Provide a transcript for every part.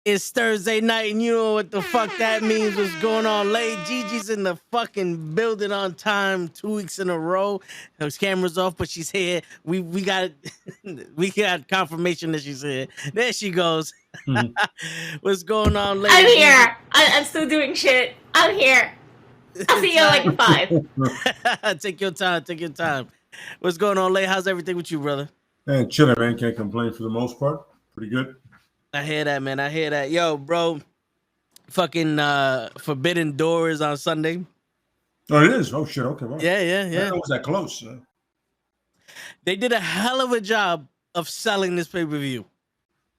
It's Thursday night, and you know what the fuck that means. What's going on, Lay? Gigi's in the fucking building on time 2 weeks in a row. Her camera's off, but she's here. We got we got confirmation that she's here. There she goes. What's going on, Lay? I'm here. I'm still doing shit. I'm here. I'll see you like 5. Take your time. Take your time. What's going on, Lay? How's everything with you, brother? Man, chilling, man. Can't complain for the most part. Pretty good. I hear that, man. I hear that. Yo, bro, fucking Forbidden Door is on Sunday. Oh, it is? Oh, shit. Okay, wow. Yeah. I didn't know it was that close. They did a hell of a job of selling this pay-per-view.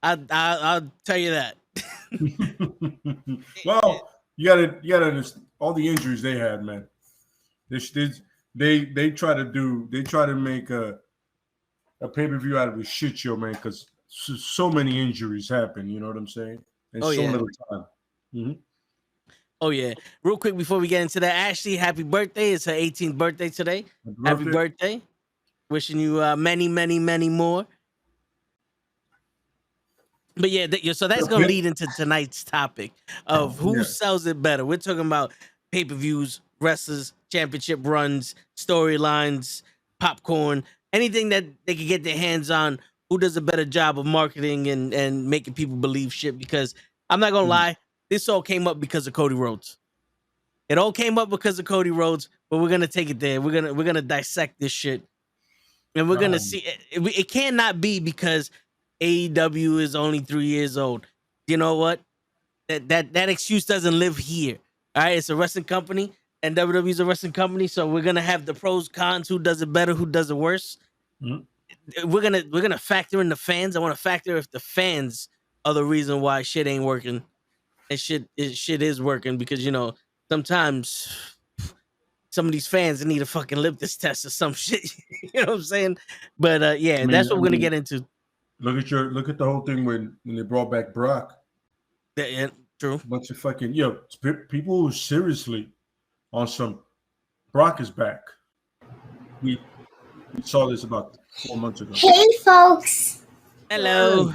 I'll tell you that. Well, you gotta all the injuries they had, man. They try to make a pay-per-view out of a shit show, man, because so many injuries happen, you know what I'm saying? And little time. Mm-hmm. Oh, yeah. Real quick before we get into that, Ashley, happy birthday. It's her 18th birthday today. Happy birthday. Wishing you many, many, many more. But yeah, so that's going to lead into tonight's topic of who sells it better. We're talking about pay-per-views, wrestlers, championship runs, storylines, popcorn, anything that they can get their hands on. Who does a better job of marketing and making people believe shit? Because I'm not going to lie, this all came up because of Cody Rhodes. It all came up because of Cody Rhodes, but we're going to take it there. We're going to dissect this shit. And we're going to see. It cannot be because AEW is only 3 years old. You know what? That excuse doesn't live here. All right, it's a wrestling company, and WWE is a wrestling company, so we're gonna have the pros, cons, who does it better, who does it worse. Mm-hmm. We're gonna factor in the fans. I want to factor if the fans are the reason why shit ain't working, and shit is working, because sometimes some of these fans need a fucking litmus test or some shit. You know what I'm saying? But that's what we're gonna get into. Look at the whole thing when they brought back Brock. Yeah, true. A bunch of fucking people who seriously on some Brock is back. We saw this about 4 months ago. Hey folks. Hello.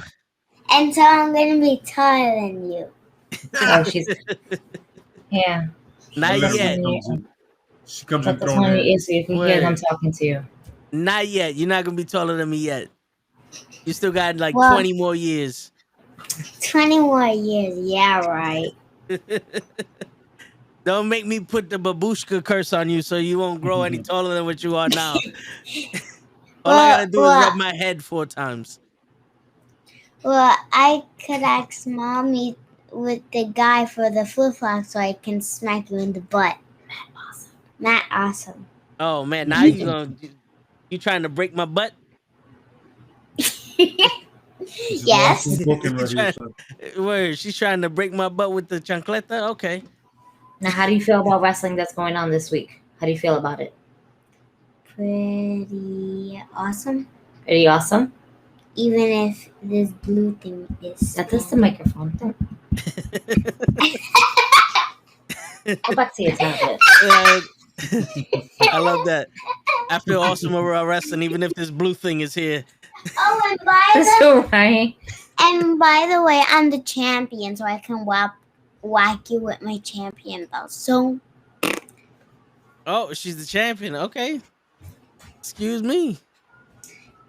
And so I'm gonna be taller than you. Oh, she's Not yet. She comes in throwing her. So you can hear them talking to you. Not yet. You're not gonna be taller than me yet. You still got 20 more years. 20 more years, yeah, right. Don't make me put the babushka curse on you so you won't grow any taller than what you are now. All I gotta do is rub my head 4 times. Well, I could ask Mommy with the guy for the flip-flop so I can smack you in the butt. Matt Awesome. Oh, man, now you trying to break my butt? Yes. She's trying to break my butt with the chancleta? Okay. Now, how do you feel about wrestling that's going on this week? How do you feel about it? Pretty awesome. Pretty awesome? Even if this blue thing is... That is the microphone. Go back to your tablet. I love that. I feel awesome over wrestling, even if this blue thing is here. Oh, and by the way, I'm the champion, so I can whack you with my champion belt. So. Oh, she's the champion. Okay. Excuse me.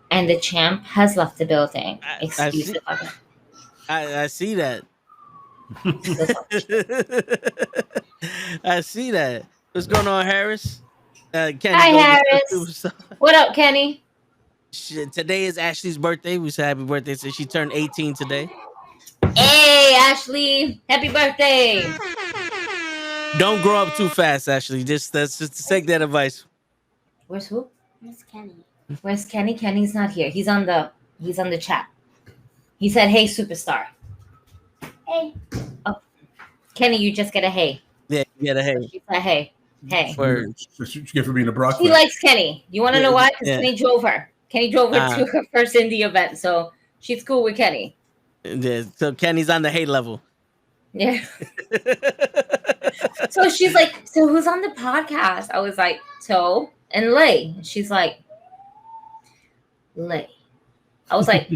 And the champ has left the building. I see that. I see that. What's going on, Harris? Hi, Harris. What up, Kenny? Today is Ashley's birthday. We said happy birthday. So she turned 18 today. Hey, Ashley. Happy birthday. Don't grow up too fast, Ashley. Just take that advice. Where's who? Where's Kenny? Where's Kenny? Kenny's not here. He's on the chat. He said, "Hey, superstar." Hey. Oh, Kenny, you just get a hey. Yeah, you get a hey. She said, hey. Hey. What you get for being a Brock? She likes Kenny. You want to know why? Because Kenny drove her. Kenny drove her to her first indie event, so she's cool with Kenny. Yeah, so Kenny's on the hate level. Yeah. So she's like, so who's on the podcast? I was like, Toe and Lay. She's like, Lay. I was like,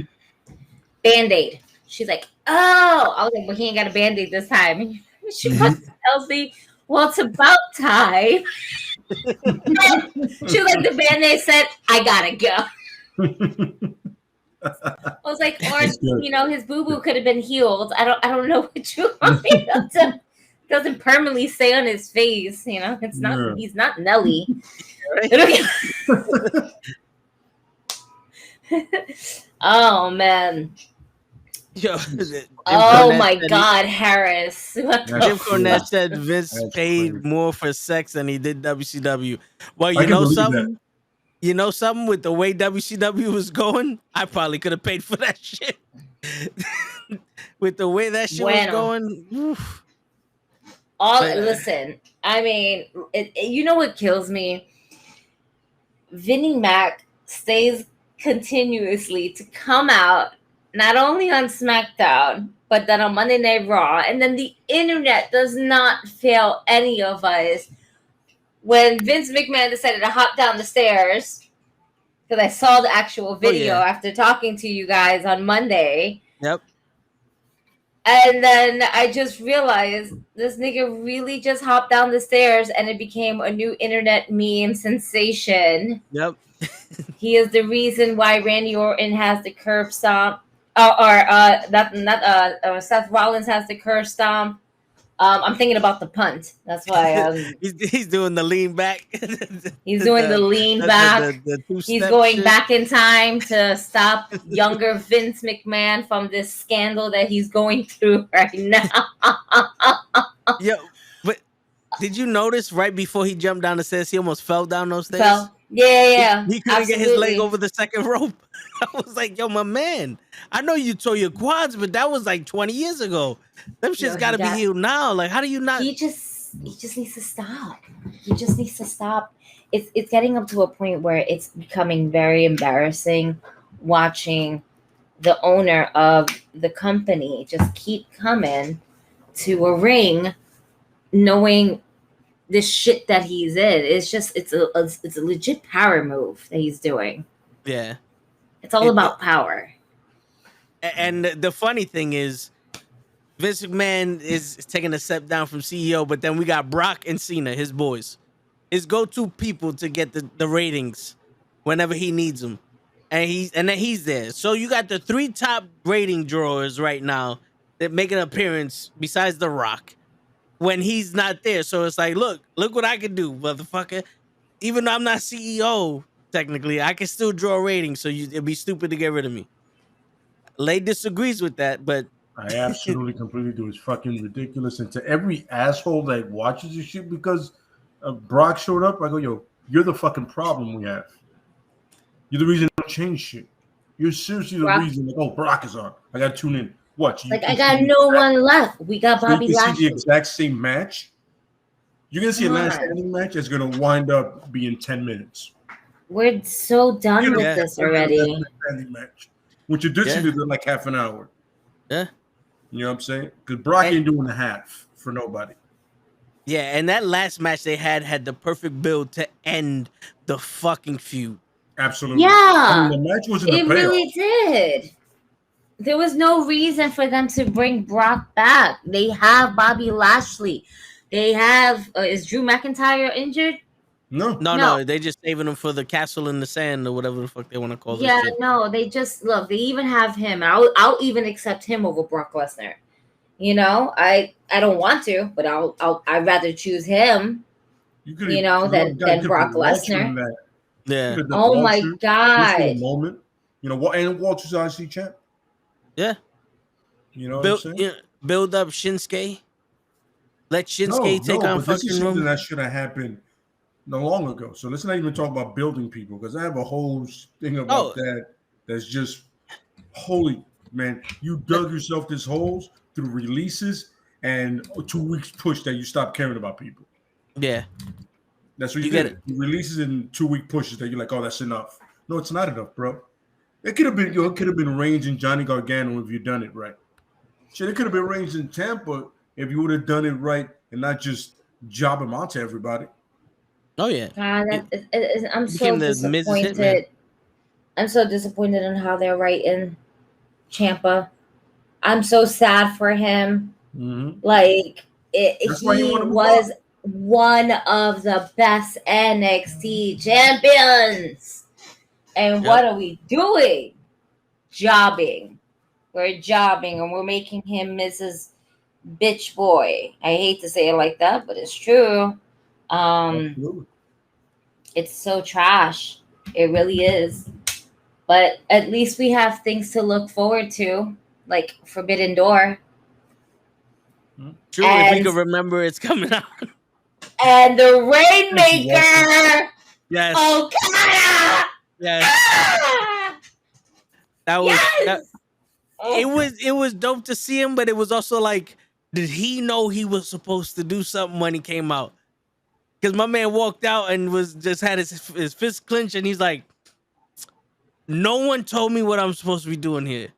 Band-Aid. She's like, oh, I was like, well, he ain't got a Band-Aid this time. And she tells me, well, it's about time. She was like, the Band-Aid said, I gotta go. I was like, or his boo-boo could have been healed. I don't know what you want me to do. Doesn't permanently stay on his face, It's not. He's not Nelly. Oh man. Yo, oh my God, Harris. Jim Cornette said Vince paid more for sex than he did WCW. Well, you know something? You know something? With the way WCW was going, I probably could have paid for that shit. With the way that shit was going. Oof. Listen, I mean, you know what kills me? Vinnie Mac stays continuously to come out, not only on SmackDown, but then on Monday Night Raw. And then the internet does not fail any of us. When Vince McMahon decided to hop down the stairs, because I saw the actual video after talking to you guys on Monday. Yep. And then I just realized this nigga really just hopped down the stairs and it became a new internet meme sensation. Yep. He is the reason why Randy Orton has the curb stomp. Seth Rollins has the curb stomp. I'm thinking about the punt. That's why he's doing the lean back. He's doing the lean back. He's going back in time to stop younger Vince McMahon from this scandal that he's going through right now. Yeah, but did you notice right before he jumped down the stairs, he almost fell down those stairs? Yeah. He couldn't get his leg over the second rope. I was like, yo, my man, I know you tore your quads, but that was like 20 years ago. Them shit's got to be healed now. Like, how do you not? He just needs to stop. He just needs to stop. It's getting up to a point where it's becoming very embarrassing watching the owner of the company just keep coming to a ring knowing the shit that he's in. It's a legit power move that he's doing. Yeah. It's all about power. And the funny thing is, Vince McMahon is taking a step down from CEO, but then we got Brock and Cena, his boys, his go-to people to get the ratings whenever he needs them, and then he's there. So you got the 3 top rating drawers right now that make an appearance besides The Rock when he's not there. So it's like, look what I can do, motherfucker. Even though I'm not CEO. Technically, I can still draw ratings, so it'd be stupid to get rid of me. Lay disagrees with that, but I absolutely completely do. It's fucking ridiculous. And to every asshole that watches this shit because Brock showed up, I go, yo, you're the fucking problem we have. You're the reason I don't change shit. You're seriously the reason. Like, oh, Brock is on. I got to tune in. What? I got no one left. We got Bobby Lashley. See the exact same match. You're gonna see a last standing match that's gonna wind up being 10 minutes. We're so done with this already. Match, which you did see did like half an hour. Yeah. You know what I'm saying? Because Brock ain't doing a half for nobody. Yeah, and that last match they had the perfect build to end the fucking feud. Absolutely. Yeah. I mean, the match wasn't it really did. There was no reason for them to bring Brock back. They have Bobby Lashley. They have is Drew McIntyre injured? No. They just saving him for the Castle in the Sand or whatever the fuck they want to call it. Yeah, no, they just look. They even have him. I'll even accept him over Brock Lesnar. I don't want to, but I'd rather choose him. Than Brock Lesnar. Yeah. Oh my God. A moment. And Walter's IC champ. Yeah. You know what I'm saying? Build up Shinsuke. Let Shinsuke take on fucking this is something that should have happened no long ago. So let's not even talk about building people because I have a whole thing about that. That's just holy man. You dug yourself this holes through releases and 2 weeks push that you stopped caring about people. Yeah, that's what you did. Releases in 2 week pushes that you're like, oh, that's enough. No, it's not enough, bro. It could have been, it could have been Reigns and Johnny Gargano if you done it right. Shit, it could have been Reigns in Tampa if you would have done it right and not just job him out to everybody. Oh yeah. I'm so disappointed. I'm so disappointed in how they're writing Ciampa. I'm so sad for him. Mm-hmm. Like That's why he he wanna move was up. one of the best NXT champions. And what Yep. are we doing? Jobbing. We're jobbing and we're making him Mrs. Bitch Boy. I hate to say it like that, but it's true. Absolutely. It's so trash. It really is. But at least we have things to look forward to, like Forbidden Door. True, if we And could remember it's coming out. and the Rainmaker Yes. Okada. Yes. Ah! That was that, Yes! it was dope to see him, but it was also like, did he know he was supposed to do something when he came out? Because my man walked out and was just had his fist clenched, and he's like, no one told me what I'm supposed to be doing here.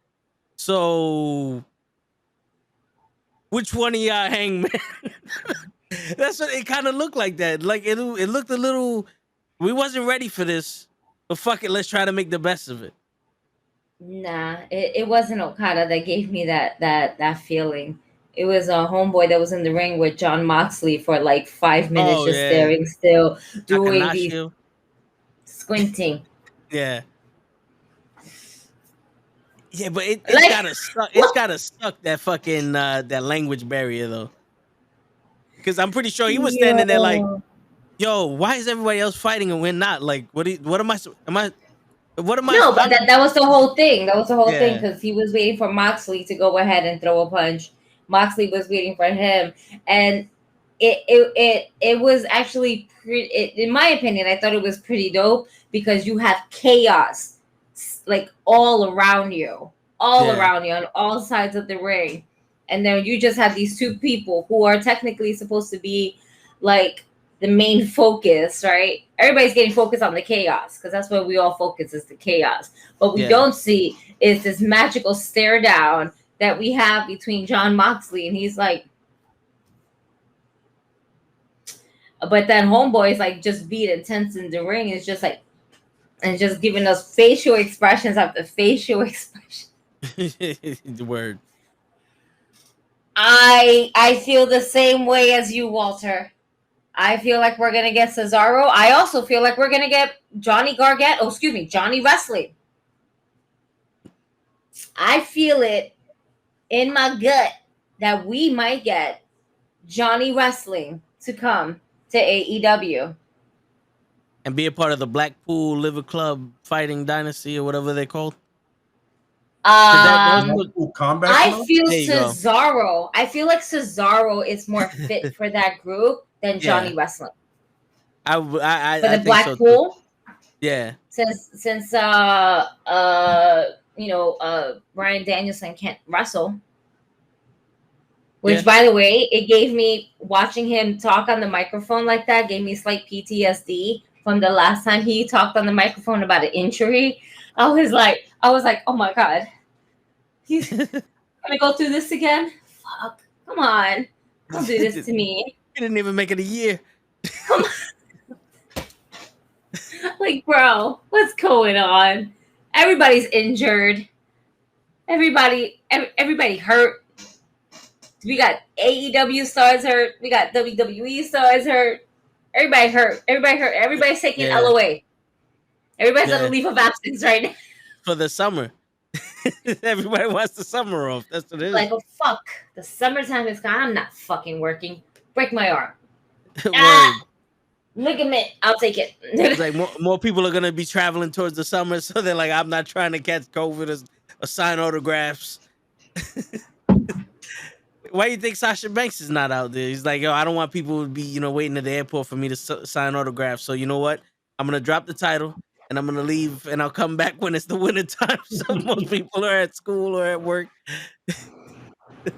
So which one of y'all hangman? That's what it kind of looked like. That like it looked a little. We wasn't ready for this, but fuck it, let's try to make the best of it. Nah, it wasn't Okada that gave me that feeling. It was a homeboy that was in the ring with John Moxley for like 5 minutes, Oh just yeah, staring still, doing these Takanashi. squinting. Yeah. Yeah, but it's Like, gotta suck. It's gotta suck that fucking that language barrier though. Because I'm pretty sure he was standing there like, yo, why is everybody else fighting and we're not? Like, what am I? What am I? No, but that was the whole thing. That was the whole thing Yeah. because he was waiting for Moxley to go ahead and throw a punch. Moxley was waiting for him, and it was actually pretty. In my opinion, I thought it was pretty dope because you have chaos like all around you, on all sides of the ring, and then you just have these two people who are technically supposed to be like the main focus, right? Everybody's getting focused on the chaos because that's what we all focus is the chaos. But we don't see is this magical stare down that we have between John Moxley and he's like, but then Homeboy is like just being intense in the ring. It's just like, and just giving us facial expressions after facial expression. The word. I feel the same way as you, Walter. I feel like we're gonna get Cesaro. I also feel like we're gonna get Johnny Wrestling. I feel it in my gut that we might get Johnny Wrestling to come to AEW And be a part of the Blackpool Liver Club Fighting Dynasty or whatever they're called. Combat I Club? feel There you go. Cesaro. I feel like Cesaro is more fit for that group than Johnny Wrestling. I For the think Blackpool. So yeah. Since Bryan Danielson can't wrestle. Which, by the way, it gave me, watching him talk on the microphone like that, gave me slight PTSD from the last time he talked on the microphone about an injury. I was like, oh my God. He's going to go through this again? Fuck. Come on. Don't do this to me. He didn't even make it a year. Come on. Like, bro, what's going on? Everybody's injured. Everybody hurt. We got AEW stars hurt. We got WWE stars hurt. Everybody hurt. Everybody's taking LOA. Everybody's on a leave of absence right now. For the summer. Everybody wants the summer off. That's what it is. Like, oh, fuck. The summertime is gone. I'm not fucking working. Break my arm. Ligament. I'll take it. It's like more people are going to be traveling towards the summer. So they're like, I'm not trying to catch COVID or sign autographs. Why do you think Sasha Banks is not out there? He's like, yo, I don't want people to be, waiting at the airport for me to sign autographs. So you know what? I'm going to drop the title and I'm going to leave and I'll come back when it's the winter time. So most people are at school or at work.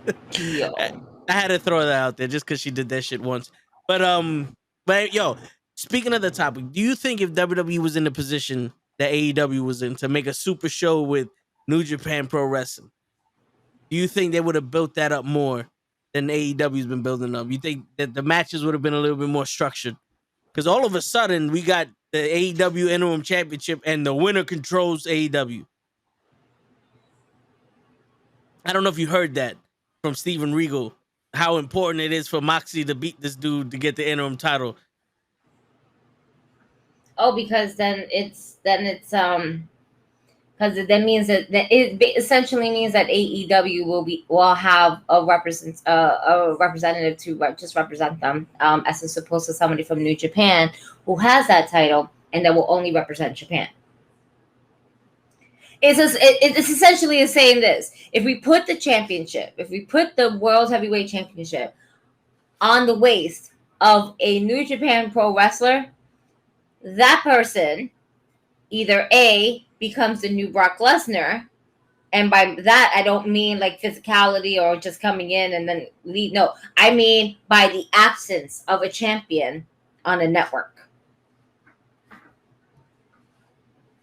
I had to throw that out there just because she did that shit once. But yo, speaking of the topic, do you think if WWE was in the position that AEW was in to make a super show with New Japan Pro Wrestling, do you think they would have built that up more than AEW's been building up? You think that the matches would have been a little bit more structured? Because all of a sudden, we got the AEW Interim Championship and the winner controls AEW. I don't know if you heard that from Steven Regal, how important it is for Moxie to beat this dude to get the interim title. Oh, because then it's because that means that it essentially means that AEW will have a representative to just represent them, as opposed to somebody from New Japan who has that title and that will only represent Japan. It's essentially saying this: if we put the championship, if we put the World Heavyweight Championship on the waist of a New Japan Pro wrestler, that person either A, becomes the new Brock Lesnar, and by that I don't mean like physicality or just coming in and then leave. No, I mean by the absence of a champion on a network.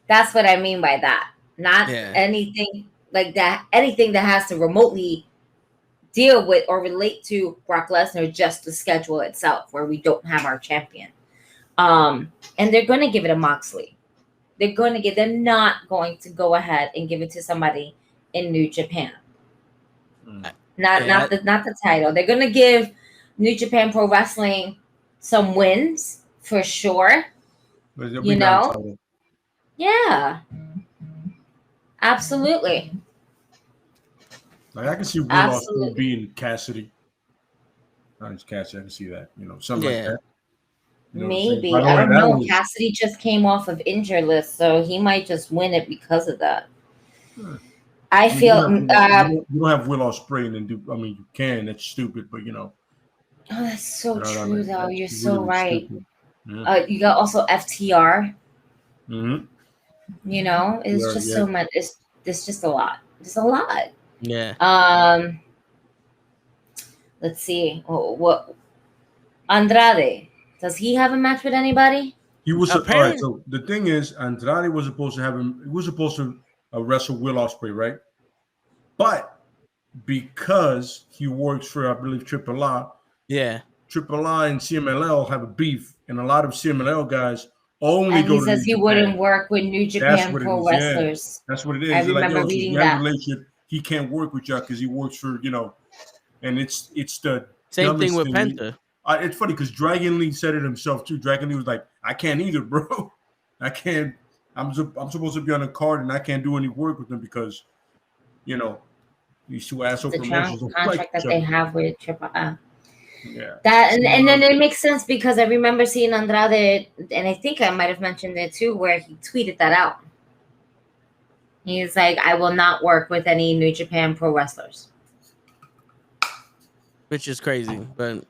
That's what I mean by that. Not anything like that, anything that has to remotely deal with or relate to Brock Lesnar, just the schedule itself where we don't have our champion. And they're going to give it a Moxley. They're not going to go ahead and give it to somebody in New Japan. Not the title. They're going to give New Japan Pro Wrestling some wins for sure. You know? Yeah. Absolutely. Like I can see Will Ospreay being Cassidy. Not just Cassidy, I can see that. Something like that. Maybe. I don't know. Cassidy just came off of injured list, so he might just win it because of that. I feel you don't have Will Ospreay and then do. I mean, you can. That's stupid, but Oh, that's so true, though. You're so really right. Yeah. You got also FTR. Mm-hmm. It's just so much. It's just a lot. It's a lot. Yeah. Let's see. What Andrade? Does he have a match with anybody? He was all right. So the thing is, Andrade was supposed to have him. He was supposed to wrestle Will Ospreay, right? But because he works for, I believe, Triple I. Yeah. Triple I and CMLL have a beef, and a lot of CMLL guys only go to New Japan. He says he wouldn't work with New Japan Pro wrestlers. Yeah. That's what it is. I remember reading that. Relationship, he can't work with y'all because he works for, and it's the same thing with Penta. It's funny because Dragon Lee said it himself too. Dragon Lee was like, "I can't either, bro. I can't. I'm supposed to be on a card and I can't do any work with them because, these two asshole promotions." The contract that they have with Triple I. Yeah. That and then it makes sense because I remember seeing Andrade, and I think I might have mentioned it too, where he tweeted that out. He's like, "I will not work with any New Japan Pro wrestlers," which is crazy, but.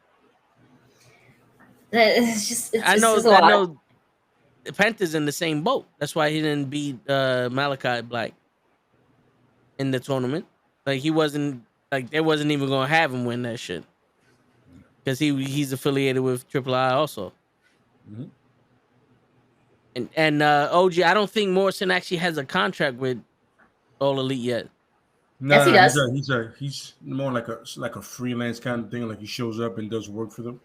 I know Penta's in the same boat. That's why he didn't beat Malachi Black in the tournament. Like he wasn't they wasn't even gonna have him win that shit. Because he's affiliated with Triple I also. Mm-hmm. And OG, I don't think Morrison actually has a contract with All Elite yet. No, yes, he does. He's more like a freelance kind of thing. Like he shows up and does work for them.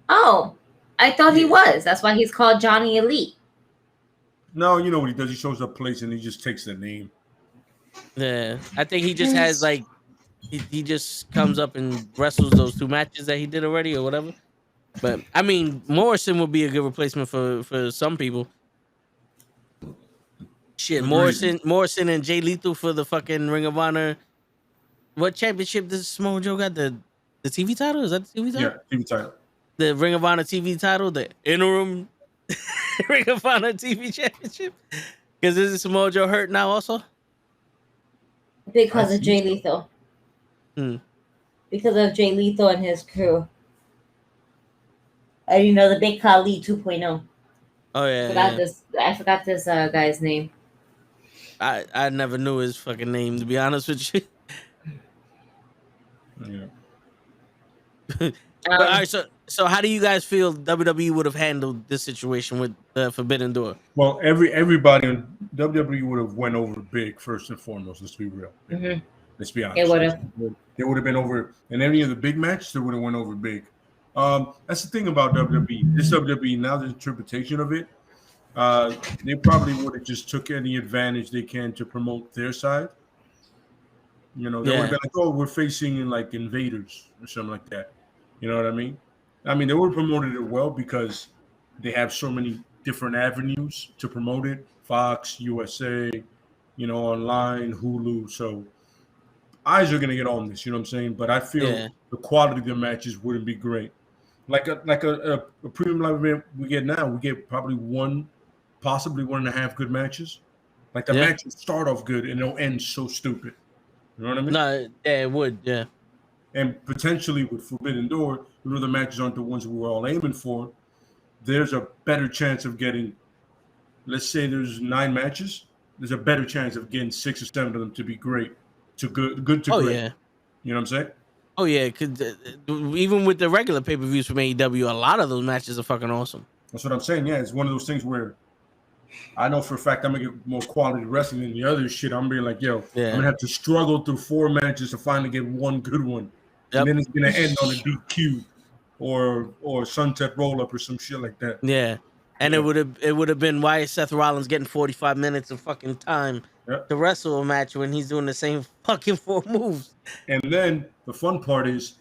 Oh, I thought he was. That's why he's called Johnny Elite. No, you know what he does? He shows up place and he just takes the name. Yeah, I think he just has he just comes up and wrestles those 2 matches that he did already or whatever. But I mean, Morrison would be a good replacement for some people. Shit, Morrison and Jay Lethal for the fucking Ring of Honor. What championship does Samoa Joe got? The TV title? Is that the TV title? Yeah, TV title. The Ring of Honor TV title, the interim Ring of Honor TV championship. Because isn't Samoa Joe hurt now also? Because of Jay Lethal. Because of Jay Lethal and his crew. The Big Khali 2.0. Oh yeah. I forgot this guy's name. I never knew his fucking name, to be honest with you. Yeah. All right, so how do you guys feel WWE would have handled this situation with the Forbidden Door? Well, everybody in WWE would have went over big first and foremost. Let's be real. Mm-hmm. Let's be honest. It would have. They would have been over in any of the big matches. They would have went over big. That's the thing about WWE. This WWE now, the interpretation of it, they probably would have just took any advantage they can to promote their side. You know, they would have been like, oh, we're facing like invaders or something like that. You know what I mean? I mean, they would have promoted it well because they have so many different avenues to promote it. Fox, USA, you know, online, Hulu. So eyes are gonna get on this, you know what I'm saying? But I feel the quality of the matches wouldn't be great. Like a premium live event we get now, we get probably one, possibly 1.5 good matches. Like the match will start off good and it'll end so stupid. You know what I mean? No, it would, yeah. And potentially with Forbidden Door, even though the matches aren't the ones we were all aiming for, there's a better chance of getting, let's say there's 9 matches, there's a better chance of getting 6 or 7 of them to be great, to good to great. Yeah. You know what I'm saying? Oh yeah, because even with the regular pay-per-views from AEW, a lot of those matches are fucking awesome. That's what I'm saying. Yeah, it's one of those things where I know for a fact I'm gonna get more quality wrestling than the other shit. I'm being like, yo, I'm gonna have to struggle through 4 matches to finally get one good one, and then it's gonna end on a DQ or sunset roll up or some shit like that. Yeah, and it would have been why is Seth Rollins getting 45 minutes of fucking time to wrestle a match when he's doing the same fucking 4 moves. And then the fun part is,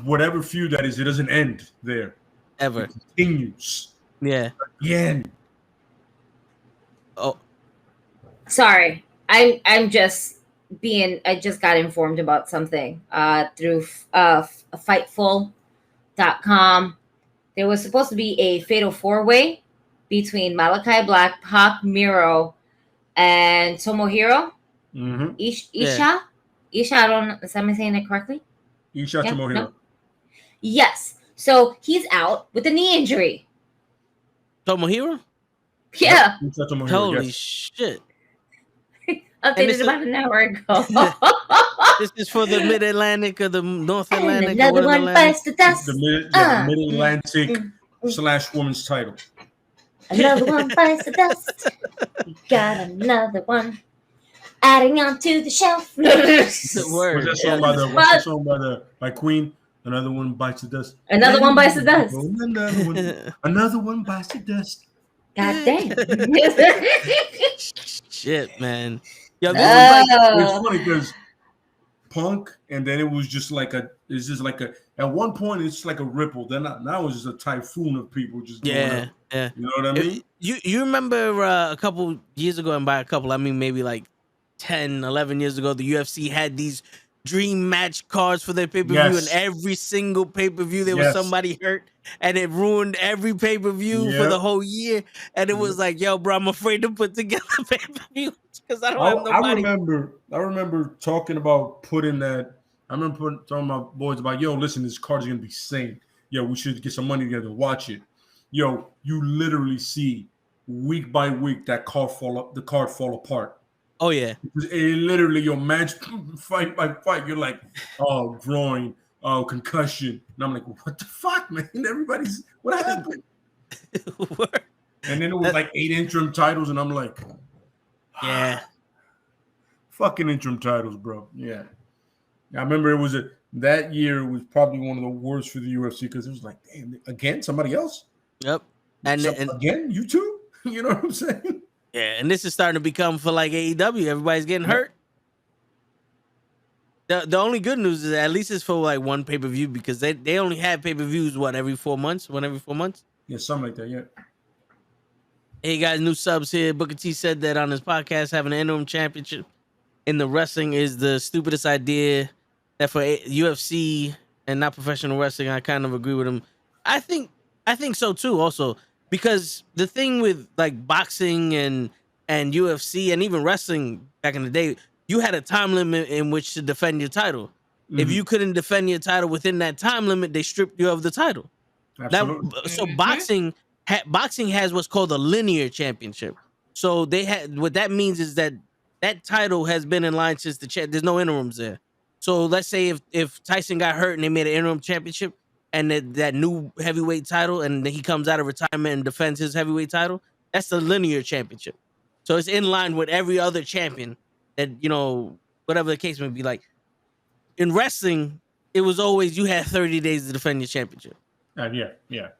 whatever feud that is, it doesn't end there ever. It continues. Yeah. Again. Oh, sorry. I'm just being. I just got informed about something through Fightful.com. There was supposed to be a fatal 4-way between Malachi Black, Pac, Miro, and Tomohiro. Mm-hmm. Isha. Isha, I don't know. Am I saying it correctly? Isha Tomohiro. No? Yes. So he's out with a knee injury. Tomohiro? Yeah. Holy shit. Updated about an hour ago. This is for the Mid-Atlantic or the North Atlantic. And another one bites the dust. The Mid-Atlantic / women's title. Another one bites the dust. Got another one. Adding on to the shelf. The word. What's that song by Queen? Another one bites the dust. Another one bites the dust. Another one bites the dust. God damn. Shit, man. Yo, this is it's funny because Punk, and then it was just like at one point it's like a ripple. Then now it's just a typhoon of people just going up. Yeah. You know what I mean? You remember a couple years ago, and by a couple I mean maybe like 10, 11 years ago, the UFC had these dream match cards for their pay-per-view, and every single pay-per-view there was somebody hurt, and it ruined every pay-per-view for the whole year. And it was like, yo, bro, I'm afraid to put together pay-per-views because I don't have nobody. I remember talking about putting that. I remember talking to my boys about, yo, listen, this card is gonna be insane. Yo, we should get some money together to watch it. Yo, you literally see week by week that card fall apart. Oh yeah, it literally your match fight by fight. You're like, oh, groin, oh, concussion, and I'm like, what the fuck, man? Everybody's what happened? And then it was like 8 interim titles, and I'm like, yeah, fucking interim titles, bro. Yeah, I remember that year was probably one of the worst for the UFC because it was like, damn, again, somebody else. Yep, and again, you too. You know what I'm saying? Yeah, and this is starting to become for like AEW. Everybody's getting hurt. The only good news is at least it's for like one pay-per-view because they only have pay-per-views every 4 months? One every 4 months? Yeah, something like that, yeah. Hey guys, new subs here. Booker T said that on his podcast having an interim championship in the wrestling is the stupidest idea. That for UFC and not professional wrestling, I kind of agree with him. I think so too also. Because the thing with like boxing and UFC and even wrestling back in the day, you had a time limit in which to defend your title. Mm-hmm. If you couldn't defend your title within that time limit, they stripped you of the title. Absolutely. So boxing has what's called a linear championship. So what that means is that title has been in line since there's no interims there. So let's say if Tyson got hurt and they made an interim championship, and that new heavyweight title, and then he comes out of retirement and defends his heavyweight title, that's the linear championship. So it's in line with every other champion that, whatever the case may be. Like in wrestling, it was always you had 30 days to defend your championship. Yeah.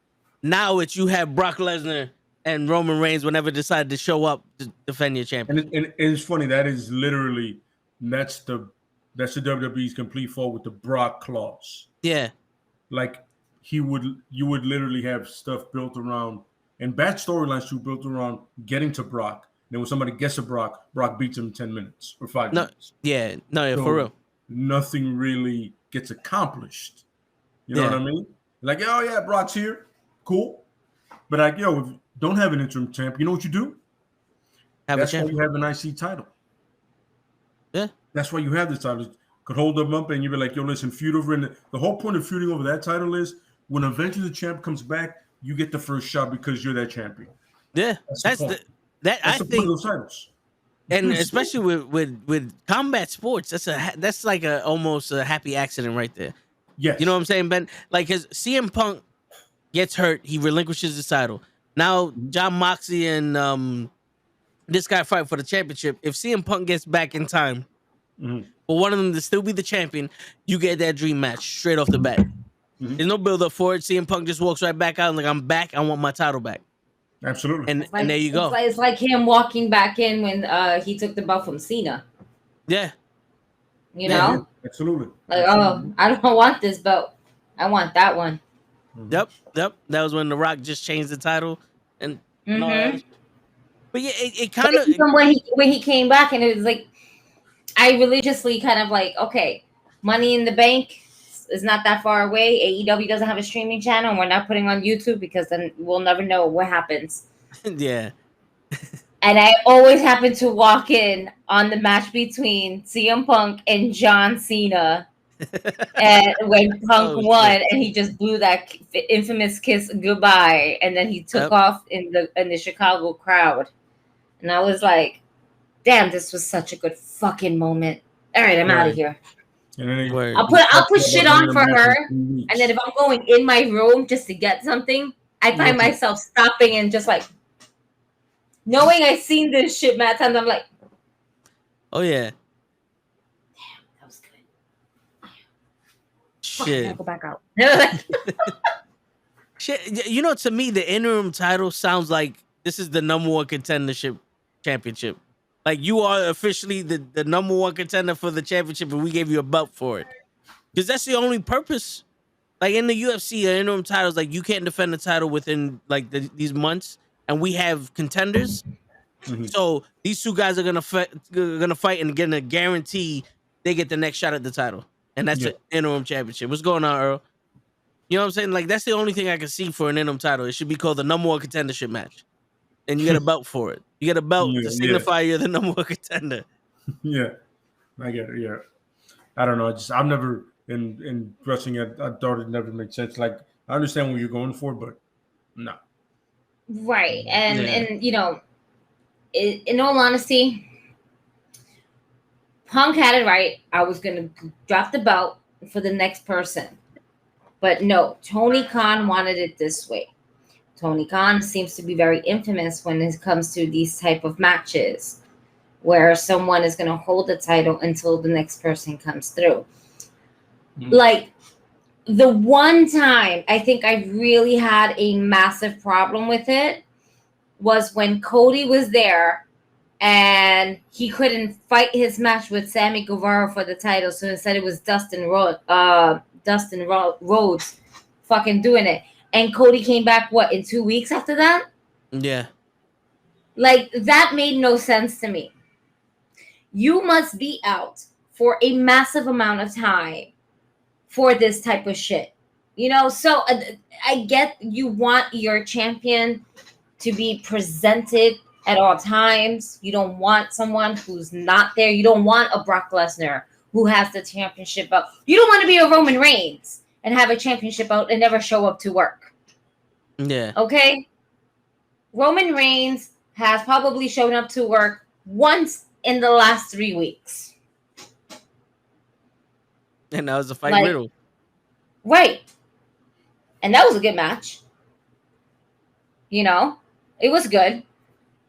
Now you have Brock Lesnar and Roman Reigns whenever decide to show up to defend your championship. And it's funny, that's the That's the WWE's complete fault with the Brock clause. Yeah. Like you would literally have stuff built around and bad storylines too built around getting to Brock. Then when somebody gets to Brock beats him in 10 minutes or 5 minutes. Yeah, so for real. Nothing really gets accomplished. You know Yeah. what I mean? Like, oh yeah, Brock's here. Cool. But like, if you don't have an interim champ, you know what you do? That's why you have an IC title. Yeah. That's why you have this title. Could hold them up and you'd be like, yo, listen, feud over. And the whole point of feuding over that title is when eventually the champ comes back, you get the first shot because you're that champion. Yeah. That's the point of those titles. And especially with combat sports, that's like almost a happy accident right there. Yes. You know what I'm saying, Ben? Like, because CM Punk gets hurt, he relinquishes the title. Now John Moxley and this guy fight for the championship. If CM Punk gets back in time for one of them to still be the champion, you get that dream match straight off the bat. There's no build up for it. CM Punk just walks right back out and like, I'm back. I want my title back. Absolutely. And there you go. It's like him walking back in when he took the belt from Cena. Yeah. You know? Absolutely. Like, oh, I don't want this belt. I want that one. Yep. That was when The Rock just changed the title. And all that. But yeah, it kind of when he came back, and it was like I religiously kind of like, okay, Money in the Bank is not that far away. AEW doesn't have a streaming channel, and we're not putting on YouTube because then we'll never know what happens. Yeah. And I always happen to walk in on the match between CM Punk and John Cena. And when Punk won, and he just blew that infamous kiss goodbye, and then he took off in the Chicago crowd. And I was like, damn, this was such a good fucking moment. All right, I'm out of here. I'll put shit on for her. And then if I'm going in my room just to get something, I find myself stopping and just like, knowing I've seen this shit mad times, I'm like, oh yeah. Damn, that was good. Shit. I'll go back out. Shit. You know, to me, the interim title sounds like this is the number one contendership championship. Like, you are officially the number one contender for the championship, and we gave you a belt for it. Because that's the only purpose. Like, in the UFC, the interim titles, like, you can't defend the title within, like, these months, and we have contenders. So these two guys are gonna fight and gonna guarantee they get the next shot at the title. And that's the interim championship. What's going on, Earl? You know what I'm saying? Like, that's the only thing I can see for an interim title. It should be called the number one contendership match. And you get a belt for it. You get a belt to signify you're the number one contender. Yeah, I get it. Yeah, I don't know. I'm never in wrestling. I thought it never made sense. Like, I understand what you're going for, but no. Right, and you know, in all honesty, Punk had it right. I was gonna drop the belt for the next person, but no, Tony Khan wanted it this way. Tony Khan seems to be very infamous when it comes to these type of matches where someone is going to hold the title until the next person comes through. Like, the one time I think I really had a massive problem with it was when Cody was there and he couldn't fight his match with Sammy Guevara for the title. So instead it was Dustin Rhodes fucking doing it. And Cody came back, what, in 2 weeks after that? Yeah. Like, that made no sense to me. You must be out for a massive amount of time for this type of shit. You know, so I get you want your champion to be presented at all times. You don't want someone who's not there. You don't want a Brock Lesnar who has the championship belt. You don't want to be a Roman Reigns and have a championship belt and never show up to work. Yeah. Okay? Roman Reigns has probably shown up to work once in the last 3 weeks. And that was a fight Riddle. Right. And that was a good match. You know? It was good.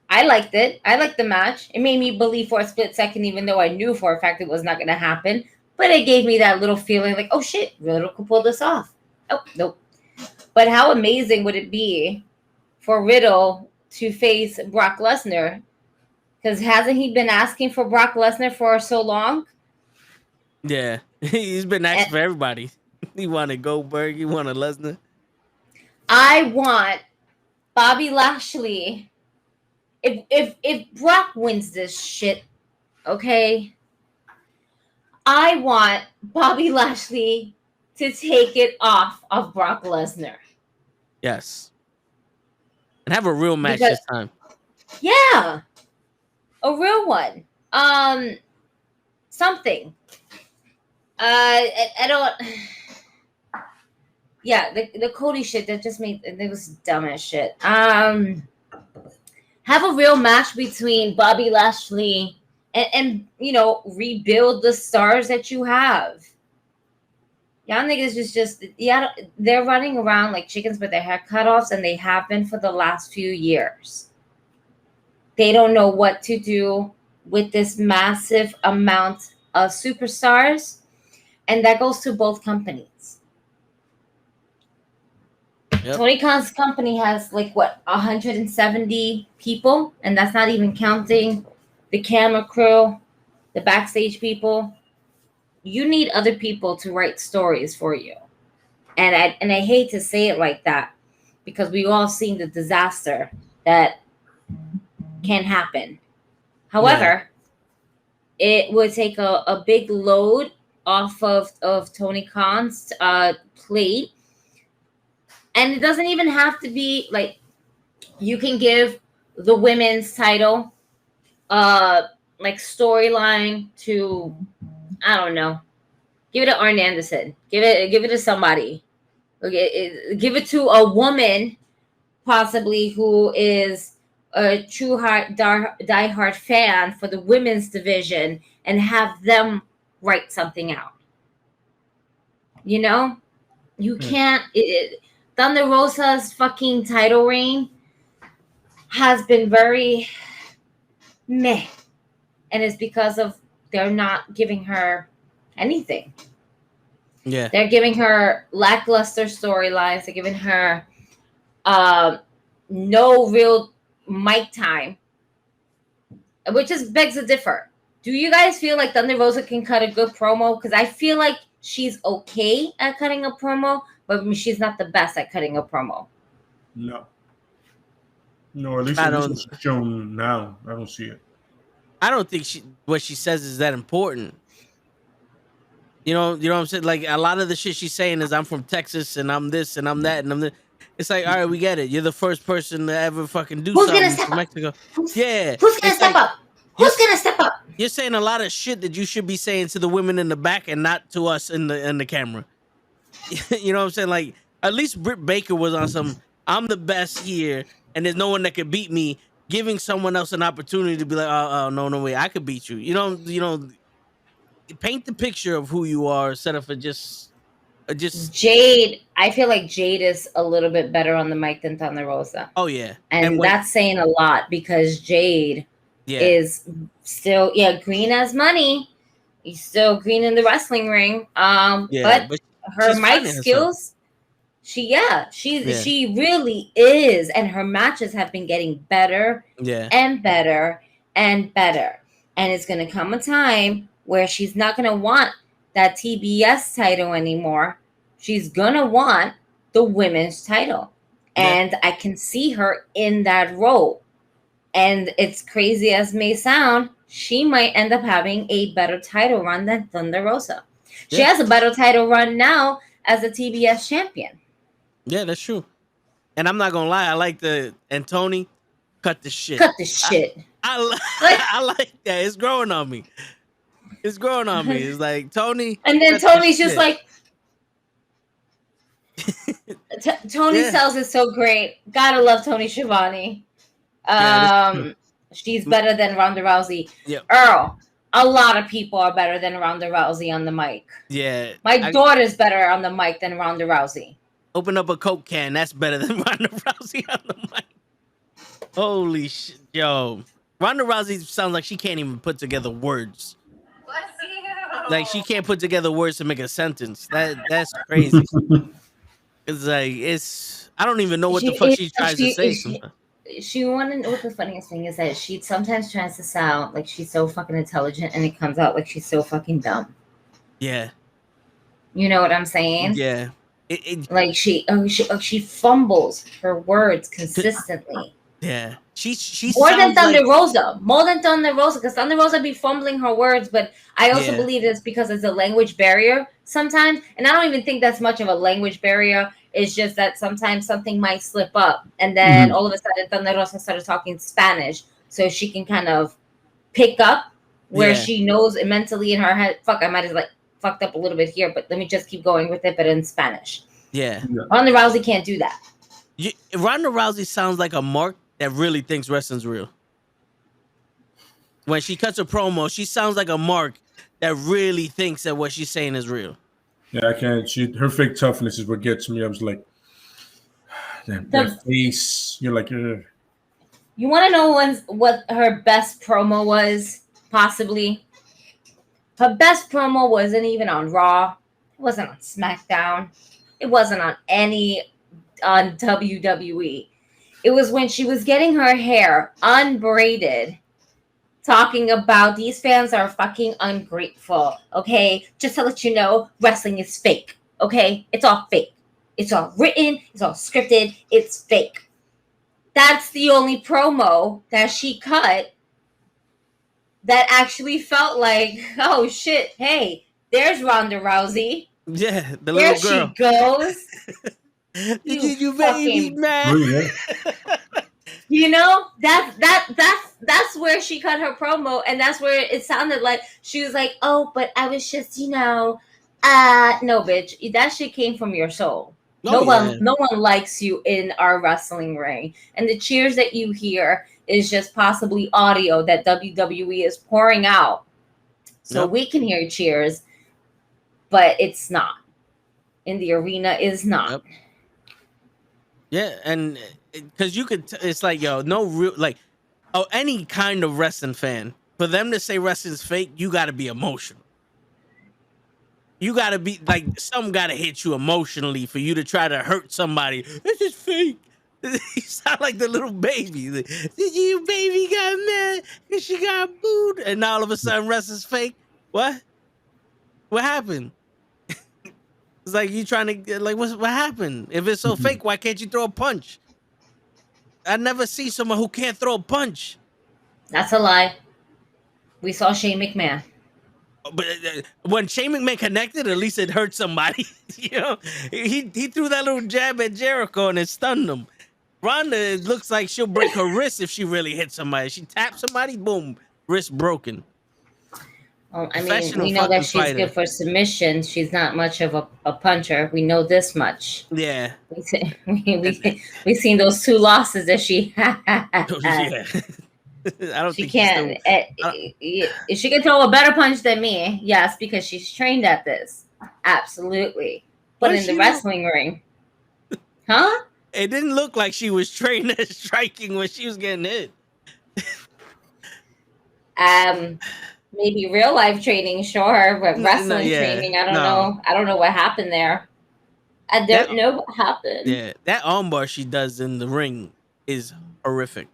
I liked it. I liked the match. It made me believe for a split second, even though I knew for a fact it was not going to happen. But it gave me that little feeling like, oh shit, Riddle could pull this off. Oh, nope. But how amazing would it be for Riddle to face Brock Lesnar? Because hasn't he been asking for Brock Lesnar for so long? Yeah, he's been asking And for everybody. He wanted Goldberg. He wanted Lesnar. I want Bobby Lashley. If Brock wins this shit, okay, I want Bobby Lashley to take it off of Brock Lesnar. Yes, and have a real match Because this time. yeah, a real one. Something. I don't. Yeah, the Cody shit that just made it was dumb as shit. Have a real match between Bobby Lashley and rebuild the stars that you have. Y'all niggas just they're running around like chickens with their head cut offs, and they have been for the last few years. They don't know what to do with this massive amount of superstars, and that goes to both companies. Yep. Tony Khan's company has 170 people, and that's not even counting the camera crew, the backstage people. You need other people to write stories for you. And I hate to say it like that, because we all seen the disaster that can happen. However, it would take a big load off of Tony Khan's plate. And it doesn't even have to be you can give the women's title storyline to, I don't know, give it to Arn Anderson, give it to somebody. Okay, give it to a woman possibly who is a true diehard fan for the women's division, and have them write something out. You can't. Thunder Rosa's fucking title reign has been very meh, and it's because of they're not giving her anything. Yeah, they're giving her lackluster storylines. They're giving her no real mic time, which just begs to differ. Do you guys feel like Thunder Rosa can cut a good promo? Because I feel like she's okay at cutting a promo, but she's not the best at cutting a promo. No, at least it's shown now. I don't see it. I don't think what she says is that important. You know what I'm saying? Like, a lot of the shit she's saying is, I'm from Texas and I'm this and I'm that and I'm this. It's like, all right, we get it. You're the first person to ever fucking do something from Mexico. Who's gonna step up? Who's gonna step up? You're saying a lot of shit that you should be saying to the women in the back and not to us in the camera. You know what I'm saying? Like, at least Britt Baker was on some, I'm the best here and there's no one that could beat me, giving someone else an opportunity to be like, oh no way, I could beat you. You know, paint the picture of who you are instead of just Jade. I feel like Jade is a little bit better on the mic than Thunder Rosa. Oh yeah, and that's saying a lot, because Jade is still green as money. He's still green in the wrestling ring. But her mic skills, she really is, and her matches have been getting better and better and better. And it's gonna come a time where she's not gonna want that TBS title anymore. She's gonna want the women's title. And I can see her in that role. And it's crazy as may sound, she might end up having a better title run than Thunder Rosa. She has a better title run now as a TBS champion. Yeah, that's true. And I'm not gonna lie, I like and Tony, cut the shit. Cut the shit. I like that. It's growing on me. It's growing on me. It's like, Tony. And then Tony's just like, Tony sells it so great. Gotta love Tony Schiavone. She's better than Ronda Rousey. Yep. Earl, a lot of people are better than Ronda Rousey on the mic. Yeah. My daughter's better on the mic than Ronda Rousey. Open up a Coke can. That's better than Ronda Rousey on the mic. Holy shit, yo. Ronda Rousey sounds like she can't even put together words. Bless you. Like, she can't put together words to make a sentence. That's crazy. It's like, I don't even know what the fuck she tries to say sometimes. She want to know what the funniest thing is, that she sometimes tries to sound like she's so fucking intelligent, and it comes out like she's so fucking dumb. Yeah. You know what I'm saying? Yeah. Like she fumbles her words consistently. Yeah. She More than sounds Thunder like Rosa. More than Thunder Rosa, because Thunder Rosa be fumbling her words, but I also Yeah. believe it's because it's a language barrier sometimes. And I don't even think that's much of a language barrier. It's just that sometimes something might slip up. And then all of a sudden Thunder Rosa started talking Spanish. So she can kind of pick up where Yeah. she knows mentally in her head, fuck, I might have like fucked up a little bit here, but let me just keep going with it, but in Spanish. Yeah. Ronda Rousey can't do that. Ronda Rousey sounds like a mark that really thinks wrestling's real. When she cuts a promo, she sounds like a mark that really thinks that what she's saying is real. Yeah, I can't. Her fake toughness is what gets me. I was like, that face. You're like, ugh. You want to know what her best promo was? Possibly. Her best promo wasn't even on Raw. It wasn't on SmackDown. It wasn't on WWE. It was when she was getting her hair unbraided, talking about these fans are fucking ungrateful. Okay, just to let you know, wrestling is fake. Okay, it's all fake. It's all written. It's all scripted. It's fake. That's the only promo that she cut that actually felt like, oh shit, hey, there's Ronda Rousey. Yeah, the There little girl. she goes. You baby man. You know, that's where she cut her promo, and that's where it sounded like she was like, oh, but I was just, no, bitch, that shit came from your soul. No one likes you in our wrestling ring, and the cheers that you hear is just possibly audio that WWE is pouring out, so we can hear cheers, but it's not in the arena. Is not. Yeah, and because you could, it's like, yo, no real, like, any kind of wrestling fan, for them to say wrestling's fake, you got to be emotional. You got to be like, some got to hit you emotionally for you to try to hurt somebody. This is fake. You sound like the little baby. Like, did you baby got mad and she got booed, and now all of a sudden wrestling's fake? What happened? It's like you trying to, like, what happened? If it's so fake, why can't you throw a punch? I never see someone who can't throw a punch. That's a lie. We saw Shane McMahon. But when Shane McMahon connected, at least it hurt somebody. You know, he threw that little jab at Jericho and it stunned him. Ronda, it looks like she'll break her wrist if she really hits somebody. She taps somebody, boom, wrist broken. Well, I mean, we know that she's good for submission. She's not much of a puncher. We know this much. Yeah. We've seen those 2 losses that she had. Yeah. I don't she think can. She can throw a better punch than me. Yes, because she's trained at this. Absolutely. But in the wrestling ring, huh? It didn't look like she was trained at striking when she was getting hit. Maybe real life training, sure, but wrestling training, I don't know. I don't know what happened there. I don't know what happened. Yeah, that armbar she does in the ring is horrific.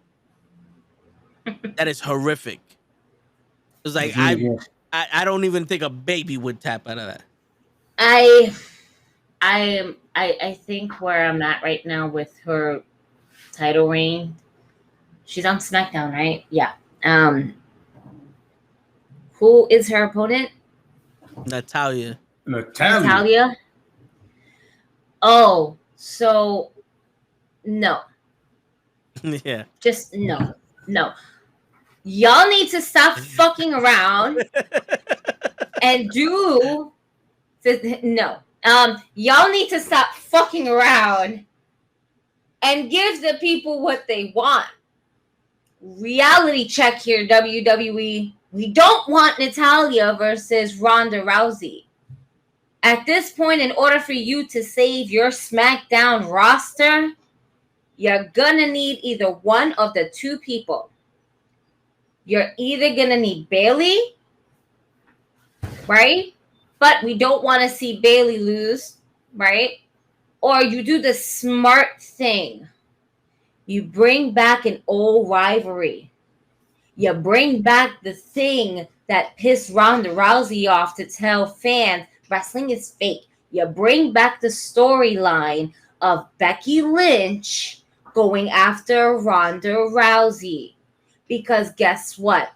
That is horrific. It's like I don't even think a baby would tap out of that. I think where I'm at right now with her title reign, she's on SmackDown, right? Yeah. Who is her opponent? Natalya. Oh, so no. Yeah. Just no. Y'all need to stop fucking around and do no. Y'all need to stop fucking around and give the people what they want. Reality check here, WWE. We don't want Natalya versus Ronda Rousey. At this point, in order for you to save your SmackDown roster, you're gonna need either one of the 2 people. You're either gonna need Bayley, right? But we don't want to see Bayley lose, right? Or you do the smart thing. You bring back an old rivalry. You bring back the thing that pissed Ronda Rousey off to tell fans wrestling is fake. You bring back the storyline of Becky Lynch going after Ronda Rousey. Because guess what?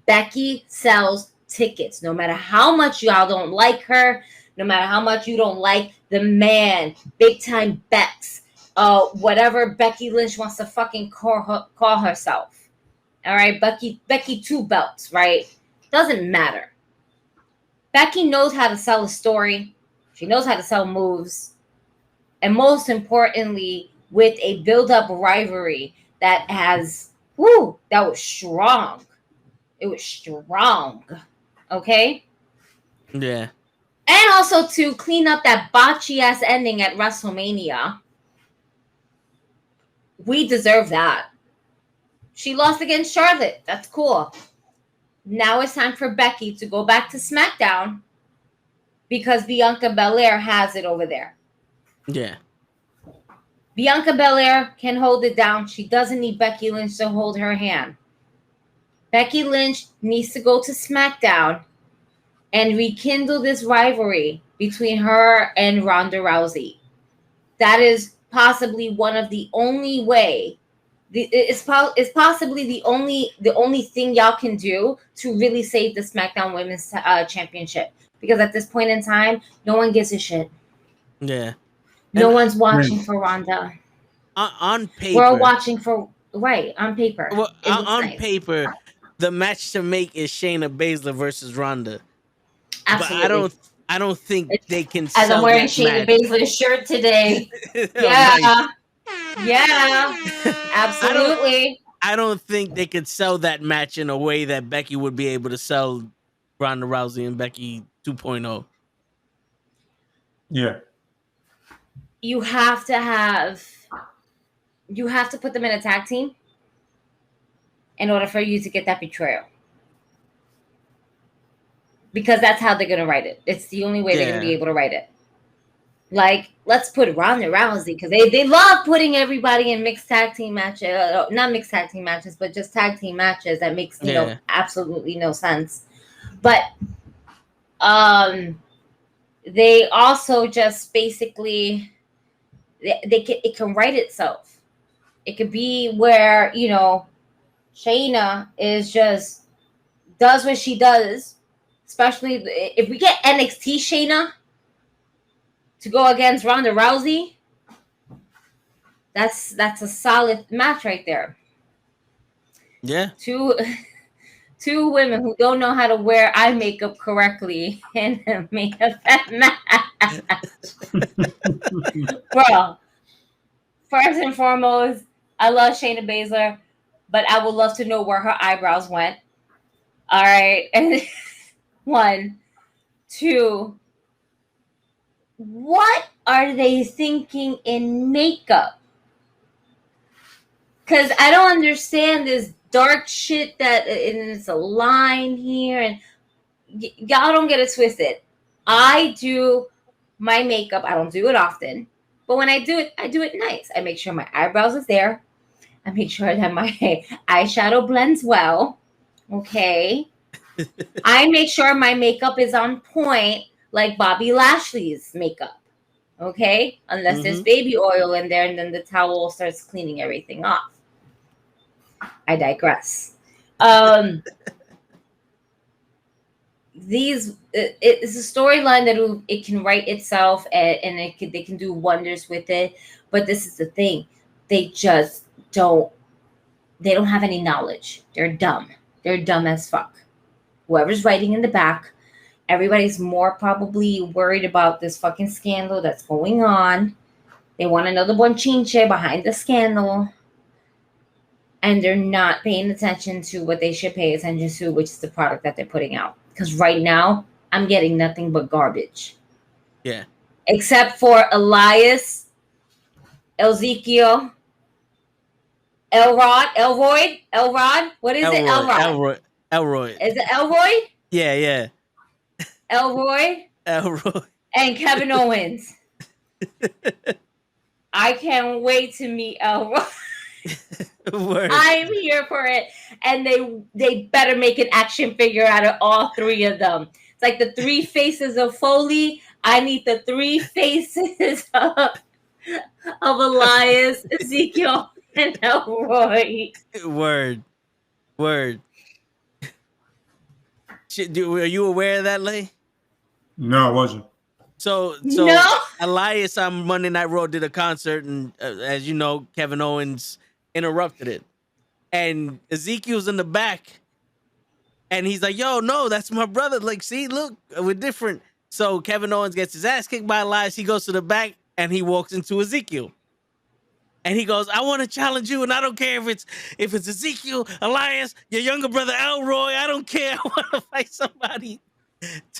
Becky sells tickets. No matter how much y'all don't like her, no matter how much you don't like the man, big time Bex, whatever Becky Lynch wants to fucking call herself. All right, Becky two belts, right? Doesn't matter. Becky knows how to sell a story. She knows how to sell moves. And most importantly, with a build-up rivalry that that was strong. It was strong. Okay? Yeah. And also to clean up that botchy-ass ending at WrestleMania. We deserve that. She lost against Charlotte. That's cool. Now it's time for Becky to go back to SmackDown because Bianca Belair has it over there. Yeah. Bianca Belair can hold it down. She doesn't need Becky Lynch to hold her hand. Becky Lynch needs to go to SmackDown and rekindle this rivalry between her and Ronda Rousey. That is possibly one of the only way. It's possibly the only thing y'all can do to really save the SmackDown Women's Championship. Because at this point in time, no one gives a shit. Yeah. No one's watching for Ronda. On paper, we're all watching for on paper. Well, on paper, the match to make is Shayna Baszler versus Ronda. Absolutely. But I don't think they can. As I'm wearing Shayna Baszler's shirt today. Yeah. Nice. Yeah. Absolutely. I don't think they could sell that match in a way that Becky would be able to sell Ronda Rousey and Becky 2.0. Yeah. You have to put them in a tag team in order for you to get that betrayal. Because that's how they're going to write it. It's the only way they're going to be able to write it. Like, let's put Ronda Rousey, because they love putting everybody in mixed tag team matches. Not mixed tag team matches, but just tag team matches. That makes, absolutely no sense. But they also just basically, it can write itself. It could be where, Shayna is just does what she does. Especially if we get NXT Shayna to go against Ronda Rousey, that's a solid match right there. Yeah. Two women who don't know how to wear eye makeup correctly in a main event match. Bro, first and foremost, I love Shayna Baszler, but I would love to know where her eyebrows went. All right. And 1, 2, what are they thinking in makeup? Because I don't understand this dark shit and it's a line here, and y'all don't get it twisted. I do my makeup. I don't do it often, but when I do it nice. I make sure my eyebrows is there. I make sure that my eyeshadow blends well. Okay. I make sure my makeup is on point, like Bobby Lashley's makeup. Okay? Unless there's baby oil in there, and then the towel starts cleaning everything off. I digress. It's a storyline that it can write itself, and they can do wonders with it. But this is the thing. They just don't have any knowledge. They're dumb. They're dumb as fuck. Whoever's writing in the back, everybody's more probably worried about this fucking scandal that's going on. They want another bonchinche behind the scandal. And they're not paying attention to what they should pay attention to, which is the product that they're putting out. Because right now, I'm getting nothing but garbage. Yeah. Except for Elias, Ezekiel, Elrod. What is it? Elroy. Is it Elroy? Yeah. Elroy. And Kevin Owens. I can't wait to meet Elroy. Word. I'm here for it. And they better make an action figure out of all three of them. It's like the three faces of Foley. I need the three faces of Elias, Ezekiel, and Elroy. Word. Are you aware of that, Lay? No, I wasn't. So No. Elias on Monday Night Raw did a concert, and as you know, Kevin Owens interrupted it, and Ezekiel's in the back, and he's like, "Yo, no, that's my brother. Like, see, look, we're different." So Kevin Owens gets his ass kicked by Elias. He goes to the back, and he walks into Ezekiel, and he goes, "I want to challenge you, and I don't care if it's Ezekiel, Elias, your younger brother Elroy. I don't care. I want to fight somebody."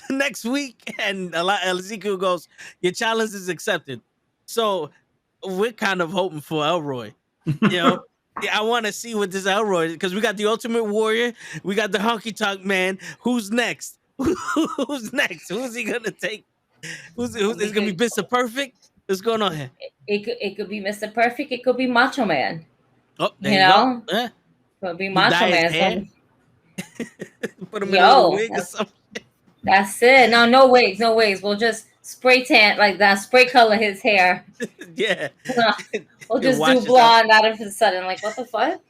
Next week, and Ezekiel goes, "Your challenge is accepted." So we're kind of hoping for Elroy. Yeah, I want to see what this Elroy, because we got the Ultimate Warrior, we got the Honky Tonk Man. Who's next? Who's next? Who's he gonna take? Who's is gonna be Mr. Perfect? What's going on here? It could be Mr. Perfect. It could be Macho Man. Oh, there You you know? go. It could be He Macho dye his Man. hair. Put him in a little wig or that's, something. that's it. No wigs. We'll just spray tan like that. Spray color his hair. Yeah. We'll just Wash do it blonde out of a sudden. Like, what the fuck?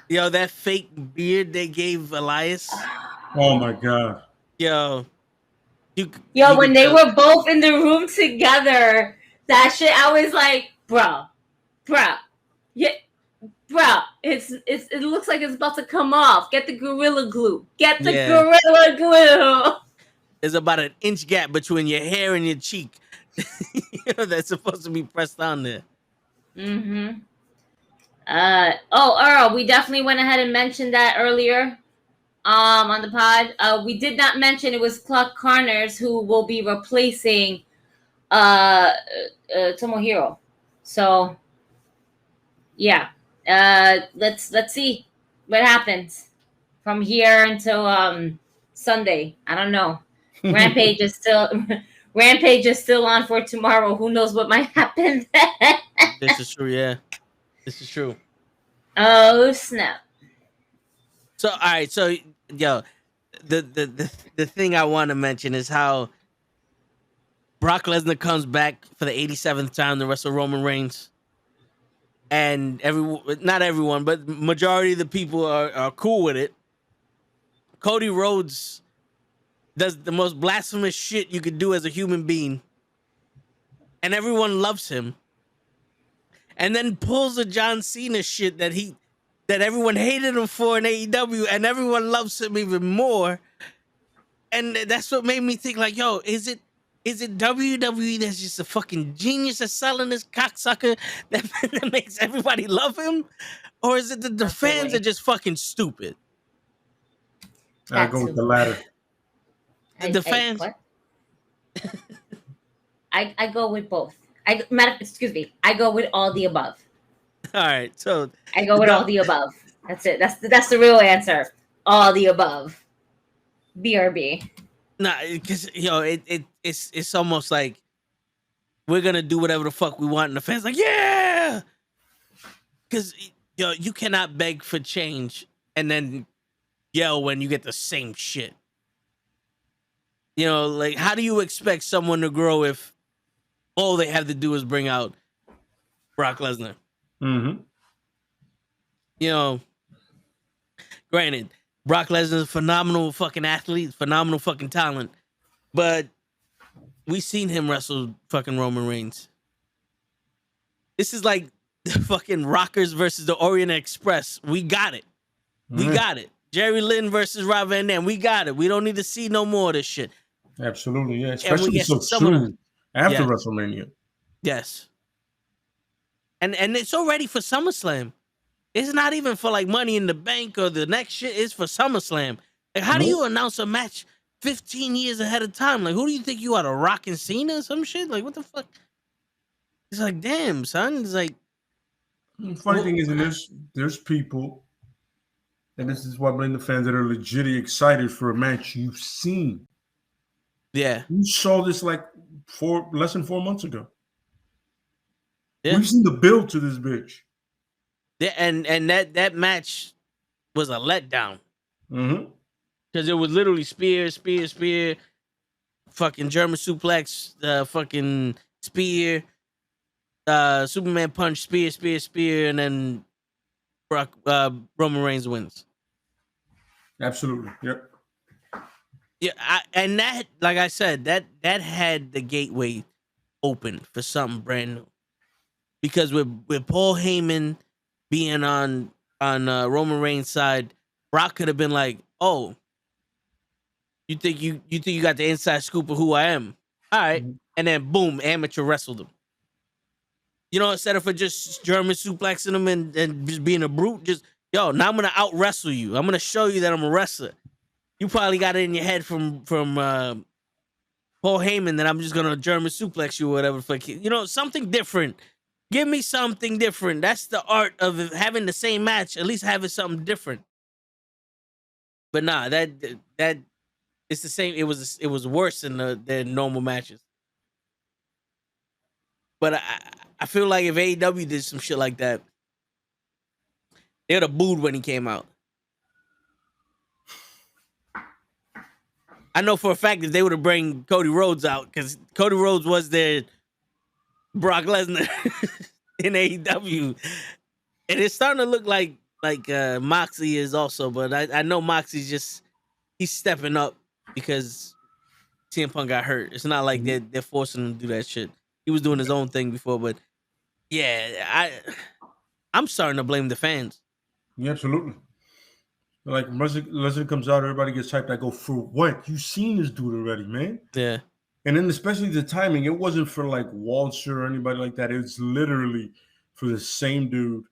Yo, that fake beard they gave Elias. Oh my god. Yo. When they were both in the room together, that shit, I was like, bro. Yeah. Bro, it looks like it's about to come off. Get the Gorilla Glue. Gorilla Glue. There's about an inch gap between your hair and your cheek. That's supposed to be pressed on there. Mm-hmm. Earl, we definitely went ahead and mentioned that earlier on the pod. We did not mention it was Clark Connors who will be replacing Tomohiro. So yeah. Let's see what happens from here until Sunday. I don't know. Rampage is still on for tomorrow. Who knows what might happen? This is true, yeah. This is true. Oh snap. So all right, so yo, the thing I want to mention is how Brock Lesnar comes back for the 87th time to wrestle Roman Reigns. And not everyone, but majority of the people are cool with it. Cody Rhodes does the most blasphemous shit you could do as a human being, and everyone loves him. And then pulls a John Cena shit that everyone hated him for in AEW, and everyone loves him even more. And that's what made me think, like, yo, is it WWE that's just a fucking genius at selling this cocksucker that makes everybody love him? Or is it that the fans are just fucking stupid? I go with the latter. The fans? What? I go with both. I go with all the above. All right, so I go with all the above. That's it. That's the real answer. All the above. BRB. Nah, because it's almost like we're gonna do whatever the fuck we want, and the fans like, yeah, because you cannot beg for change and then yell when you get the same shit. Like, how do you expect someone to grow if all they have to do is bring out Brock Lesnar? Mm-hmm. Granted, Brock Lesnar is a phenomenal fucking athlete, phenomenal fucking talent, but we seen him wrestle fucking Roman Reigns. This is like the fucking Rockers versus the Orient Express. We got it. We got it. Jerry Lynn versus Rob Van Dam. We got it. We don't need to see no more of this shit. Absolutely, yeah. Especially so soon after WrestleMania. Yes. And it's already for SummerSlam. It's not even for like Money in the Bank or the next shit. It's for SummerSlam. Like, how do you announce a match 15 years ahead of time? Like, who do you think you are, The Rock and Cena or some shit? Like, what the fuck? It's like, damn, son. It's like, the funny thing is, there's people, and this is why I blame the fans that are legitimately excited for a match you've seen. Yeah. You saw this like less than 4 months ago. Yeah. We've seen the build to this bitch. Yeah, and that match was a letdown Mm-hmm. because it was literally spear, fucking German suplex, fucking spear, Superman punch, spear, and then Roman Reigns wins. Absolutely. Yep. Yeah, and that, like I said, that had the gateway open for something brand new. Because with Paul Heyman being on Roman Reigns' side, Brock could have been like, "Oh, you think you got the inside scoop of who I am? All right," and then boom, amateur wrestled him. You know, instead of for just German suplexing him and just being a brute, just now I'm gonna out wrestle you. I'm gonna show you that I'm a wrestler. You probably got it in your head from Paul Heyman that I'm just gonna German suplex you or whatever. Something different. Give me something different. That's the art of having the same match. At least having something different. But nah, that it's the same. It was worse than normal matches. But I feel like if AEW did some shit like that, they would have booed when he came out. I know for a fact that they would have bring Cody Rhodes out because Cody Rhodes was their Brock Lesnar in AEW, and it's starting to look like Moxley is also. But I know Moxley's he's stepping up because CM Punk got hurt. It's not like they're forcing him to do that shit. He was doing his own thing before, but yeah, I'm starting to blame the fans. Yeah, absolutely. Like Lesnar comes out, everybody gets hyped. I go, for what? You've seen this dude already, man. Yeah. And then especially the timing, it wasn't for like Walter or anybody like that. It was literally for the same dude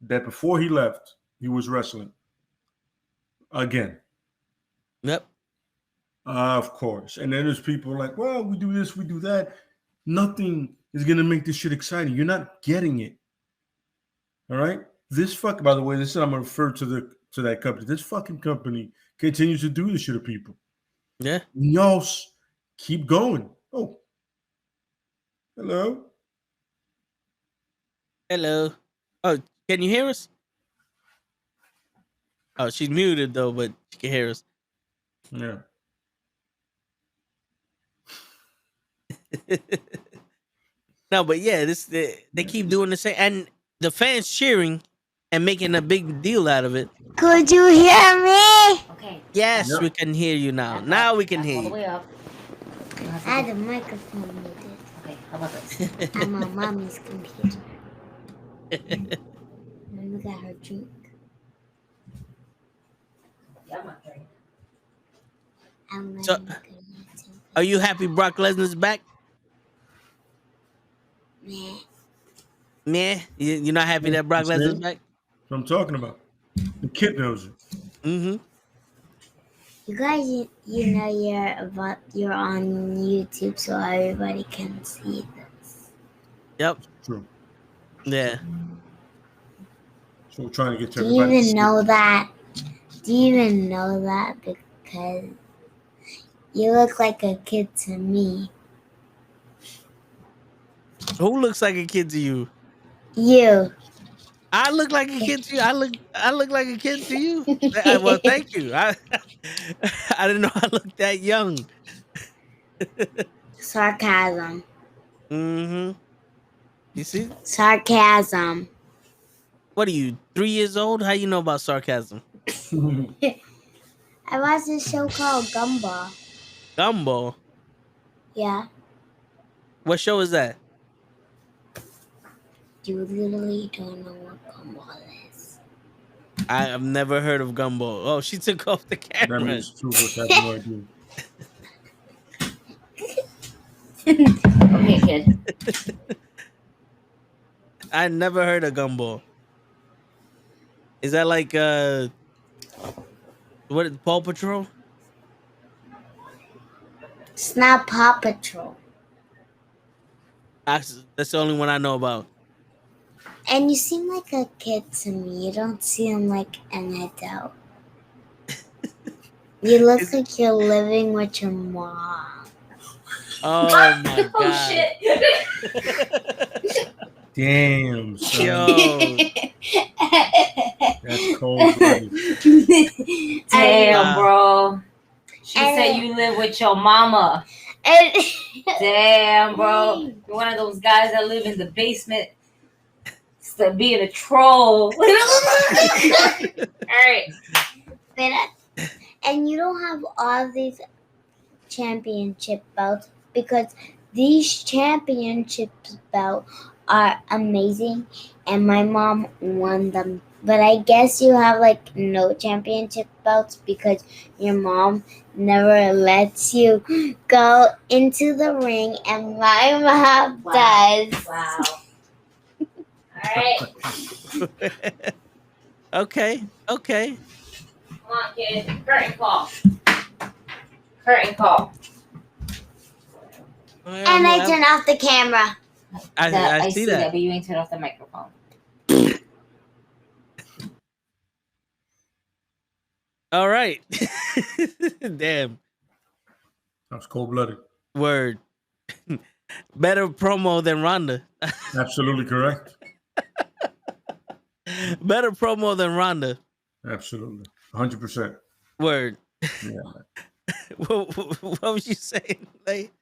that before he left, he was wrestling again. Yep. Of course. And then there's people like, well, we do this, we do that. Nothing is going to make this shit exciting. You're not getting it. All right? By the way, this is I'm going to refer to that company. This fucking company continues to do this shit to people. Yeah. And y'all keep going. Oh. Hello. Hello. Oh, can you hear us? Oh, she's muted though, but she can hear us. Yeah. No, but yeah, they keep doing the same, and the fans cheering and making a big deal out of it. Could you hear me? Okay. Yes, Yep. we can hear you now. Now we can hear All the you. way up. I had a microphone with it. Okay, how about this? I'm on mommy's computer. Mama got her drink. Yeah, I'm not drinking. I'm So- Are you happy Brock Lesnar's back? Meh. Meh. You're not happy that Brock Lesnar's back? That's what I'm talking about. The kid knows it. Mm-hmm. You guys, you know you're on YouTube, so everybody can see this. Yep. True. Yeah. So we're trying to get to Do you everybody. even know that? Do you even know that? Because you look like a kid to me. Who looks like a kid to you? You. I look like a kid to you. I look like a kid to you. Well, thank you. I didn't know I looked that young. Sarcasm. Mm-hmm. You see? Sarcasm. What are you, 3 years old? How you know about sarcasm? I watched a show called Gumball. Gumball. Yeah. What show is that? You literally don't know what Gumball is. I have never heard of Gumball. Oh, she took off the That camera. means two of us have no idea. Okay, kid. I never heard of Gumball. Is that like what is Paw Patrol? It's not Paw Patrol. That's the only one I know about. And you seem like a kid to me. You don't seem like an adult. You look like you're living with your mom. Oh my god. Oh shit. Damn, son. Yo. That's cold-blooded. Damn, bro. She And- said you live with your mama. And Damn, bro. You're one of those guys that live in the basement. Instead of being a troll. All right. and you don't have all these championship belts because these championship belts are amazing and my mom won them. But I guess you have like no championship belts because your mom never lets you go into the ring and my mom does. Wow. All right. Okay. Come on, kid. Curtain call. Curtain call. And I turn off the camera. I see that. But you ain't turned off the microphone. All right. Damn. That's cold-blooded. Word. Better promo than Ronda. Absolutely correct. Better promo than Ronda. Absolutely. 100%. Word. Yeah. What was you saying? Like,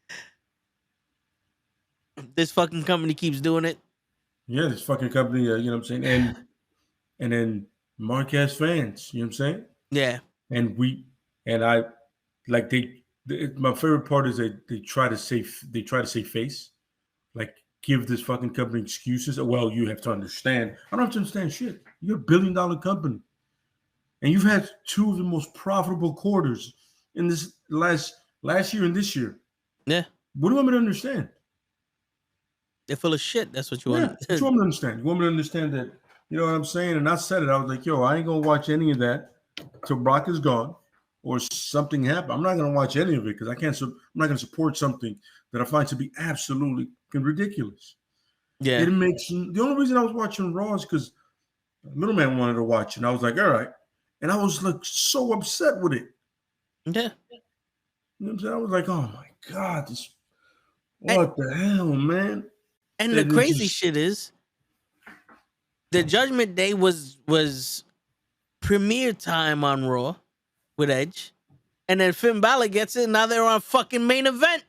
this fucking company keeps doing it. Yeah, this fucking company, you know what I'm saying? And then Marquez fans, you know what I'm saying? Yeah. And I like my favorite part is they try to say face, like give this fucking company excuses. Well, you have to understand. I don't have to understand shit. You're a $1 billion company, and you've had two of the most profitable quarters in this last year and this year. Yeah. What do you want me to understand? They're full of shit. That's what you Yeah, want. what you want me to understand? You want me to understand that? You know what I'm saying? And I said it. I was like, yo, I ain't gonna watch any of that till Brock is gone or something happen. I'm not gonna watch any of it because I'm not gonna support something that I find to be absolutely ridiculous. Yeah. It makes the only reason I was watching Raw is because Middleman wanted to watch, and I was like, all right. And I was like so upset with it. Yeah. You know what I'm saying? I was like, oh my God, what the hell, man? And the crazy shit is the Judgment Day was premiere time on Raw with Edge. And then Finn Balor gets it, and now they're on fucking main event.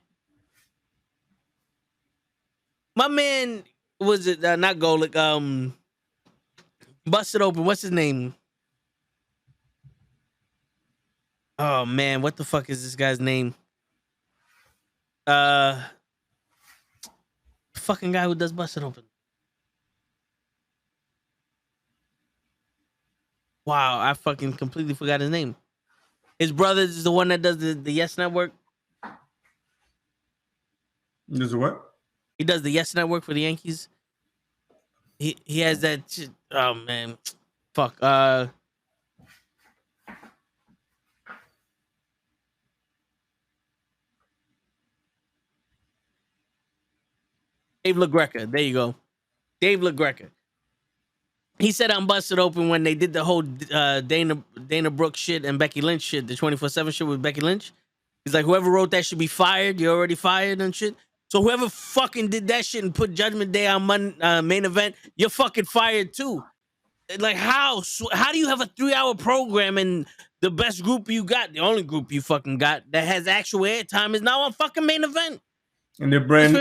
My man, was it not Golick, busted open. What's his name? Oh man, what the fuck is this guy's name? Fucking guy who does busted open. Wow, I fucking completely forgot his name. His brother is the one that does the Yes Network. There's a what? He does the Yes Network for the Yankees. He has that shit. Oh man, fuck. Dave LaGreca. There you go. Dave LaGreca. He said I'm busted open when they did the whole Dana Brooke shit and Becky Lynch shit, the 24/7 shit with Becky Lynch. He's like, whoever wrote that should be fired. You're already fired and shit. So whoever fucking did that shit and put Judgment Day on main event, you're fucking fired too. Like how do you have a 3-hour program and the best group you got, the only group you fucking got that has actual airtime is now on fucking main event? And they're brand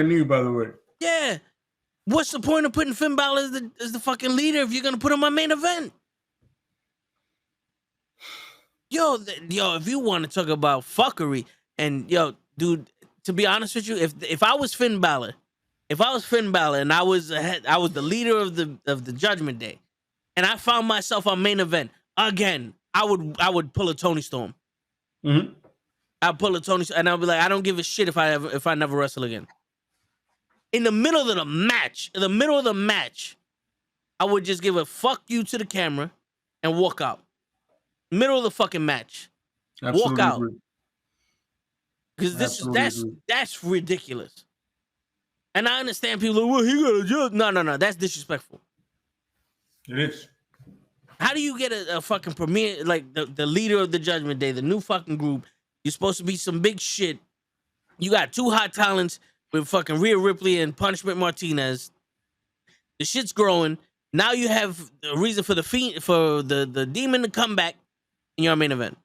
new, by the way. Yeah. What's the point of putting Finn Balor as the fucking leader if you're gonna put him on main event? Yo, if you want to talk about fuckery, and yo, dude, to be honest with you, if I was Finn Balor, and I was the leader of the Judgment Day, and I found myself on main event again, I would pull a Tony Storm. Mm-hmm. I'd pull a Tony, and I'll be like, I don't give a shit if I never wrestle again. In the middle of the match, I would just give a fuck you to the camera and walk out. Middle of the fucking match. Absolutely walk out. Agree. Because that's ridiculous. And I understand people are, well, he got a job. No, that's disrespectful. It is. How do you get a fucking premiere, like the leader of the Judgment Day, the new fucking group? You're supposed to be some big shit. You got two hot talents with fucking Rhea Ripley and Punishment Martinez. The shit's growing. Now you have a reason for the demon to come back in your main event.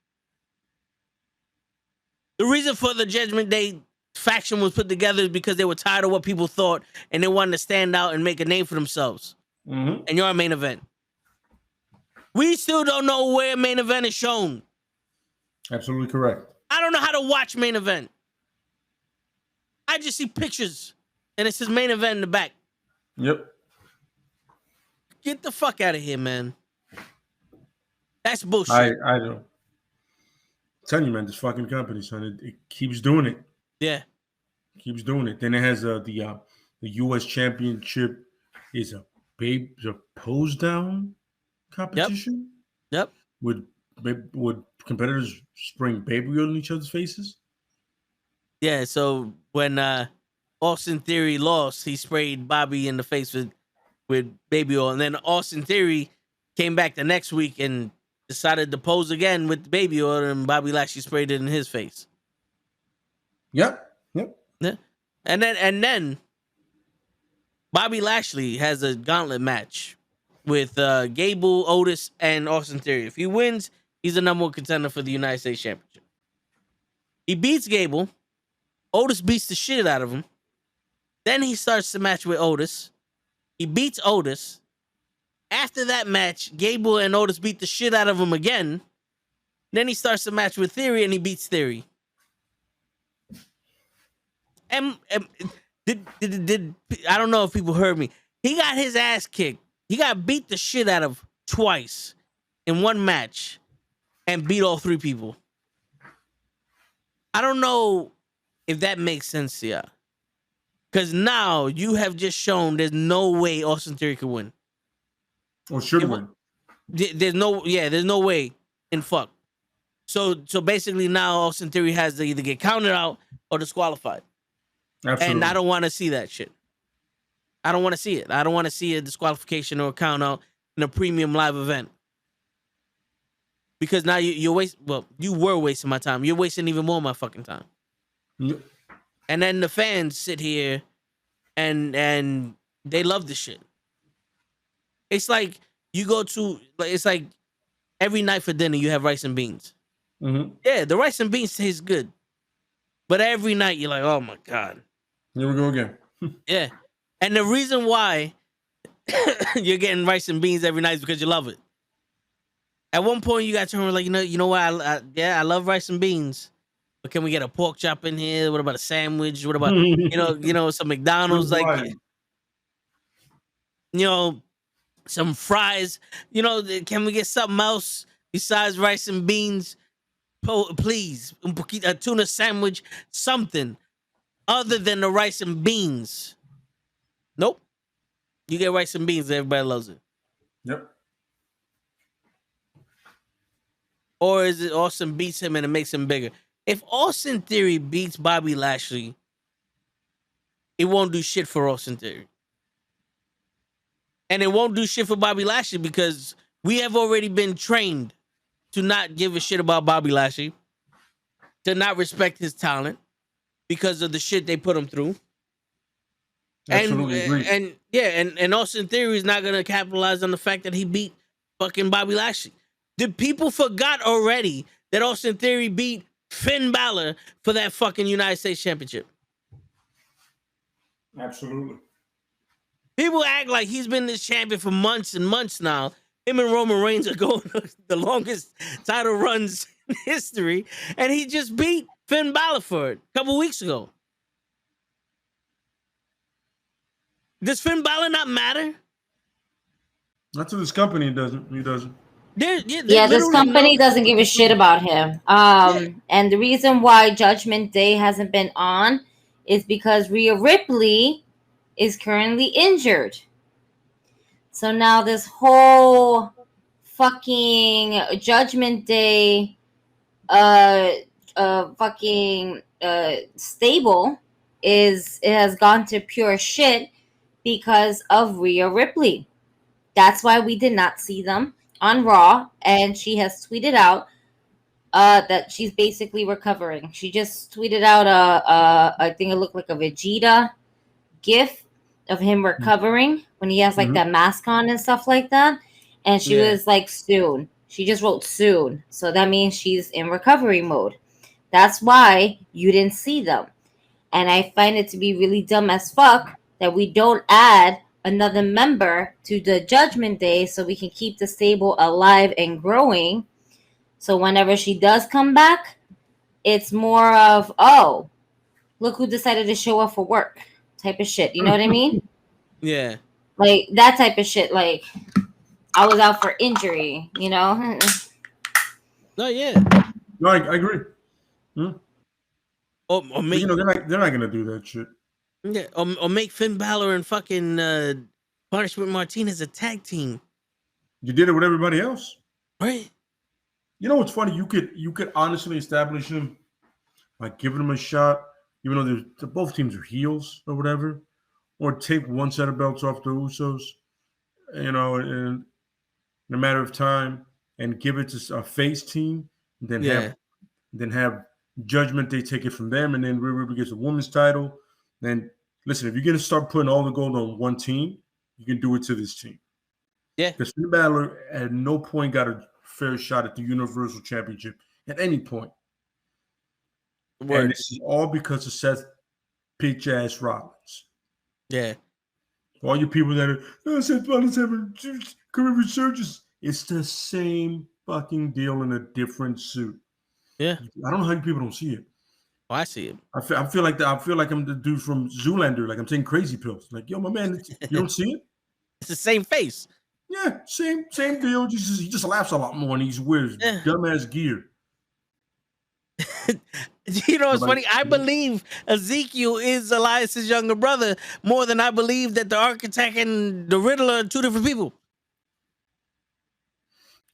The reason for the Judgment Day faction was put together is because they were tired of what people thought and they wanted to stand out and make a name for themselves. And you're our main event. We still don't know where main event is shown. Absolutely correct. I don't know how to watch main event. I just see pictures and it says main event in the back. Yep. Get the fuck out of here, man. That's bullshit. I don't. I'm telling you, man, this fucking company, son, it keeps doing it. Yeah. Keeps doing it. Then it has the U.S. Championship is a pose down competition. Yep. Would competitors spraying baby oil in each other's faces? Yeah. So when Austin Theory lost, he sprayed Bobby in the face with baby oil, and then Austin Theory came back the next week and decided to pose again with baby oil, and Bobby Lashley sprayed it in his face. Yep. Yeah. And then Bobby Lashley has a gauntlet match with Gable, Otis, and Austin Theory. If he wins, he's the number one contender for the United States Championship. He beats Gable. Otis beats the shit out of him. Then he starts the match with Otis. He beats Otis. After that match, Gable and Otis beat the shit out of him again. Then he starts the match with Theory and he beats Theory. And did I don't know if people heard me. He got his ass kicked. He got beat the shit out of twice in one match and beat all three people. I don't know if that makes sense to you. Because now you have just shown there's no way Austin Theory could win. Or should win. There's no way in fuck. So basically now Austin Theory has to either get counted out or disqualified. Absolutely. And I don't want to see that shit. I don't want to see it. I don't want to see a disqualification or a count out in a premium live event. Because now you were wasting my time. You're wasting even more of my fucking time. Yep. And then the fans sit here and they love this shit. It's like it's like every night for dinner you have rice and beans. Mm-hmm. Yeah, the rice and beans taste good. But every night you're like, oh my God. Here we go again. Yeah. And the reason why you're getting rice and beans every night is because you love it. At one point you got to turn like, you know what? I love rice and beans. But can we get a pork chop in here? What about a sandwich? What about some McDonald's, like some fries? Can we get something else besides rice and beans? Please, a tuna sandwich, something other than the rice and beans. Nope. You get rice and beans, everybody loves it. Yep. Or is it Austin beats him and it makes him bigger? If Austin Theory beats Bobby Lashley, it won't do shit for Austin Theory. And it won't do shit for Bobby Lashley because we have already been trained to not give a shit about Bobby Lashley, to not respect his talent because of the shit they put him through. Absolutely agree. And Austin Theory is not going to capitalize on the fact that he beat fucking Bobby Lashley. The people forgot already that Austin Theory beat Finn Balor for that fucking United States Championship. Absolutely. People act like he's been this champion for months and months now. Him and Roman Reigns are going the longest title runs in history, and he just beat Finn Balor for it a couple weeks ago. Does Finn Balor not matter? Not to this company, it doesn't. He doesn't. This company doesn't give a shit about him. And the reason why Judgment Day hasn't been on is because Rhea Ripley is currently injured. So now this whole fucking Judgment Day stable has gone to pure shit because of Rhea Ripley. That's why we did not see them on Raw, and she has tweeted out that she's basically recovering. She just tweeted out I think it looked like a Vegeta GIF of him recovering when he has like Mhm. that mask on and stuff like that. And she Yeah. was like, soon. She just wrote soon. So that means she's in recovery mode. That's why you didn't see them. And I find it to be really dumb as fuck that we don't add another member to the Judgment Day so we can keep the stable alive and growing. So whenever she does come back, it's more of, oh, look who decided to show up for work type of shit. You know what I mean? Yeah. Like that type of shit. Like, I was out for injury, you know? No, yeah. No, I agree. Or But, make you know, they're not gonna do that shit. yeah, or make Finn Balor and fucking Punishment Martinez a tag team, You did it with everybody else. right? You know what's funny? You could honestly establish them by giving them a shot, even though both teams are heels or whatever, or take one set of belts off the Usos, you know, in a matter of time, and give it to a face team, and then have Judgment Day take it from them, and then Rhea Ripley gets a women's title. Then listen, if you're gonna start putting all the gold on one team, you can do it to this team. Yeah. Because Finn Balor at no point got a fair shot at the Universal Championship at any point. Word. And this is all because of Seth Pitch Ass Rollins. Yeah. All you people that are Seth Rollins having career resurgence, it's the same fucking deal in a different suit. Yeah. I don't know how you people don't see it. Oh, I see it. I feel like I'm the dude from Zoolander, like I'm taking crazy pills. Like, yo, my man, you don't see it? It's the same face. Yeah, same deal. He just laughs a lot more and he wears dumbass gear. You know what's funny? I believe Ezekiel is Elias's younger brother more than I believe that the Architect and the Riddler are two different people.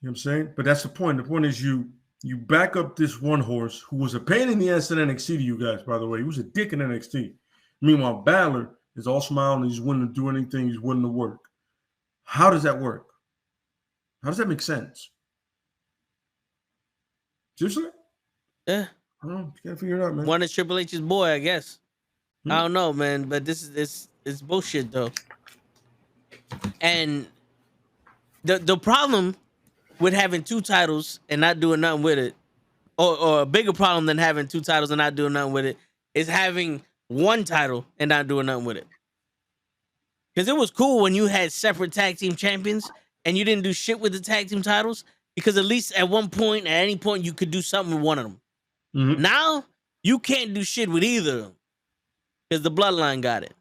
You know what I'm saying? But that's the point. The point is you back up this one horse who was a pain in the ass in NXT to you guys, by the way. He was a dick in NXT. Meanwhile, Balor is all smiling. He's willing to do anything. He's willing to work. How does that work? How does that make sense? Seriously? Yeah. I don't know. You gotta figure it out, man. One is Triple H's boy, I guess. I don't know, man. But this is it's bullshit though. And the problem with having two titles and not doing nothing with it, or a bigger problem than having two titles and not doing nothing with it, is having one title and not doing nothing with it. Because it was cool when you had separate tag team champions and you didn't do shit with the tag team titles, because at least at one point, at any point, you could do something with one of them. Mm-hmm. Now, you can't do shit with either of them because the Bloodline got it.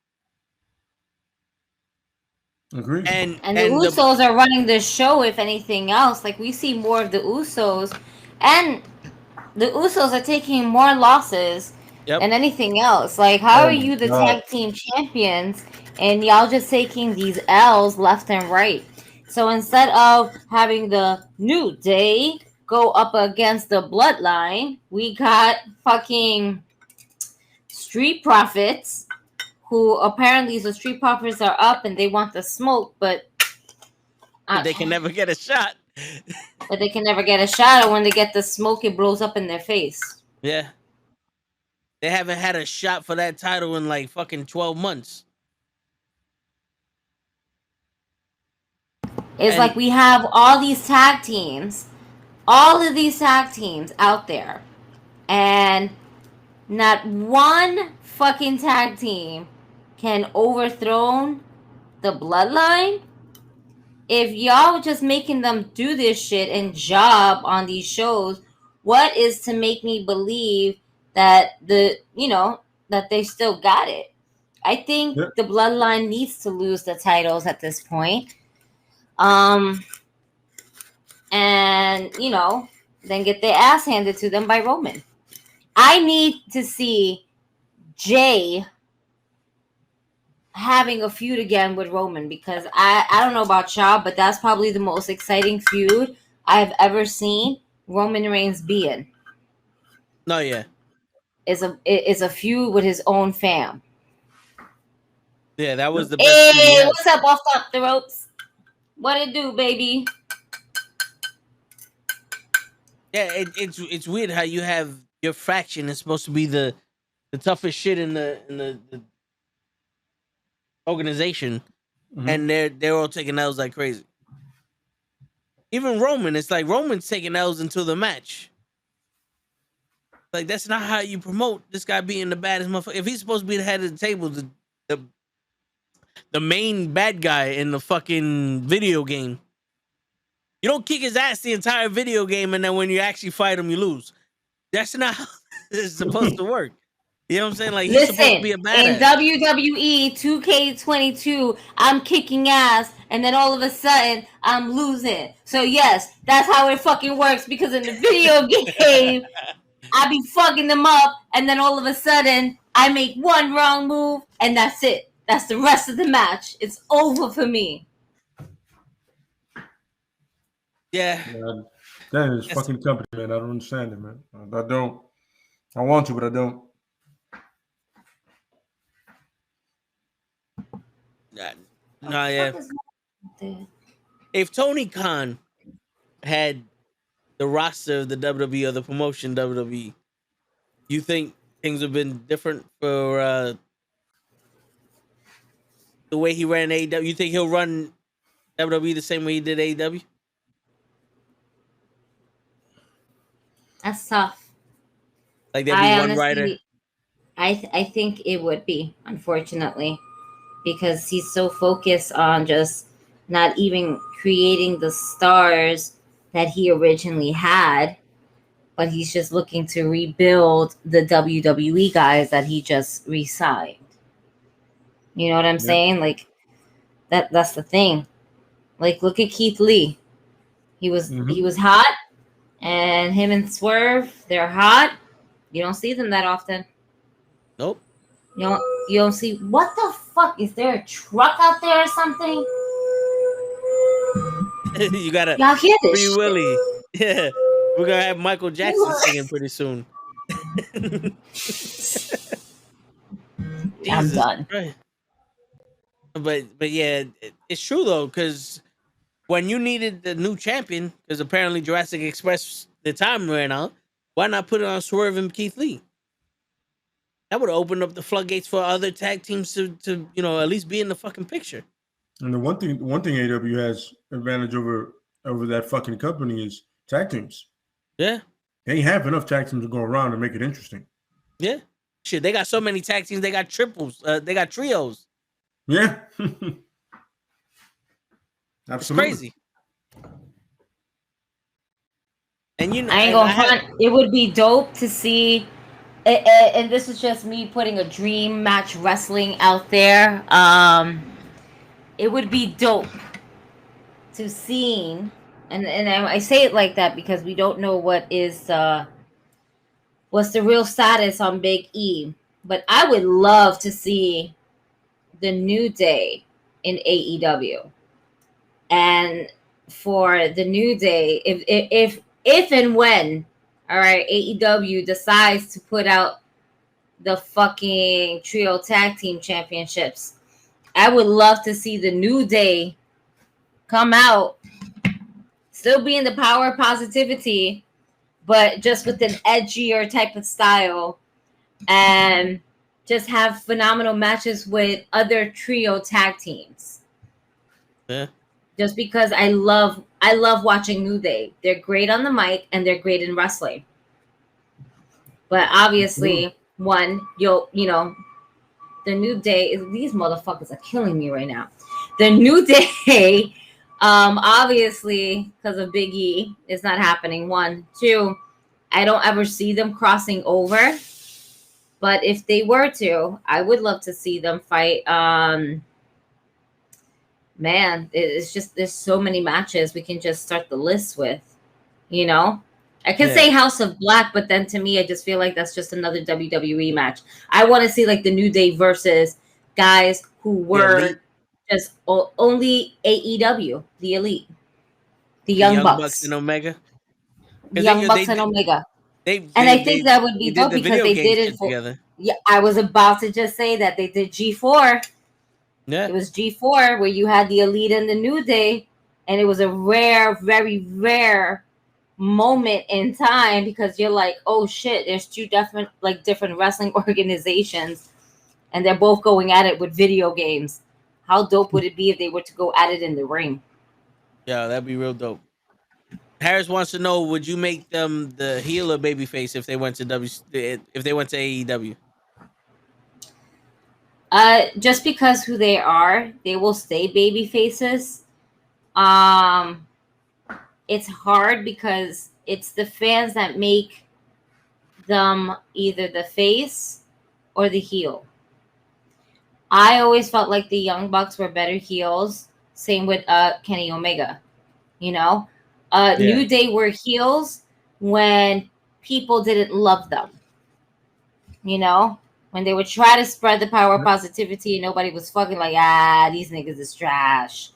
Agreed. And the Usos are running the show, if anything else. Like, we see more of the Usos. And the Usos are taking more losses than anything else. Like, how are you the tag team champions and y'all just taking these L's left and right? So instead of having the New Day go up against the Bloodline, we got fucking Street Profits, who apparently the Street Profits are up and they want the smoke, but they can never get a shot. But they can never get a shot, or when they get the smoke, it blows up in their face. Yeah. They haven't had a shot for that title in like fucking 12 months. It's like we have all these tag teams, all of these tag teams out there, and not one fucking tag team can overthrow the Bloodline. If y'all just making them do this shit and job on these shows, what is to make me believe that that they still got it? I think the Bloodline needs to lose the titles at this point. And then get their ass handed to them by Roman. I need to see Jay having a feud again with Roman, because I don't know about y'all, but that's probably the most exciting feud I've ever seen Roman Reigns be in. No, yeah. It's a feud with his own fam. Yeah, that was the best. Hey, what's up off top the ropes? What it do, baby? Yeah, it's weird how you have your faction is supposed to be the toughest shit in the organization, and they're all taking L's like crazy. Even Roman, it's like Roman's taking L's until the match. Like, that's not how you promote this guy being the baddest motherfucker. If he's supposed to be the head of the table, the main bad guy in the fucking video game, you don't kick his ass the entire video game, and then when you actually fight him, you lose. That's not how it's supposed to work. You know what I'm saying? Like, he's supposed to be a badass. In WWE 2K22, I'm kicking ass, and then all of a sudden, I'm losing. So yes, that's how it fucking works, because in the video game, I be fucking them up, and then all of a sudden, I make one wrong move, and that's it. That's the rest of the match. It's over for me. Yeah. That is fucking company, man. I don't understand it, man. I don't. I want to, but I don't. Yeah. If Tony Khan had the roster of the WWE or the promotion WWE, you think things would have been different for the way he ran AEW? You think he'll run WWE the same way he did AEW? That's tough. Like, there'd be one writer? I think it would be, unfortunately, because he's so focused on just not even creating the stars that he originally had, but he's just looking to rebuild the WWE guys that he just re-signed. You know what I'm saying? Like, that's the thing. Like, look at Keith Lee. He was hot, and him and Swerve, they're hot. You don't see them that often. Nope. You don't see. What the fuck? Is there a truck out there or something? You gotta Y'all hear this Free shit? Willy. Yeah. We're gonna have Michael Jackson singing pretty soon. I'm done. Christ. But yeah, it's true though, because when you needed the new champion, because apparently Jurassic Express, the time ran out, why not put it on Swerve and Keith Lee? That would have opened up the floodgates for other tag teams to at least be in the fucking picture. And the one thing AEW has advantage over that fucking company is tag teams. Yeah. They have enough tag teams to go around and make it interesting. Yeah. Shit, they got so many tag teams, they got triples, they got trios. Yeah. Absolutely. It's crazy. And I ain't gonna front. It would be dope to see, and this is just me putting a dream match wrestling out there. It would be dope to see, and I say it like that because we don't know what's the real status on Big E. But I would love to see the New Day in AEW, and for the New Day, if and when, all right, AEW decides to put out the fucking trio tag team championships, I would love to see the New Day come out, still be in the power of positivity, but just with an edgier type of style, and just have phenomenal matches with other trio tag teams. Yeah. Just because I love watching New Day. They're great on the mic and they're great in wrestling. But obviously, the New Day, these motherfuckers are killing me right now. The New Day, obviously, because of Big E, is not happening. 1, 2, I don't ever see them crossing over. But if they were to, I would love to see them fight. Man, it's just, there's so many matches we can just start the list with, I can say House of Black, but then to me, I just feel like that's just another WWE match. I want to see like the New Day versus guys who were just only AEW, the Elite, the Young Bucks and Omega. The Young Bucks and Omega. I think that would be dope because they did it together. Yeah, I was about to just say that they did G4. Yeah. It was G4 where you had the Elite and the New Day, and it was a rare, very rare moment in time because you're like, oh shit, there's two different wrestling organizations, and they're both going at it with video games. How dope would it be if they were to go at it in the ring? Yeah, that'd be real dope. Harris wants to know: would you make them the heel or babyface if they went to AEW? Just because who they are, they will stay baby faces. It's hard because it's the fans that make them either the face or the heel. I always felt like the Young Bucks were better heels. Same with Kenny Omega. You know, New Day were heels when people didn't love them. You know, when they would try to spread the power of positivity and nobody was fucking like, these niggas is trash.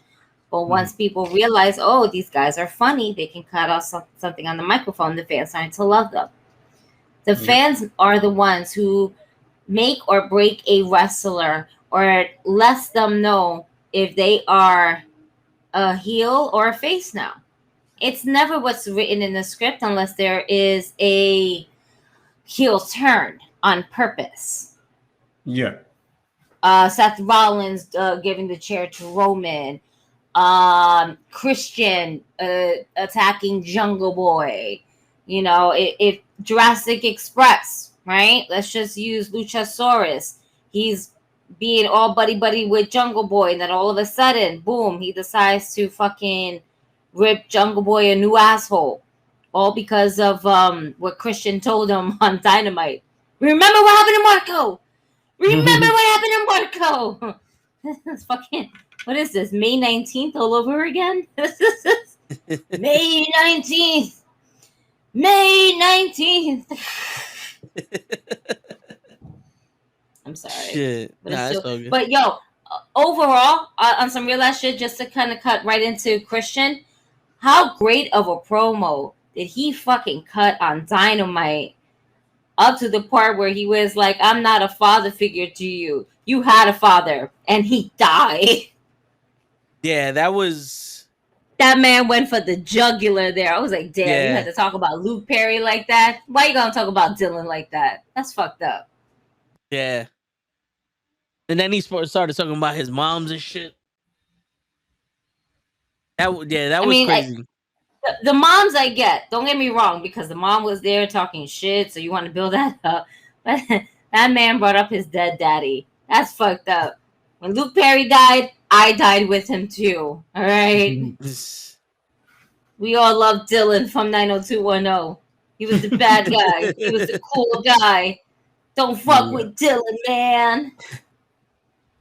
But once people realize, oh, these guys are funny, they can cut off something on the microphone, the fans starting to love them. The fans are the ones who make or break a wrestler or lets them know if they are a heel or a face now. It's never what's written in the script unless there is a heel turn on purpose. Yeah. Seth Rollins giving the chair to Roman. Christian attacking Jungle Boy. You know, if Jurassic Express, right? Let's just use Luchasaurus. He's being all buddy with Jungle Boy, and then all of a sudden, boom, he decides to fucking rip Jungle Boy a new asshole. All because of what Christian told him on Dynamite. Remember what happened to Marco? Remember what happened to Marco? It's fucking, what is this? May 19th all over again? May 19th. May 19th. I'm sorry. Shit. But yo, overall, on some real ass shit, just to kind of cut right into Christian, how great of a promo did he fucking cut on Dynamite? Up to the part where he was like, I'm not a father figure to you. You had a father, and he died. Yeah, that was... That man went for the jugular there. I was like, damn, you had to talk about Luke Perry like that? Why you gonna talk about Dylan like that? That's fucked up. Yeah. And then he started talking about his moms and shit. That was crazy. The moms I get, don't get me wrong, because the mom was there talking shit, so you want to build that up. But that man brought up his dead daddy. That's fucked up. When Luke Perry died, I died with him too. All right? We all love Dylan from 90210. He was the bad guy. He was the cool guy. Don't fuck with Dylan, man.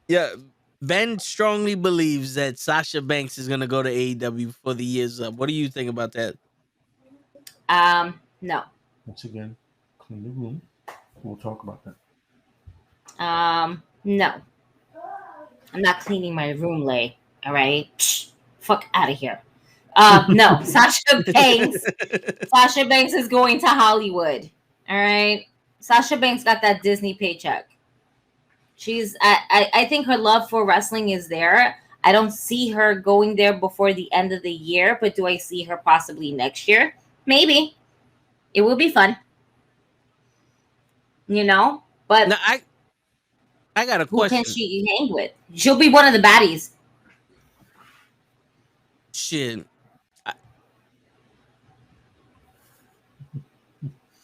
Yeah. Ben strongly believes that Sasha Banks is going to go to AEW for the years up. What do you think about that? No. Once again, clean the room. We'll talk about that. No. I'm not cleaning my room, Lay. All right? Fuck out of here. No. Sasha Banks. Sasha Banks is going to Hollywood. All right? Sasha Banks got that Disney paycheck. I think her love for wrestling is there. I don't see her going there before the end of the year, but do I see her possibly next year? Maybe. It will be fun. You know? But now, I got a question. Who can she hang with? She'll be one of the baddies. Shit.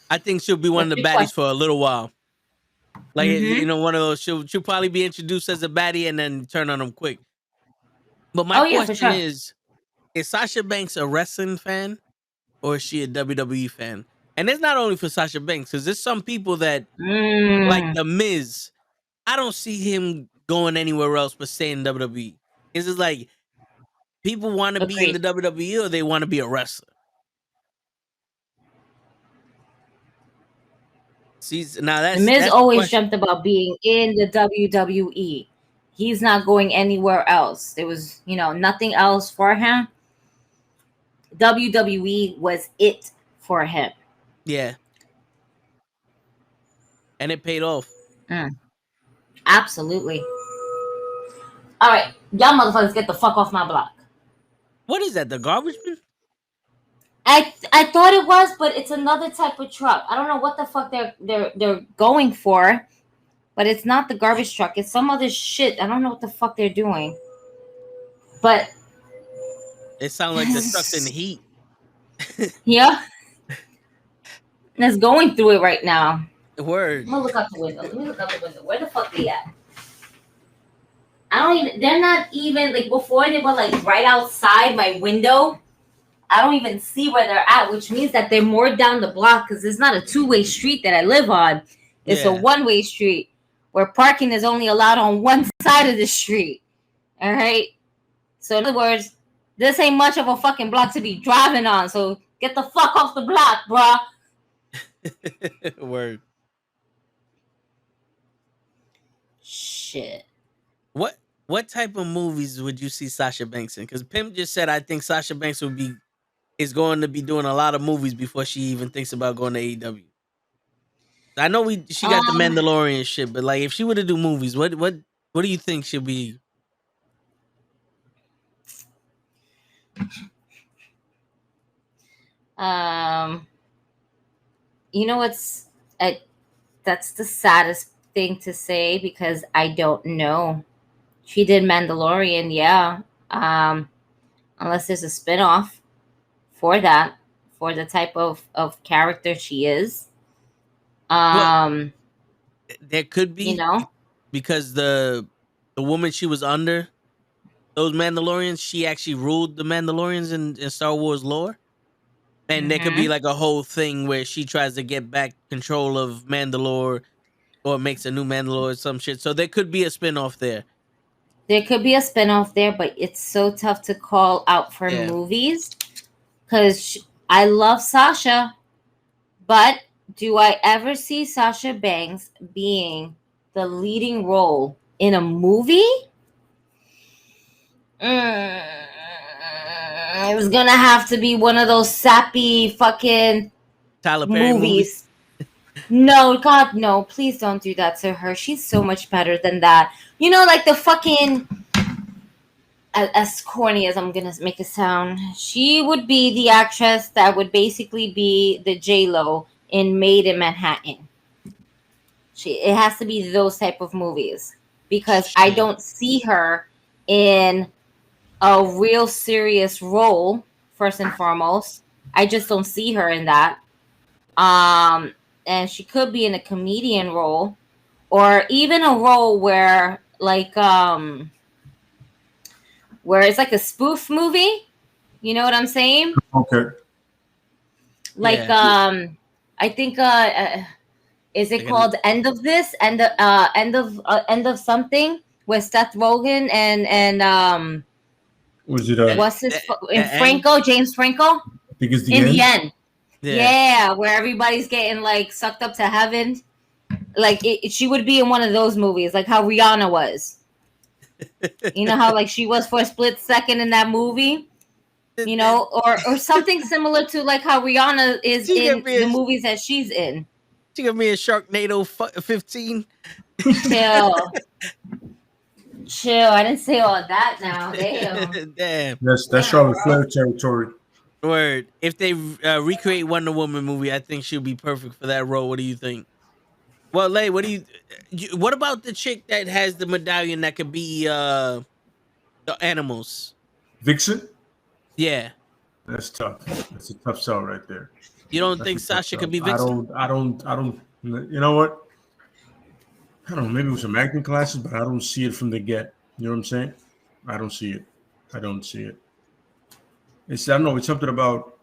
I think she'll be one of the baddies for a little while. Like, you know, one of those, she'll probably be introduced as a baddie and then turn on them quick. But my question is Sasha Banks a wrestling fan or is she a WWE fan? And it's not only for Sasha Banks, because there's some people that, like The Miz, I don't see him going anywhere else but staying in WWE. It's just like, people want to be in the WWE or they want to be a wrestler. Now that's Miz always dreamt about being in the WWE. He's not going anywhere else. There was, nothing else for him. WWE was it for him. Yeah. And it paid off. Absolutely. All right. Y'all motherfuckers get the fuck off my block. What is that? The garbage bin? I thought it was, but it's another type of truck. I don't know what the fuck they're going for, but it's not the garbage truck. It's some other shit. I don't know what the fuck they're doing. But it sounds like the truck's in heat. yeah, and it's going through it right now. Word. I'm gonna look out the window. Let me look out the window. Where the fuck they at? I don't even. They're not even like before. They were like right outside my window. I don't even see where they're at, which means that they're more down the block because it's not a two-way street that I live on. It's a one-way street where parking is only allowed on one side of the street. All right. So in other words, this ain't much of a fucking block to be driving on. So get the fuck off the block, bruh. Word. Shit. What type of movies would you see Sasha Banks in? Because Pim just said I think Sasha Banks is going to be doing a lot of movies before she even thinks about going to AEW. I know she got the Mandalorian shit, but like if she were to do movies, what do you think should be? You know what's that's the saddest thing to say because I don't know. She did Mandalorian, yeah. Unless there's a spinoff for that, for the type of character she is. There could be, you know, because the woman she was under, those Mandalorians, she actually ruled the Mandalorians in Star Wars lore. And there could be like a whole thing where she tries to get back control of Mandalore or makes a new Mandalore or some shit. So there could be a spinoff there. There could be a spinoff there, but it's so tough to call out for movies because I love Sasha, but do I ever see Sasha Banks being the leading role in a movie? It was gonna have to be one of those sappy fucking Tyler Perry movies. No, God, no! Please don't do that to her. She's so much better than that. You know, like the fucking, as corny as I'm gonna make it sound, she would be the actress that would basically be the J-Lo in Made in Manhattan. It has to be those type of movies because I don't see her in a real serious role. First and foremost, I just don't see her in that. And she could be in a comedian role, or even a role where like where it's like a spoof movie. You know what I'm saying? Okay. Like I think is it called End of This? End of something with Seth Rogen and was it what's his Franco, James Franco? I think it's the end. Yeah, where everybody's getting like sucked up to heaven. Like she would be in one of those movies, like how Rihanna was. You know how like she was for a split second in that movie, you know, or something similar to like how Rihanna is in the movies that she's in. She gonna be in Sharknado 15. Chill. I didn't say all that now. Damn. That's Charlotte Flair territory. Word. If they recreate Wonder Woman movie, I think she'll be perfect for that role. What do you think? Well, Lay, what about the chick that has the medallion that could be the animals? Vixen? Yeah. That's tough. That's a tough sell right there. You don't think Sasha could be Vixen? I don't. You know what? I don't know. Maybe with some acting classes, but I don't see it from the get. You know what I'm saying? I don't see it. I don't see it. I don't know. It's something about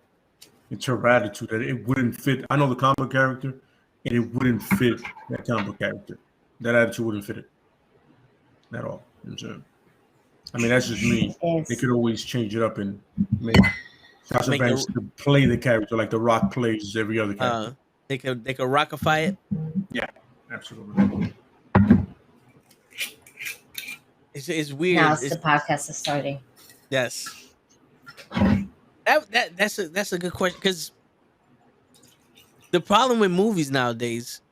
it's her attitude that it wouldn't fit. I know the comic book character, and it wouldn't fit that comic book character. That attitude wouldn't fit it at all. You know what I'm saying? I mean, that's just me. They could always change it up and make Sasha Banks to play the character like The Rock plays every other character. They could rockify it. Yeah, absolutely. It's weird. Now the podcast is starting. Yes. That's a good question, because the problem with movies nowadays,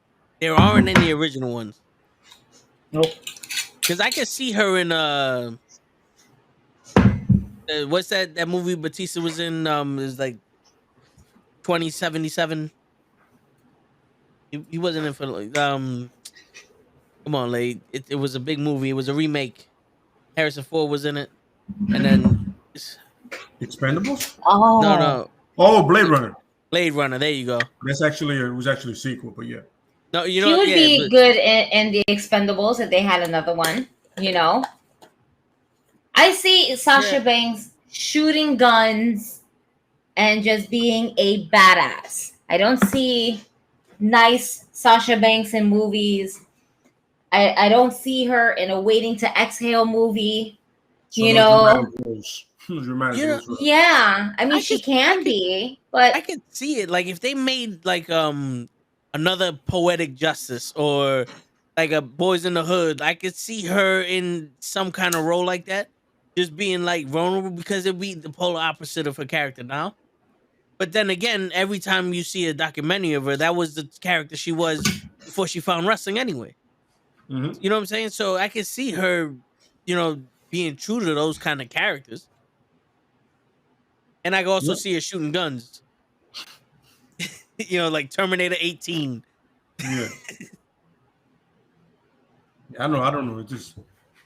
there aren't any original ones. Nope. Because I can see her in what's that movie Batista was in? Is like 2077. He wasn't in for Come on, Lade. It was a big movie. It was a remake. Harrison Ford was in it, and then Expendables? no, Oh, Blade Runner. Blade Runner. There you go. That's actually it was actually a sequel, but yeah. No, you He know, would yeah, be but, good in the Expendables if they had another one. You know, I see Sasha Yeah. Banks shooting guns and just being a badass. I don't see nice Sasha Banks in movies. I don't see her in a Waiting to Exhale movie. So You those know, dramatic roles. Those dramatic You know, roles, right? yeah. I mean, I she could- can I could- be, but I could see it. Like if they made like another Poetic Justice or like a Boys in the Hood, I could see her in some kind of role like that, just being like vulnerable because it'd be the polar opposite of her character now. But then again, every time you see a documentary of her, that was the character she was before she found wrestling anyway. Mhm. You know what I'm saying? So I could see her, being true to those kind of characters. And I could also Yep. see her shooting guns. Like Terminator 18. Yeah. I don't know. It's just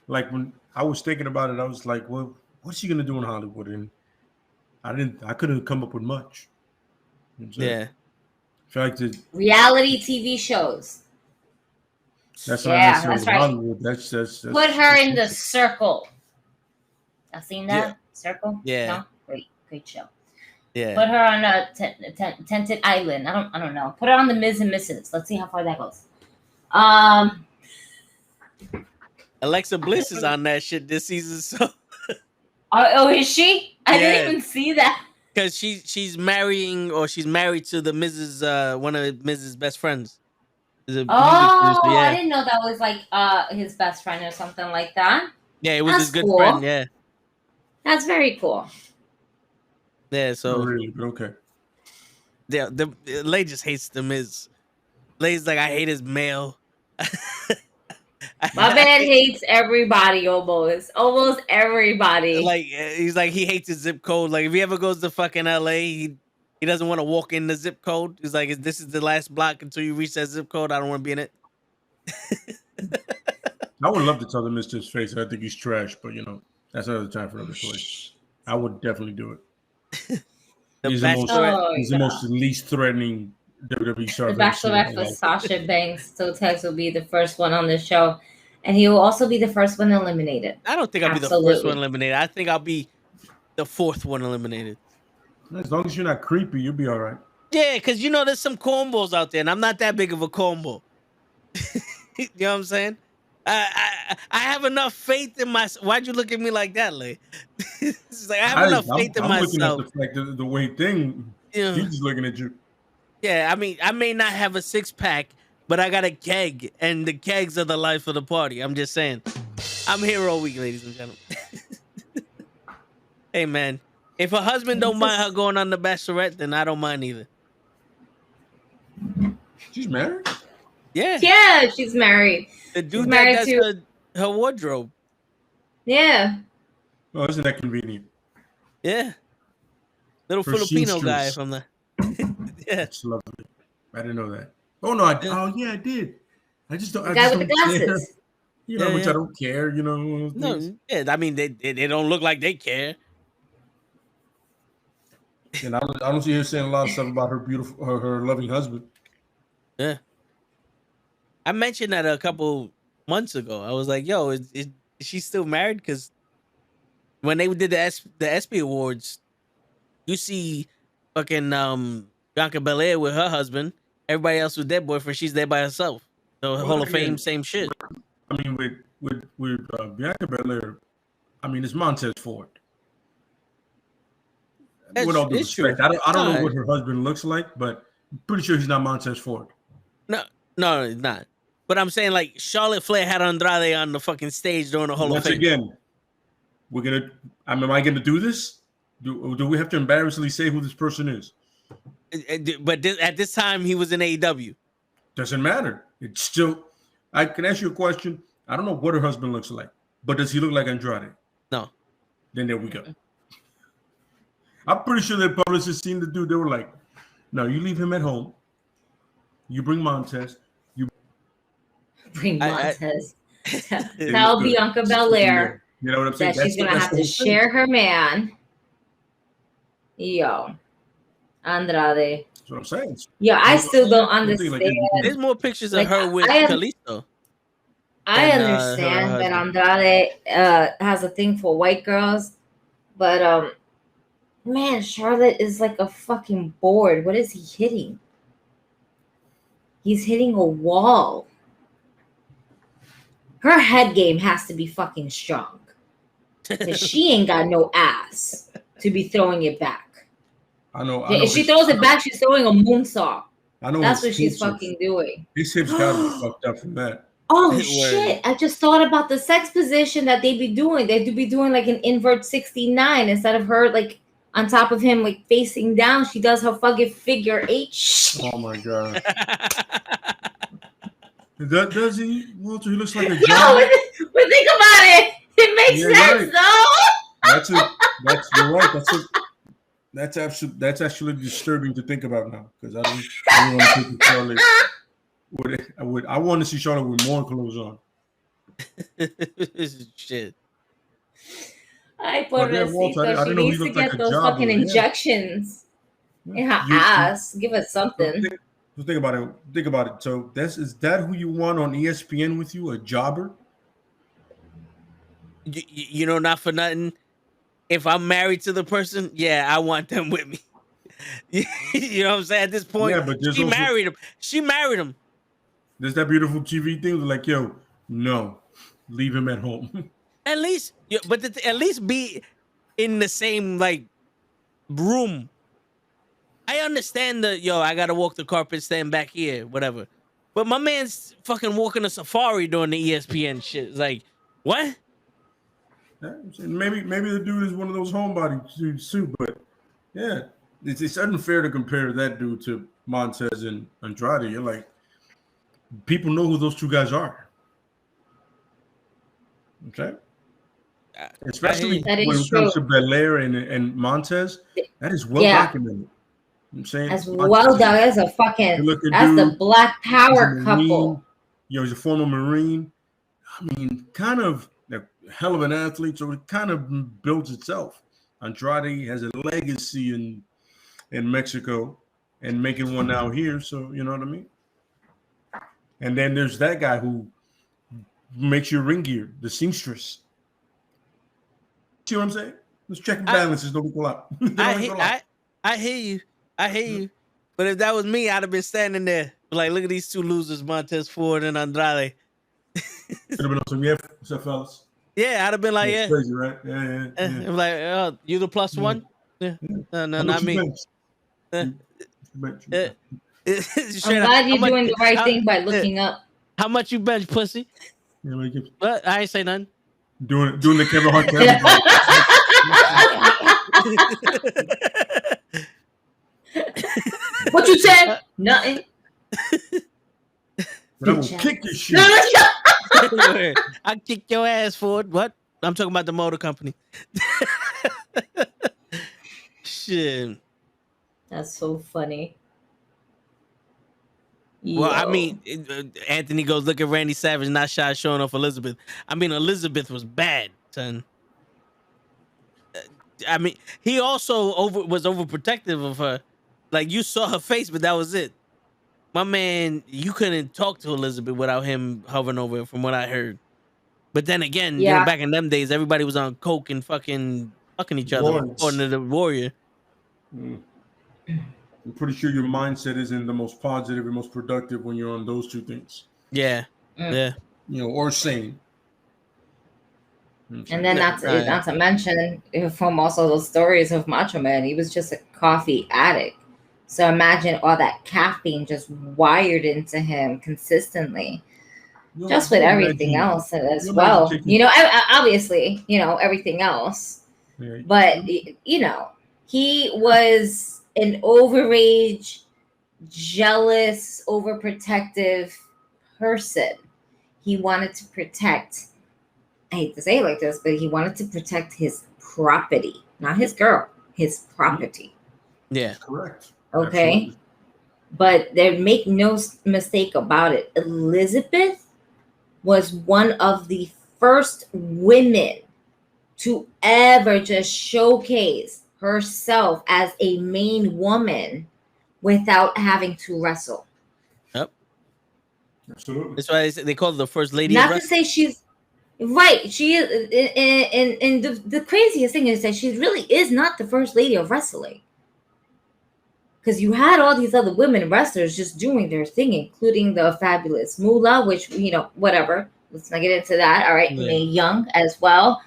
like when I was thinking about it, I was like, well, what's she gonna do in Hollywood? And I couldn't come up with much. Yeah. I feel like reality TV shows. that's not Yeah, necessarily that's right. Hollywood. That's Put her in The Circle. I've seen that. Yeah. Circle. Yeah. No, great show. Yeah. Put her on a tented island. I don't know. Put her on The Ms. and Mrs. Let's see how far that goes. Alexa Bliss is on that shit this season, so Oh, is she? I Yeah. didn't even see that. because she's marrying or she's married to the Mrs. One of Mrs. best friends. Is a music Oh, producer, I yeah. didn't know that was like his best friend or something like that. Yeah, it was That's his good cool. friend, yeah. That's very cool. Yeah, not so really, but okay. yeah, the Lay just hates the Miz. Lay's like, I hate his mail. My man hates everybody almost everybody. Like he's like he hates his zip code. Like if he ever goes to fucking LA, he doesn't want to walk in the zip code. He's like, this is the last block until you reach that zip code. I don't want to be in it. I would love to tell the Miz to his face. I think he's trash, but that's another time for another story. I would definitely do it. The He's the most, Bachelorette. he's the most least threatening WWE star. The Bachelorette for Sasha Banks. Tex will be the first one on the show, and he will also be the first one eliminated. I don't think I'll be the first one eliminated. I think I'll be the fourth one eliminated. As long as you're not creepy, you'll be all right. Yeah, because there's some cornballs out there, and I'm not that big of a cornball. You know what I'm saying? I have enough faith in myself. Why'd you look at me like that, Lay? It's like I have enough faith in myself. I'm looking at the fact that the weight thing. Yeah. He's just looking at you. Yeah, I mean, I may not have a 6-pack, but I got a keg, and the kegs are the life of the party. I'm just saying. I'm here all week, ladies and gentlemen. Hey, man, if her husband don't mind her going on The Bachelorette, then I don't mind either. She's married? Yeah. Yeah, she's married. The dude She's that married does to- her wardrobe. Yeah. Oh, isn't that convenient? Yeah. Little Her Filipino guy seamstress. from the... Yeah. That's lovely. I didn't know that. Oh no! I did. I just don't. The I guy just with the don't care. glasses. Which Yeah. I don't care. No, things. yeah, I mean, they don't look like they care. And I don't see her saying a lot of stuff about her beautiful, her loving husband. Yeah. I mentioned that a couple months ago. I was like, yo, is she still married? Because when they did the ESPY Awards, you see fucking Bianca Belair with her husband. Everybody else with their boyfriend. She's there by herself. So Hall of Fame, same shit. I mean, with Bianca Belair, I mean, it's Montez Ford. With all due It's true. respect, I don't know Alright. what her husband looks like, but I'm pretty sure he's not Montez Ford. No, it's not. But I'm saying like Charlotte Flair had Andrade on the fucking stage during the Hall Once of Fame. again, am I gonna do this? Do we have to embarrassingly say who this person is? But at this time, he was in AEW. Doesn't matter. It's still. I can ask you a question. I don't know what her husband looks like, but does he look like Andrade? No. Then there we go. I'm pretty sure their publicists seen the dude. They were like, "No, you leave him at home. You bring Montez. You bring Montez. They Tell look good. Bianca Belair You know what I'm saying? that she's gonna have to share her man. Yo, Andrade. That's what I'm saying. Yo, I still don't understand. There's more pictures of her with Kalisto. I understand that Andrade has a thing for white girls, but man, Charlotte is like a fucking board. What is he hitting? He's hitting a wall. Her head game has to be fucking strong. Because she ain't got no ass to be throwing it back. I know. If she throws it back, she's throwing a moonsault. I know. That's what she's fucking doing. His hips gotta be fucked up from that. Oh shit! I just thought about the sex position that they be doing. They'd be doing like an invert 69 instead of her like on top of him, like facing down. She does her fucking figure 8. Oh my god! Does he, Walter? He looks like a Yo, but think about it. It makes sense, right. That's you're right. That's actually disturbing to think about now because I don't want to think of Charlotte. I want to see Charlotte with more clothes on. Shit. Ay, pobrecita. She needs to get those fucking injections in her ass. Give us something. So think about it. So is that who you want on ESPN with you? A jobber? You know, not for nothing. If I'm married to the person, yeah, I want them with me. You know what I'm saying? At this point, yeah, but she married him. There's that beautiful TV thing. Like, yo, no, leave him at home. At least, at least be in the same like room. I understand I gotta walk the carpet, stand back here, whatever. But my man's fucking walking a safari during the ESPN shit. It's like, what? Maybe the dude is one of those homebody suits, but yeah, it's unfair to compare that dude to Montez and Andrade. You're like, people know who those two guys are. Okay, especially when it comes to Belair and Montez, that is well documented. I'm saying as well done as a fucking that's the Black Power couple. He's a former Marine. I mean, kind of a hell of an athlete, so it kind of builds itself. Andrade has a legacy in Mexico and making one out here, so you know what I mean. And then there's that guy who makes your ring gear, the seamstress. See what I'm saying? Let's check and balances. Don't pull out. I hear you. But if that was me, I'd have been standing there. Like, look at these two losers, Montez Ford and Andrade. Could have been on some, what's up, fellas? Yeah, I'd have been like, That's crazy, right? Yeah. I'm like, oh, you the plus one? Yeah. No, not me. I'm glad you're doing the right thing by looking up. How much you bench, pussy? Yeah, but I ain't say nothing. Doing the Kevin Hart. What you said? Nothing. But I will kick your shit. I kick your ass for it. What? I'm talking about the motor company. Shit. That's so funny. Well, I mean, Anthony goes, look at Randy Savage not shy showing off Elizabeth. I mean, Elizabeth was bad, son. I mean, he also was overprotective of her. Like, you saw her face, but that was it. My man, you couldn't talk to Elizabeth without him hovering over it, from what I heard. But then again, you know, back in them days, everybody was on coke and fucking each other, according to the Warrior. I'm pretty sure your mindset isn't the most positive and most productive when you're on those two things. Yeah. You know, or sane. And then not to mention from also those stories of Macho Man, he was just a coffee addict. So imagine all that caffeine just wired into him consistently, just with everything else as well. You know, obviously, you know, everything else. Yeah. But, you know, he was an overage, jealous, overprotective person. He wanted to protect, I hate to say it like this, but he wanted to protect his property, not his girl, his property. Yeah, correct. Okay. Absolutely. But there, make no mistake about it. Elizabeth was one of the first women to ever just showcase herself as a main woman without having to wrestle. Yep. Absolutely. That's why they call her the first lady. Not to say she's right. She is, and the craziest thing is that she really is not the first lady of wrestling. Because you had all these other women wrestlers just doing their thing, including the fabulous Moolah, which, you know, whatever. Let's not get into that. All right. Yeah. Mae Young as well.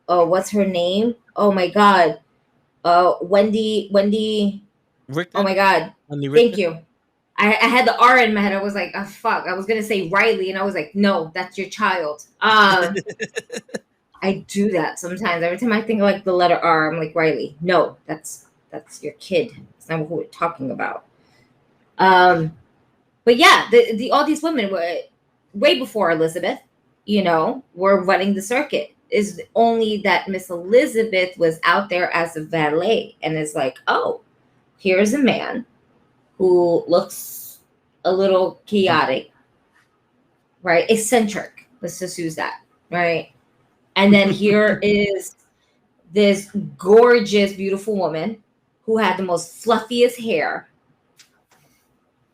What's her name? Oh my God. Wendy. Richter? Oh my God. Wendy Thank Richter? you. I had the R in my head. I was like, oh, fuck. I was going to say Riley. And I was like, no, that's your child. I do that sometimes. Every time I think of like the letter R, I'm like, Riley. No, that's your kid. It's not what we're talking about. But yeah, all these women were way before Elizabeth, you know, were running the circuit. Is only that Miss Elizabeth was out there as a valet, and it's like, oh, here's a man who looks a little chaotic, right? Eccentric. Let's just use that, right? And then here is this gorgeous, beautiful woman who had the most fluffiest hair.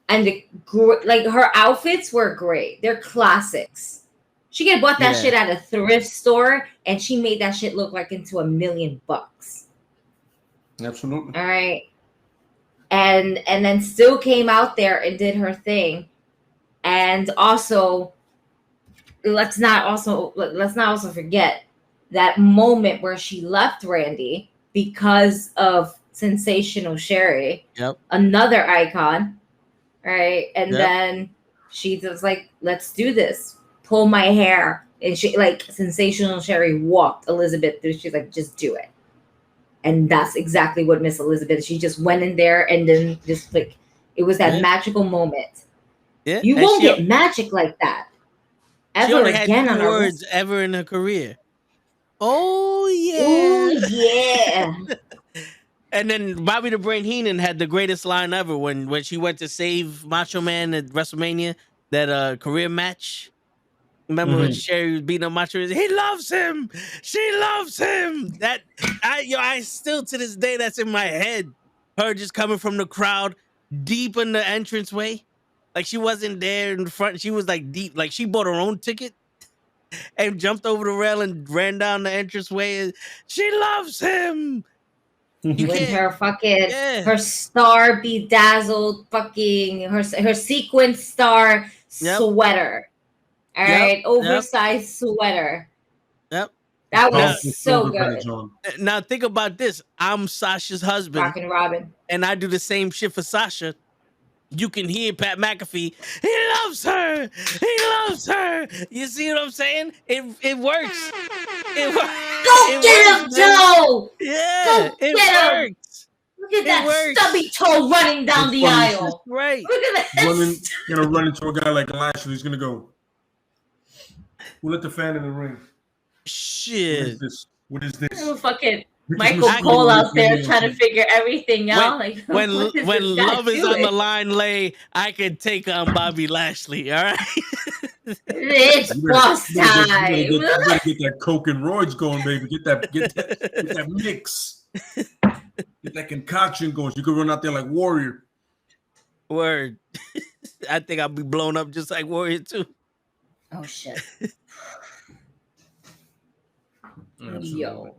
And like her outfits were great. They're classics. She could have bought that shit at a thrift store, and she made that shit look like into $1 million. Absolutely. All right. And then still came out there and did her thing. And also, let's not also forget that moment where she left Randy because of Sensational Sherry. Yep. Another icon. Right. And then she was like, let's do this. Pull my hair. And she, like, Sensational Sherry walked Elizabeth through. She's like, just do it. And that's exactly what Miss Elizabeth, she just went in there and then just like, it was that magical moment. Yeah. You won't get magic like that ever she only again had 2 on words ever in her career. Oh yeah. Oh yeah. And then Bobby the Brain Heenan had the greatest line ever when she went to save Macho Man at WrestleMania, that career match. Remember when Sherry was beating up Macho Man? He loves him. She loves him. That I still to this day that's in my head. Her just coming from the crowd, deep in the entranceway, like she wasn't there in the front. She was like deep, like she bought her own ticket and jumped over the rail and ran down the entranceway. And she loves him. You with her fucking her star bedazzled fucking her sequin star sweater. All right, oversized sweater. Yep. That was so good. Now think about this. I'm Sasha's husband. Rockin' Robin. And I do the same shit for Sasha. You can hear Pat McAfee. He loves her. He loves her. You see what I'm saying? It works. It works. Go get him, Joe. Yeah, go get him. Look at that stubby toe running down the aisle. Right. Look at that. Gonna run into a guy like Lashley. He's gonna go. We'll let the fan in the ring. Shit. What is this? Oh, fucking Michael Cole out there trying to figure everything out. When love is on the line, Lay, I can take on Bobby Lashley. All right. It's boss time. You gotta get that Coke and roids going, baby. Get that mix. Get that concoction going. So you can run out there like Warrior. Word. I think I'll be blown up just like Warrior too. Oh shit. Absolutely. Yo.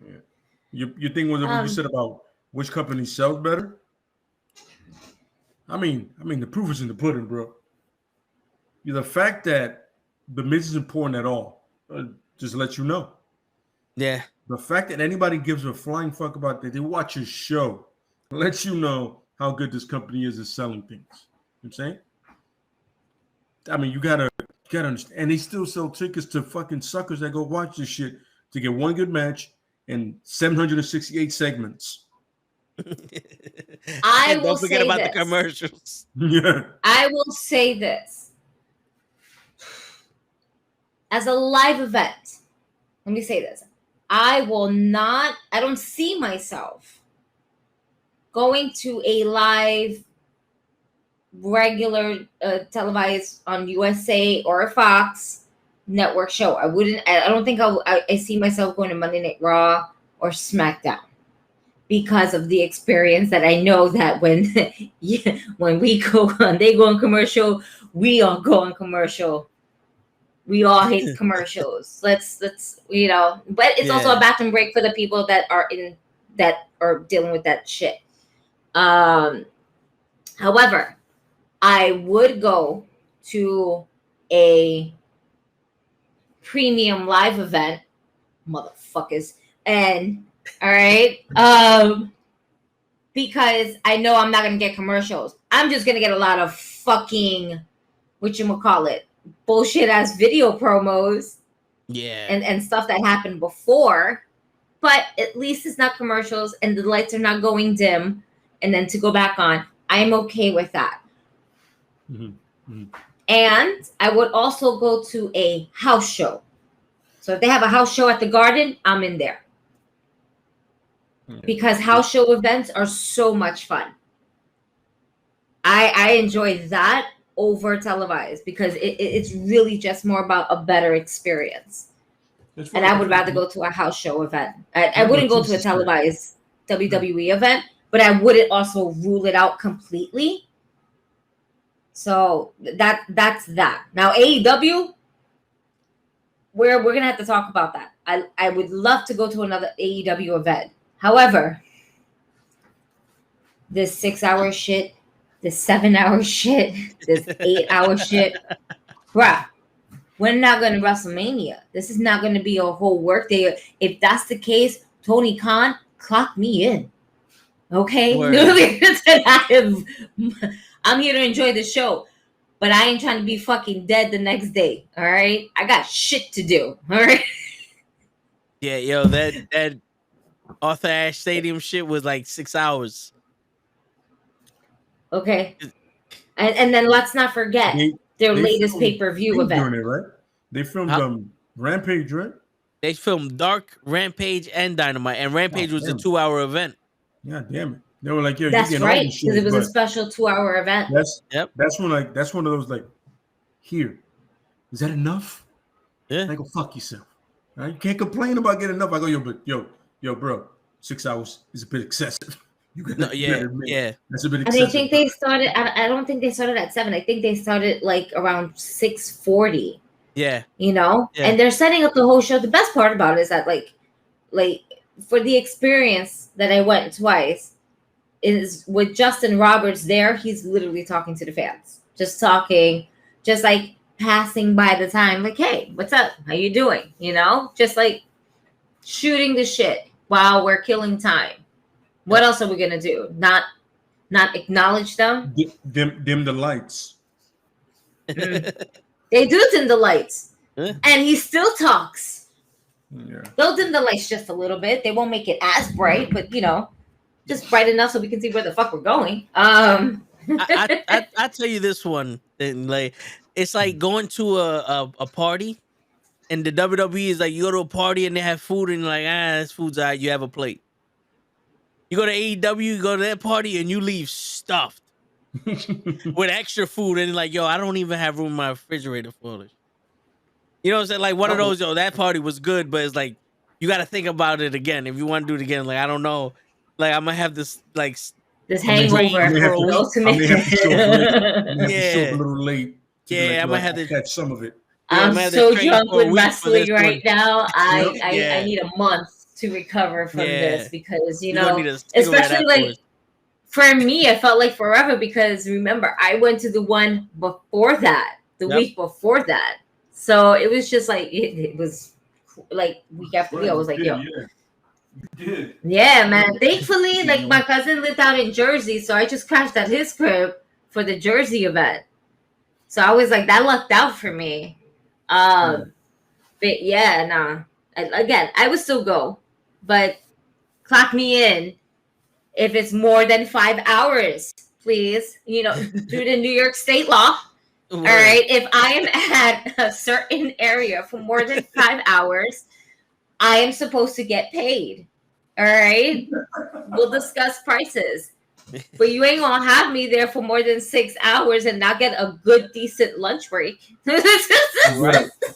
Yeah. Your thing was what you said about which company sells better. I mean, the proof is in the pudding, bro. The fact that the Miz isn't important at all, just let you know. Yeah. The fact that anybody gives a flying fuck about that, they watch your show, lets you know how good this company is at selling things. You know what I'm saying? I mean, you gotta understand. And they still sell tickets to fucking suckers that go watch this shit to get one good match and 768 segments. Don't forget about the commercials. Yeah. I will say this. As a live event, let me say this. I don't see myself going to a live regular televised on USA or Fox network show. I don't think I see myself going to Monday Night Raw or SmackDown because of the experience that I know that when when we go on, they go on commercial, we all go on commercial. We all hate commercials. Let's but it's also a bathroom break for the people that are dealing with that shit. However, I would go to a premium live event, motherfuckers, and all right, because I know I'm not gonna get commercials. I'm just gonna get a lot of fucking whatchamacallit, bullshit ass video promos, and stuff that happened before. But at least it's not commercials, and the lights are not going dim, and then to go back on. I'm okay with that. And I would also go to a house show. So if they have a house show at the Garden, I'm in there. Because house show events are so much fun. I enjoy that over televised because it's really just more about a better experience. And I would rather go to a house show event. I wouldn't go to a televised WWE event, but I wouldn't also rule it out completely. So that's that. Now AEW, we're gonna have to talk about that. I would love to go to another AEW event. However, this 6-hour shit, this 7-hour shit, this 8-hour shit, bruh. We're not gonna WrestleMania. This is not gonna be a whole work day. If that's the case, Tony Khan, clock me in. Okay? I'm here to enjoy the show, but I ain't trying to be fucking dead the next day. All right, I got shit to do. All right. Yeah, yo, that Arthur Ashe Stadium shit was like 6 hours. Okay, and then let's not forget their latest pay-per-view event. It, right? They filmed Rampage, right? They filmed Dark, Rampage, and Dynamite, and Rampage was a 2-hour event. Yeah, damn it. They were like, "Yo, that's right," because it was a special 2-hour event. That's one of those like, here, is that enough? Yeah. I go fuck yourself. Right? You can't complain about getting enough. I go, yo, bro, 6 hours is a bit excessive. That's a bit excessive. And I think they started. I don't think they started at 7. I think they started like around 6:40. Yeah. And they're setting up the whole show. The best part about it is that like for the experience that I went twice. Is with Justin Roberts there, he's literally talking to the fans, just talking, just like passing by the time, like, hey, what's up? How you doing? Just like shooting the shit while we're killing time. What else are we gonna do? Not acknowledge them? Dim the lights. They do dim the lights, and he still talks. Yeah. They'll dim the lights just a little bit. They won't make it as bright, but just bright enough so we can see where the fuck we're going. I tell you this one thing, like it's like going to a party, and the WWE is like you go to a party and they have food and you're like this food's alright. You have a plate. You go to AEW, you go to that party and you leave stuffed with extra food and like I don't even have room in my refrigerator for this. You know what I'm saying? Like one of those that party was good, but it's like you got to think about it again if you want to do it again. Like I don't know. Like I'm gonna have this this hangover. I may have to show a little late. Yeah, I'm gonna have to catch some of it. I'm so drunk with wrestling right now. I need a month to recover from this because especially like for me, I felt like forever because remember I went to the one before that, the week before that, so it was just like it was like week after week. I was like, yo. Yeah, man. Thankfully, like my cousin lived out in Jersey, so I just crashed at his crib for the Jersey event. So I was like, that lucked out for me. But yeah, nah. Again, I would still go, but clock me in if it's more than 5 hours, please. Due to New York state law. All right. If I am at a certain area for more than 5 hours, I am supposed to get paid. All right. We'll discuss prices. But you ain't gonna have me there for more than 6 hours and not get a good, decent lunch break. You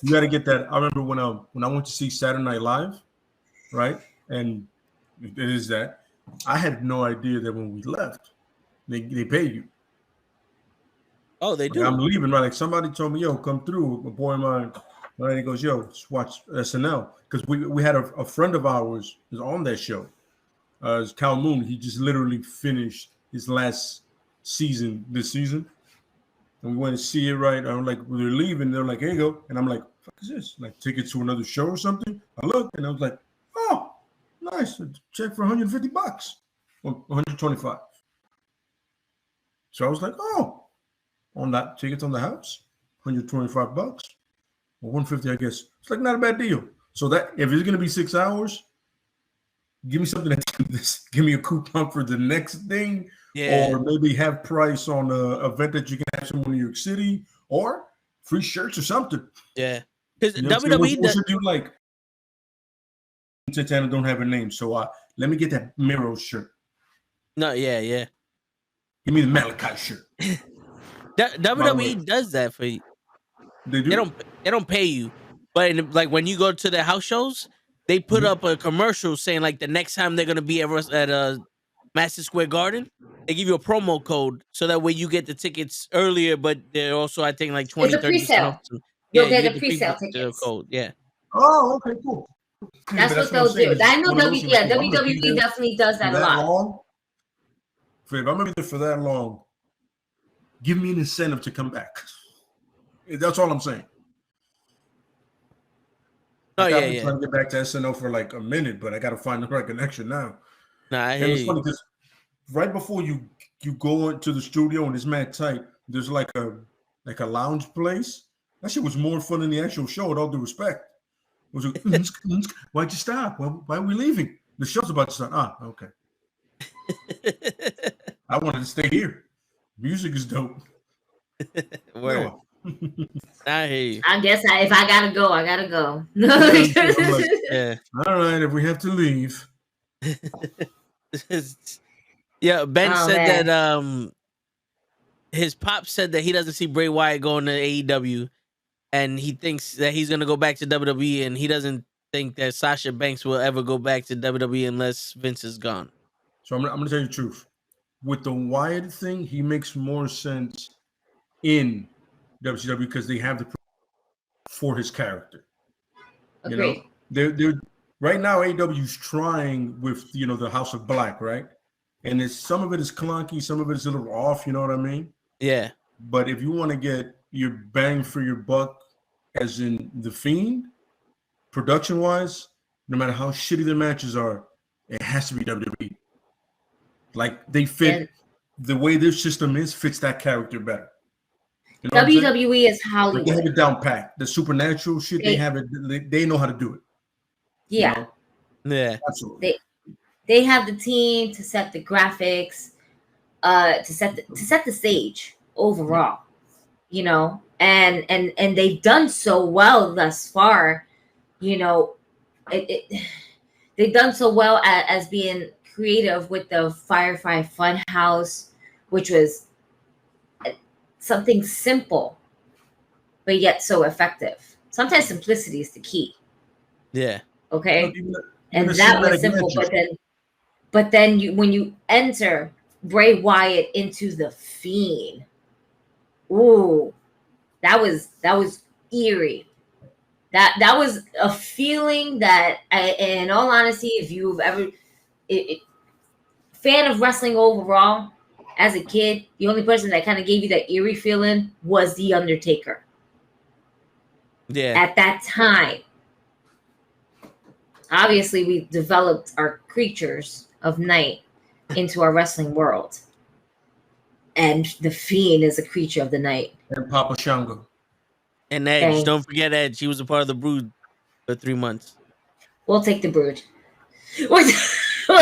gotta get that. I remember when I went to see Saturday Night Live, right? And it is that I had no idea that when we left, they pay you. Oh, they do. I'm leaving, right? Like somebody told me, yo, come through. A boy of mine, right? He goes, yo, just watch SNL. Because we had a friend of ours who's on that show. It's Cal Moon. He just literally finished his last season this season. And we went to see it, right? I'm like, we were leaving. They're like, here you go. And I'm like, fuck is this? Like, tickets to another show or something? I looked and I was like, oh, nice. Check for $150. Well, 125. So I was like, oh. On that tickets on the house, $125 or 150, I guess. It's like not a bad deal. So that if it's gonna be 6 hours, give me something that give me a coupon for the next thing, or maybe have price on a event that you can have somewhere in New York City, or free shirts or something. Yeah, because you know WWE what should do like Santana don't have a name, so let me get that Miro shirt. No, yeah. Give me the Malachi shirt. WWE does that for you. They do. They don't pay you, but like when you go to the house shows, they put up a commercial saying like the next time they're gonna be at a Madison Square Garden, they give you a promo code so that way you get the tickets earlier. But they're also I think like 20-30% off. You'll get a pre-sale tickets. Code. Yeah. Oh, okay, cool. That's what they'll do. I know WWE definitely does that a lot. If I'm gonna be there for that long, give me an incentive to come back. That's all I'm saying. I've been trying to get back to SNL for like a minute, but I got to find the right connection now. Nah, I hear you. It's funny because right before you go into the studio and it's mad tight, there's like a lounge place. That shit was more fun than the actual show. With all due respect, it was like, why'd you stop? Why are we leaving? The show's about to start. Okay. I wanted to stay here. Music is dope. Word. No. I hear you. I guess if I gotta go, I gotta go. Yeah. All right, if we have to leave. Yeah, Ben said that his pop said that he doesn't see Bray Wyatt going to AEW, and he thinks that he's gonna go back to WWE, and he doesn't think that Sasha Banks will ever go back to WWE unless Vince is gone. So I'm gonna tell you the truth. With the Wyatt thing, he makes more sense in WCW because they have the for his character. Agreed. They're right now AEW's trying with the House of Black, right? And some of it is clunky, some of it is a little off, you know what I mean? Yeah. But if you want to get your bang for your buck, as in the Fiend, production-wise, no matter how shitty their matches are, it has to be WWE. Like they fit the way their system fits that character better. You know WWE is Hollywood. They have it down pat. The supernatural shit, they have it. They know how to do it. Yeah. Yeah. Absolutely. They have the team to set the graphics, to set the stage overall. And they've done so well thus far. They've done so well as being creative with the Firefly Funhouse, which was something simple, but yet so effective. Sometimes simplicity is the key. Yeah. Okay. And that was simple, but then when you enter Bray Wyatt into the Fiend, ooh, that was eerie. That was a feeling that, in all honesty, if you've ever fan of wrestling overall, as a kid, the only person that kind of gave you that eerie feeling was The Undertaker. Yeah. At that time. Obviously, we developed our creatures of night into our wrestling world. And the Fiend is a creature of the night. And Papa Shango. And Edge. Thanks. Don't forget Edge. He was a part of the Brood for 3 months. We'll take the Brood. We'll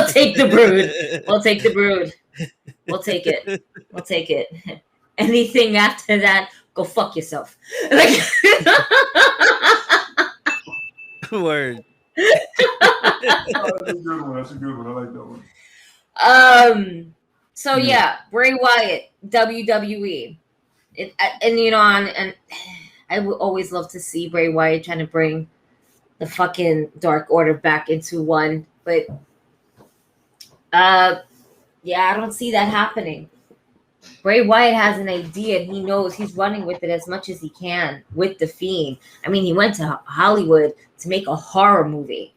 take the Brood. We'll take the Brood. We'll take it. We'll take it. Anything after that, go fuck yourself. Word. That's a good one. I like that one. So yeah, Bray Wyatt, WWE, and I would always love to see Bray Wyatt trying to bring the fucking Dark Order back into one, but yeah, I don't see that happening. Bray Wyatt has an idea and he knows he's running with it as much as he can with The Fiend. I mean, he went to Hollywood to make a horror movie.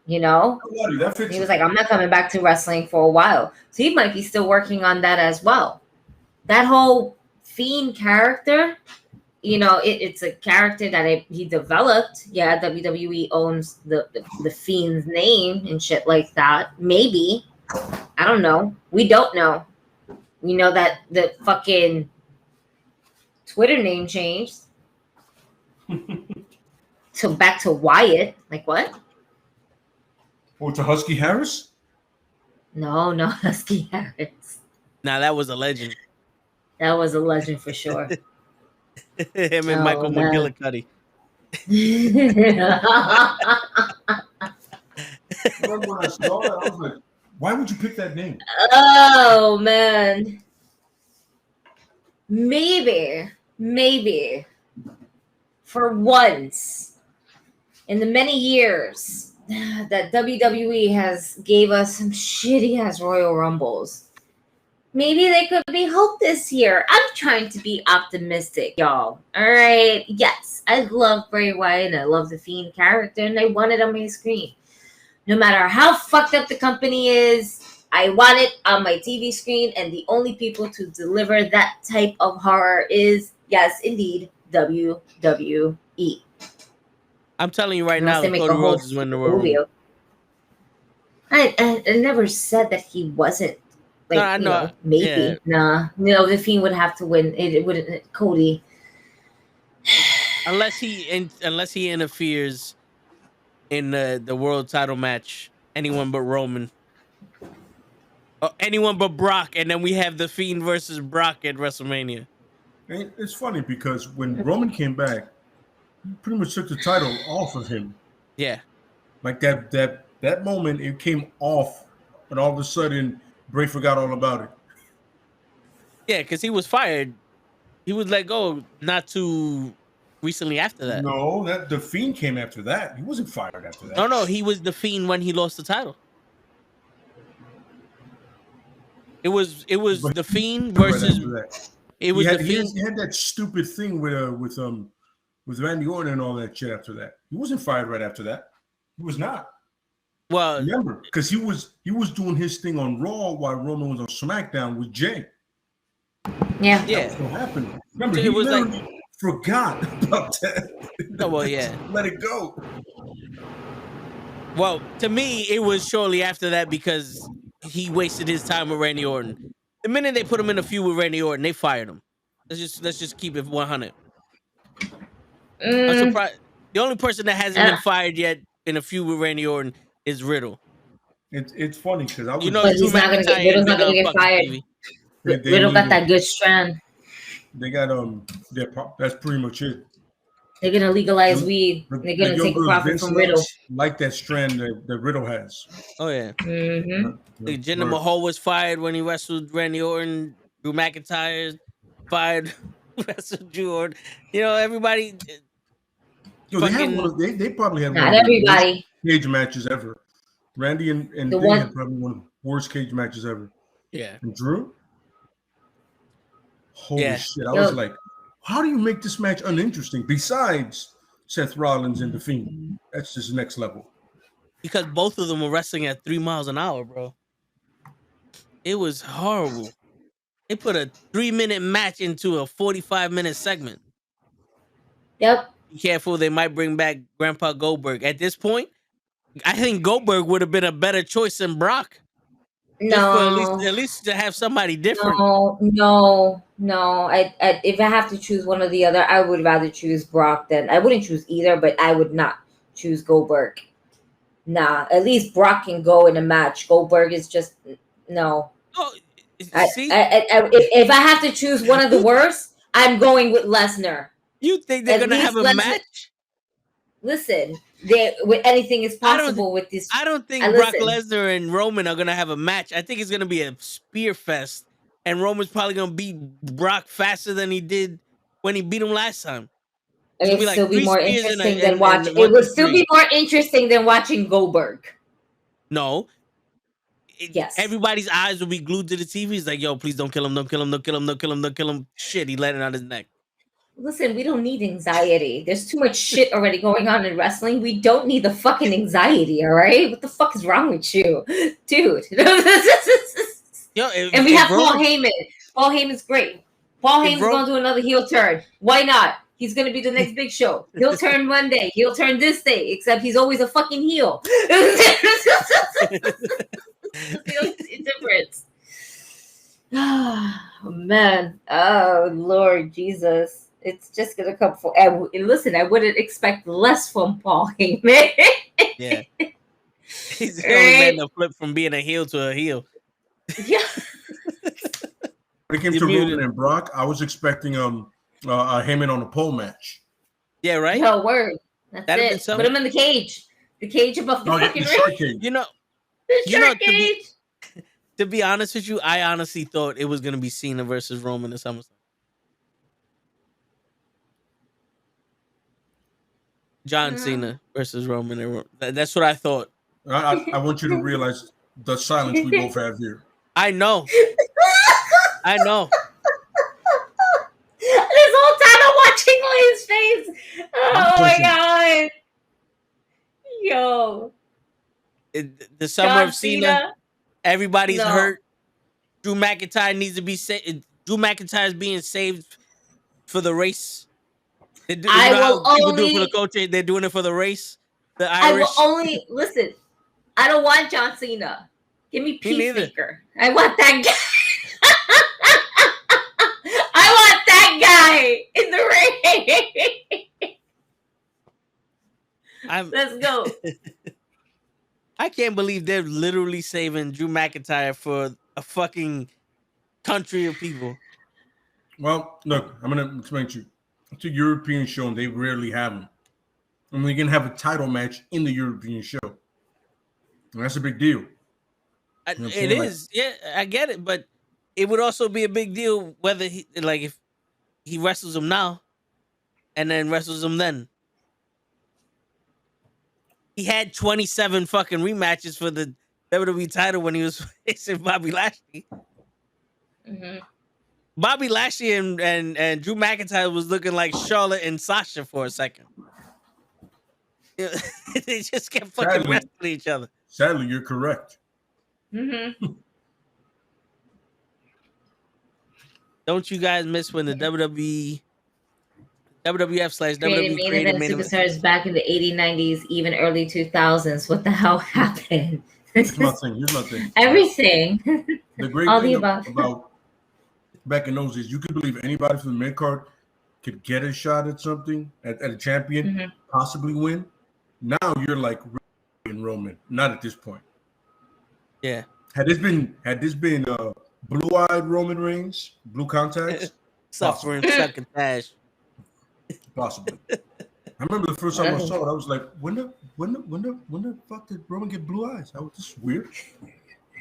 You know? He was like, I'm not coming back to wrestling for a while. So he might be still working on that as well. That whole Fiend character, you know, it's a character that he developed. Yeah, WWE owns the Fiend's name and shit like that. Maybe. I don't know. We don't know. We know that the fucking Twitter name changed. So back to Wyatt. Like what? Oh, to Husky Harris? No, Husky Harris. Nah, that was a legend. That was a legend for sure. Him and Michael McGillicuddy. Remember when I saw that, I was like, why would you pick that name? Oh man. Maybe for once in the many years that WWE has gave us some shitty ass Royal Rumbles, maybe there could be hope this year. I'm trying to be optimistic, y'all. All right. Yes, I love Bray Wyatt and I love the Fiend character and I want it on my screen. No matter how fucked up the company is, I want it on my TV screen, and the only people to deliver that type of horror is, yes, indeed, WWE. I'm telling you right now, Cody Rhodes is winning the world. I never said that he wasn't. Like, I know. Maybe. Yeah. Nah. No, the Fiend would have to win. It wouldn't. Cody. Unless he interferes in the world title match, anyone but Roman. Or anyone but Brock, and then we have the Fiend versus Brock at WrestleMania. And it's funny because when Roman came back, he pretty much took the title off of him. Yeah. Like that moment, it came off, and all of a sudden, Bray forgot all about it. Yeah, because he was fired. He was let go not too recently after that. No, the Fiend came after that. He wasn't fired after that. No, he was the Fiend when he lost the title. It was the Fiend versus. It was the Fiend. He had that stupid thing with Randy Orton and all that shit after that. He wasn't fired right after that. He was not. Well, remember, because he was doing his thing on Raw while Roman was on SmackDown with Jay. Yeah. That's what happened. Remember, he was forgot about that. Oh well, yeah. Let it go. Well, to me, it was shortly after that because he wasted his time with Randy Orton. The minute they put him in a feud with Randy Orton, they fired him. Let's just keep it 100. I'm surprised. The only person that hasn't been fired yet in a feud with Randy Orton is Riddle. It's funny because Riddle's not gonna get fired. Riddle got that good strand. They got that's pretty much it. They're gonna legalize weed. They're gonna take a profit from Riddle. Like that strand that Riddle has. Oh yeah. Mm-hmm. Jinder Mahal was fired when he wrestled Randy Orton. Drew McIntyre fired, wrestled Drew Orton. You know, everybody. They probably had not everybody cage matches ever. Randy and they had probably one of the worst cage matches ever. Yeah. And Drew. Holy shit! I was like, how do you make this match uninteresting? Besides Seth Rollins and The Fiend, that's just next level. Because both of them were wrestling at 3 miles an hour, bro. It was horrible. They put a 3-minute match into a 45-minute segment. Yep. Be careful, they might bring back Grandpa Goldberg. At this point, I think Goldberg would have been a better choice than Brock. No, at least to have somebody different. No. I if I have to choose one or the other, I would rather choose Brock than I wouldn't choose either, but I would not choose Goldberg. Nah, at least Brock can go in a match. Goldberg is just no. Oh, if I have to choose one of the worst, I'm going with Lesnar. You think they're gonna have a match? listen, anything is possible with this. I don't think Brock Lesnar and Roman are gonna have a match. I think it's gonna be a spear fest, and Roman's probably gonna beat Brock faster than he did when he beat him last time. It would still be more interesting than watching. It would still be more interesting than watching Goldberg. No. Yes. Everybody's eyes will be glued to the TV. He's like, yo, please don't kill him, don't kill him, don't kill him, don't kill him, don't kill him. Shit, he let it out his neck. Listen, we don't need anxiety. There's too much shit already going on in wrestling. We don't need the fucking anxiety, all right? What the fuck is wrong with you? Dude. Yo, and we have Paul Heyman. Paul Heyman's great. Paul Heyman's going to do another heel turn. Why not? He's going to be the next big show. He'll turn one day. He'll turn this day, except he's always a fucking heel. That's the only difference. Oh, man. Oh, Lord Jesus. It's just going to come for... And listen, I wouldn't expect less from Paul Heyman. Yeah. He's the only man to flip from being a heel to a heel. Yeah. When it came to Roman and Brock, I was expecting Heyman on a pole match. Yeah, right? No, word. That's it. Put him in the cage. The cage above the fucking ring. You know, cage. To be honest with you, I honestly thought it was going to be Cena versus Roman in SummerSlam. John Cena versus Roman. That's what I thought. I want you to realize the silence we both have here. I know. I know. This whole time I'm watching Lay's face. Oh my god. Yo. The summer of Cena. Everybody's hurt. Drew McIntyre needs to be saved. Drew McIntyre is being saved for the race. I will only do it for the coach. They're doing it for the race. The Irish. I will only listen. I don't want John Cena. Give me Peacemaker. I want that guy. I want that guy in the ring. Let's go. I can't believe they're literally saving Drew McIntyre for a fucking country of people. Well, look, I'm going to explain to you. It's a European show, and they rarely have them. And they're going to have a title match in the European show. And that's a big deal. It is. Yeah, I get it. But it would also be a big deal whether if he wrestles him now and then wrestles him then. He had 27 fucking rematches for the WWE title when he was facing Bobby Lashley. Mm-hmm. Bobby Lashley and Drew McIntyre was looking like Charlotte and Sasha for a second. They just kept fucking wrestling each other. Sadly, you're correct. Mm-hmm. Don't you guys miss when the WWF/WWE created main event superstars back in the 80s, 90s, even early 2000s? What the hell happened? Here's my thing. Everything. The great thing about back in those days, you could believe anybody from the mid card could get a shot at something, at a champion, possibly win. Now you're like Roman, not at this point. Yeah. Had this been blue-eyed Roman Reigns, blue contacts, suffering sucking cash. Possibly. I remember the first time I saw it, I was like, when the fuck did Roman get blue eyes? That was just weird.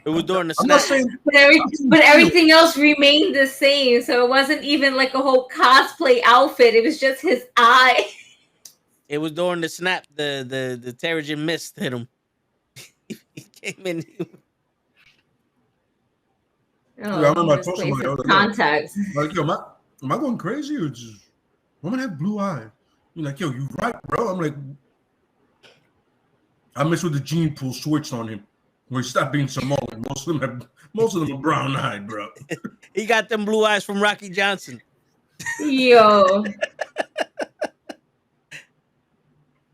It was during the snap. But everything else remained the same. So it wasn't even like a whole cosplay outfit. It was just his eye. It was during the snap. The Terrigen mist hit him. He came in. I remember I told somebody, contacts. Like, yo, am I going crazy or just Roman have blue eyes? You're like, yo, you right, bro. I'm like, I miss when the gene pool switched on him. When he stopped being Samoan. Most of them are brown eyed, bro. He got them blue eyes from Rocky Johnson. Yo.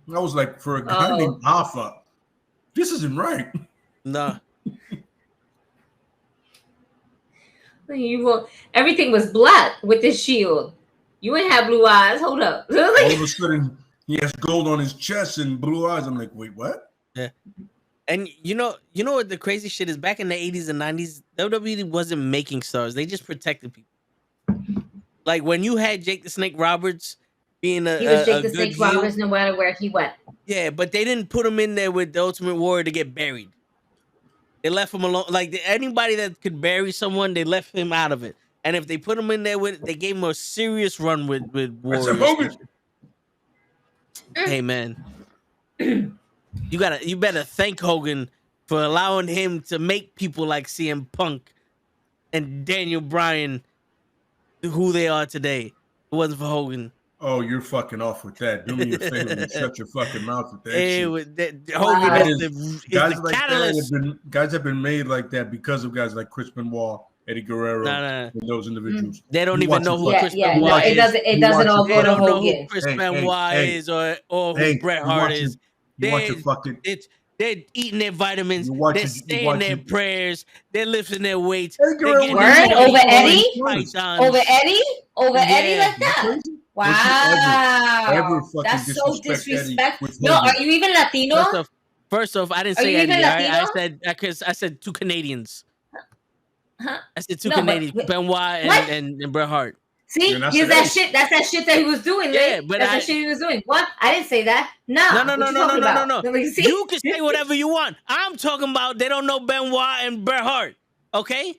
I was like, for a guy named Alpha, this isn't right. No. Everything was black with this shield. You ain't have blue eyes. Hold up. All of a sudden, he has gold on his chest and blue eyes. I'm like, wait, what? Yeah. And you know what the crazy shit is? Back in the 80s and 90s, WWE wasn't making stars. They just protected people. Like when you had Jake the Snake Roberts being he was Jake the Snake Roberts no matter where he went. Yeah, but they didn't put him in there with the Ultimate Warrior to get buried. They left him alone. Like anybody that could bury someone, they left him out of it. And if they put him in there with, they gave him a serious run with Warriors. Hogan. Hey man, you better thank Hogan for allowing him to make people like CM Punk and Daniel Bryan who they are today. If it wasn't for Hogan. Oh, you're fucking off with that. Do me a favor and shut your fucking mouth with that shit. Hogan is the catalyst. Guys have been made like that because of guys like Chris Benoit, Eddie Guerrero, and those individuals. They don't even know who Chris Benoit no, is. It doesn't all go They to don't know Hogan. who Chris Benoit is or who Bret Hart is. They're eating their vitamins. They're saying their prayers. They're lifting their weights. Over Eddie? Over Eddie? Over Eddie like that? Wow. That's so disrespectful. No, are you even Latino? First off, I didn't say Eddie. I said two Canadians. Huh? I said two Canadians, Benoit and Bret Hart. See, that's that shit that he was doing. Yeah, but that's the shit he was doing. What? I didn't say that. No. You can say whatever you want. I'm talking about they don't know Benoit and Bret Hart. Okay,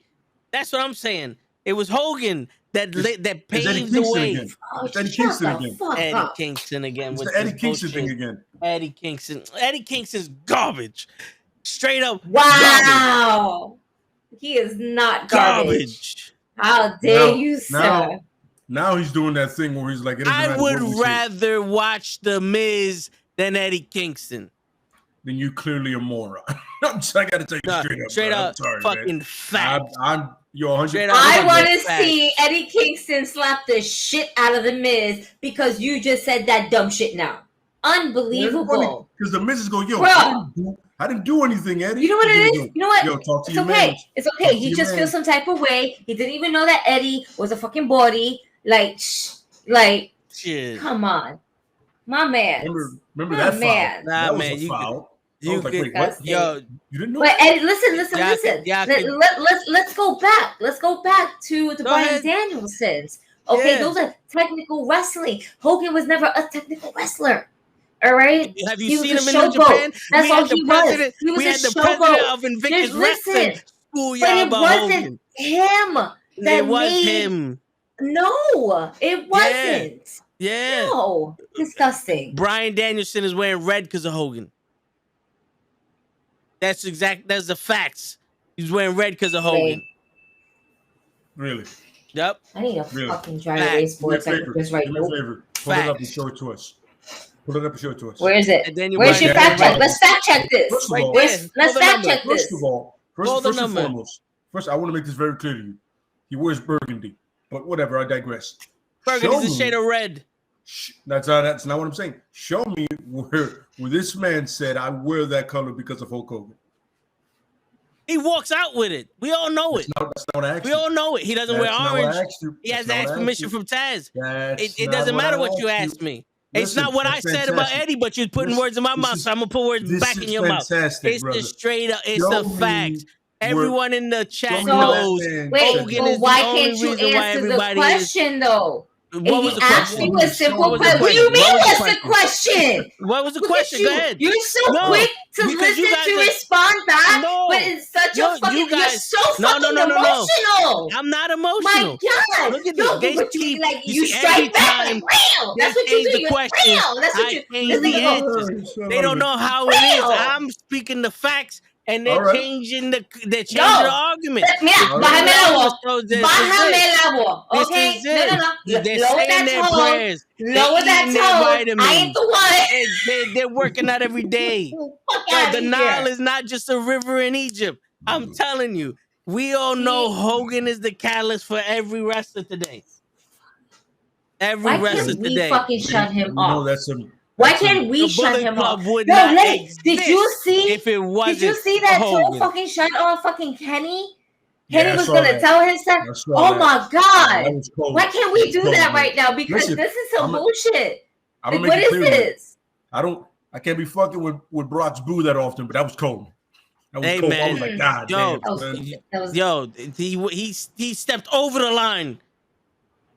that's what I'm saying. It was Hogan that paved the way. Eddie Kingston again. It's the Eddie Kingston thing again. Eddie Kingston's garbage. Straight up. Wow. Garbage. He is not garbage. How dare you, sir? Now he's doing that thing where he's like, I would rather watch The Miz than Eddie Kingston. Then you clearly a moron. I got to tell you straight up. Sorry, fucking man. fact. I'm 100. I want to see Eddie Kingston slap the shit out of The Miz because you just said that dumb shit now. Unbelievable. Because The Miz is going, yo, I didn't do anything, Eddie. You know what it is? You know what? Yo, talk to it's okay. Man. It's okay. He just feels some type of way. He didn't even know that Eddie was a fucking body. Like, shit. Come on, my man. Remember that man. Foul? Nah, that man, foul. You like, wait, what? Yo, you didn't know. But Eddie, listen. Let's go back. Let's go back to the Bryan Danielsons. Okay, those are technical wrestling. Hogan was never a technical wrestler. All right. Have you seen him in New Japan? That's all he was. We had the president of Invictus Wrestling. But it wasn't him. It was him. No, it wasn't. Yeah. No, disgusting. Bryan Danielson is wearing red because of Hogan. That's the facts. He's wearing red because of Hogan. Really? Yep. I need a fucking dry erase board so I can just write nope. Pull it up and show it to us. Where is it? Where's your fact check? Let's fact check this. Let's fact check this. First and foremost, I want to make this very clear to you. He wears burgundy, but whatever. I digress. Burgundy's a shade of red. That's not what I'm saying. Show me where this man said I wear that color because of Hulk Hogan. He walks out with it. We all know it. That's not what I asked you. We all know it. He doesn't wear orange. He has to ask permission from Taz. It doesn't matter what you asked me. It's not what I said about Eddie, but you're putting words in my mouth, so I'm gonna put words back in your mouth. It's the straight up. It's the fact. Everyone in the chat knows. Hogan is why can't you answer the question though? What was the question? You a simple question. What do you mean? What's the question? What was the question? Go ahead. You're so quick to listen to respond back, but it's such a fucking. You're so fucking emotional. I'm not emotional. My God! Look at this. Like you strike back. Like, that's what you do. The question. I change the answers. They don't know how it is. I'm speaking the facts. And they're changing the argument. Bájame la voz. Okay? No. Lower that tone. I ain't the one. They're working out every day. The Nile is not just a river in Egypt. I'm telling you. We all know Hogan is the catalyst for every wrestler today. Wrestler today. We fucking shut him off? That's Why can't we shut him off? Did you see? If it wasn't, did you see that Toe fucking shut off fucking Kenny? Kenny was gonna tell himself, "Oh my God, why can't we do that right now? Because this is some bullshit. Like, what is this? I can't be fucking with Brock's boo that often, but that was cold. That was cold. Man. I was like, God, he stepped over the line,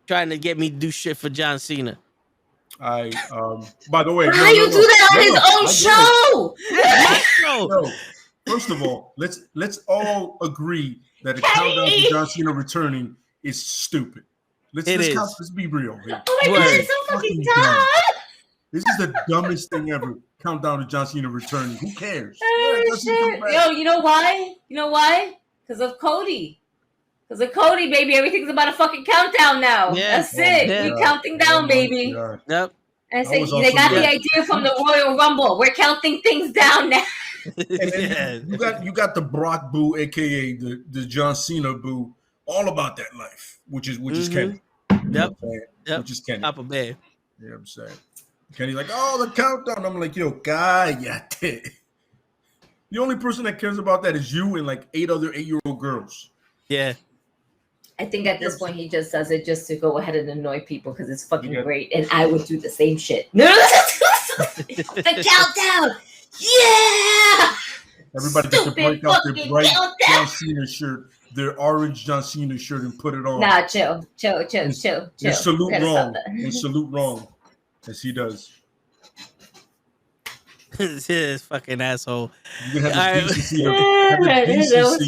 trying to get me to do shit for John Cena. By the way, How you do that on his own show? My show. No, first of all, let's all agree that a countdown to John Cena returning is stupid. Let's be real here. Oh my god, it's so fucking dumb. This is the dumbest thing ever. Countdown to John Cena returning. Who cares? Shit. Yo, you know why? Because of Cody. Because of Cody, baby. Everything's about a fucking countdown now. Yeah. That's it. Yeah. We're counting down, baby. Yep. And say they got the idea from the Royal Rumble. We're counting things down now. And you got the Brock boo, aka the John Cena boo, all about that life, which is Kenny. Yep. Which is Kenny. Top of bed. You know what I'm saying? Kenny's like, oh, the countdown. I'm like, yo, guy, yeah. The only person that cares about that is you and like 8 other 8-year-old girls. Yeah. I think at this point he just does it just to go ahead and annoy people because it's fucking great, and I would do the same shit. No, the countdown, yeah. Everybody gets to break out their bright John Cena shirt, their orange John Cena shirt, and put it on. Nah, chill. And salute wrong, as he does. This fucking asshole. You can have the decency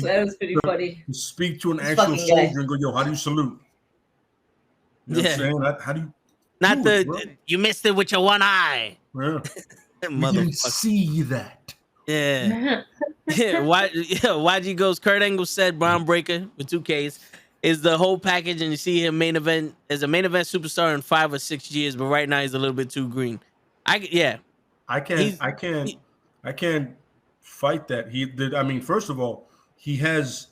that was pretty funny. To speak to an actual soldier and go, yo, how do you salute? You know what I'm saying? How do you? Not you missed it with your one eye. Yeah. You didn't see that. Yeah. YG goes, Kurt Angle said Braun Breaker with 2 Ks is the whole package, and you see him main event as a main event superstar in 5 or 6 years, but right now he's a little bit too green. I can't fight that. I mean, first of all, he has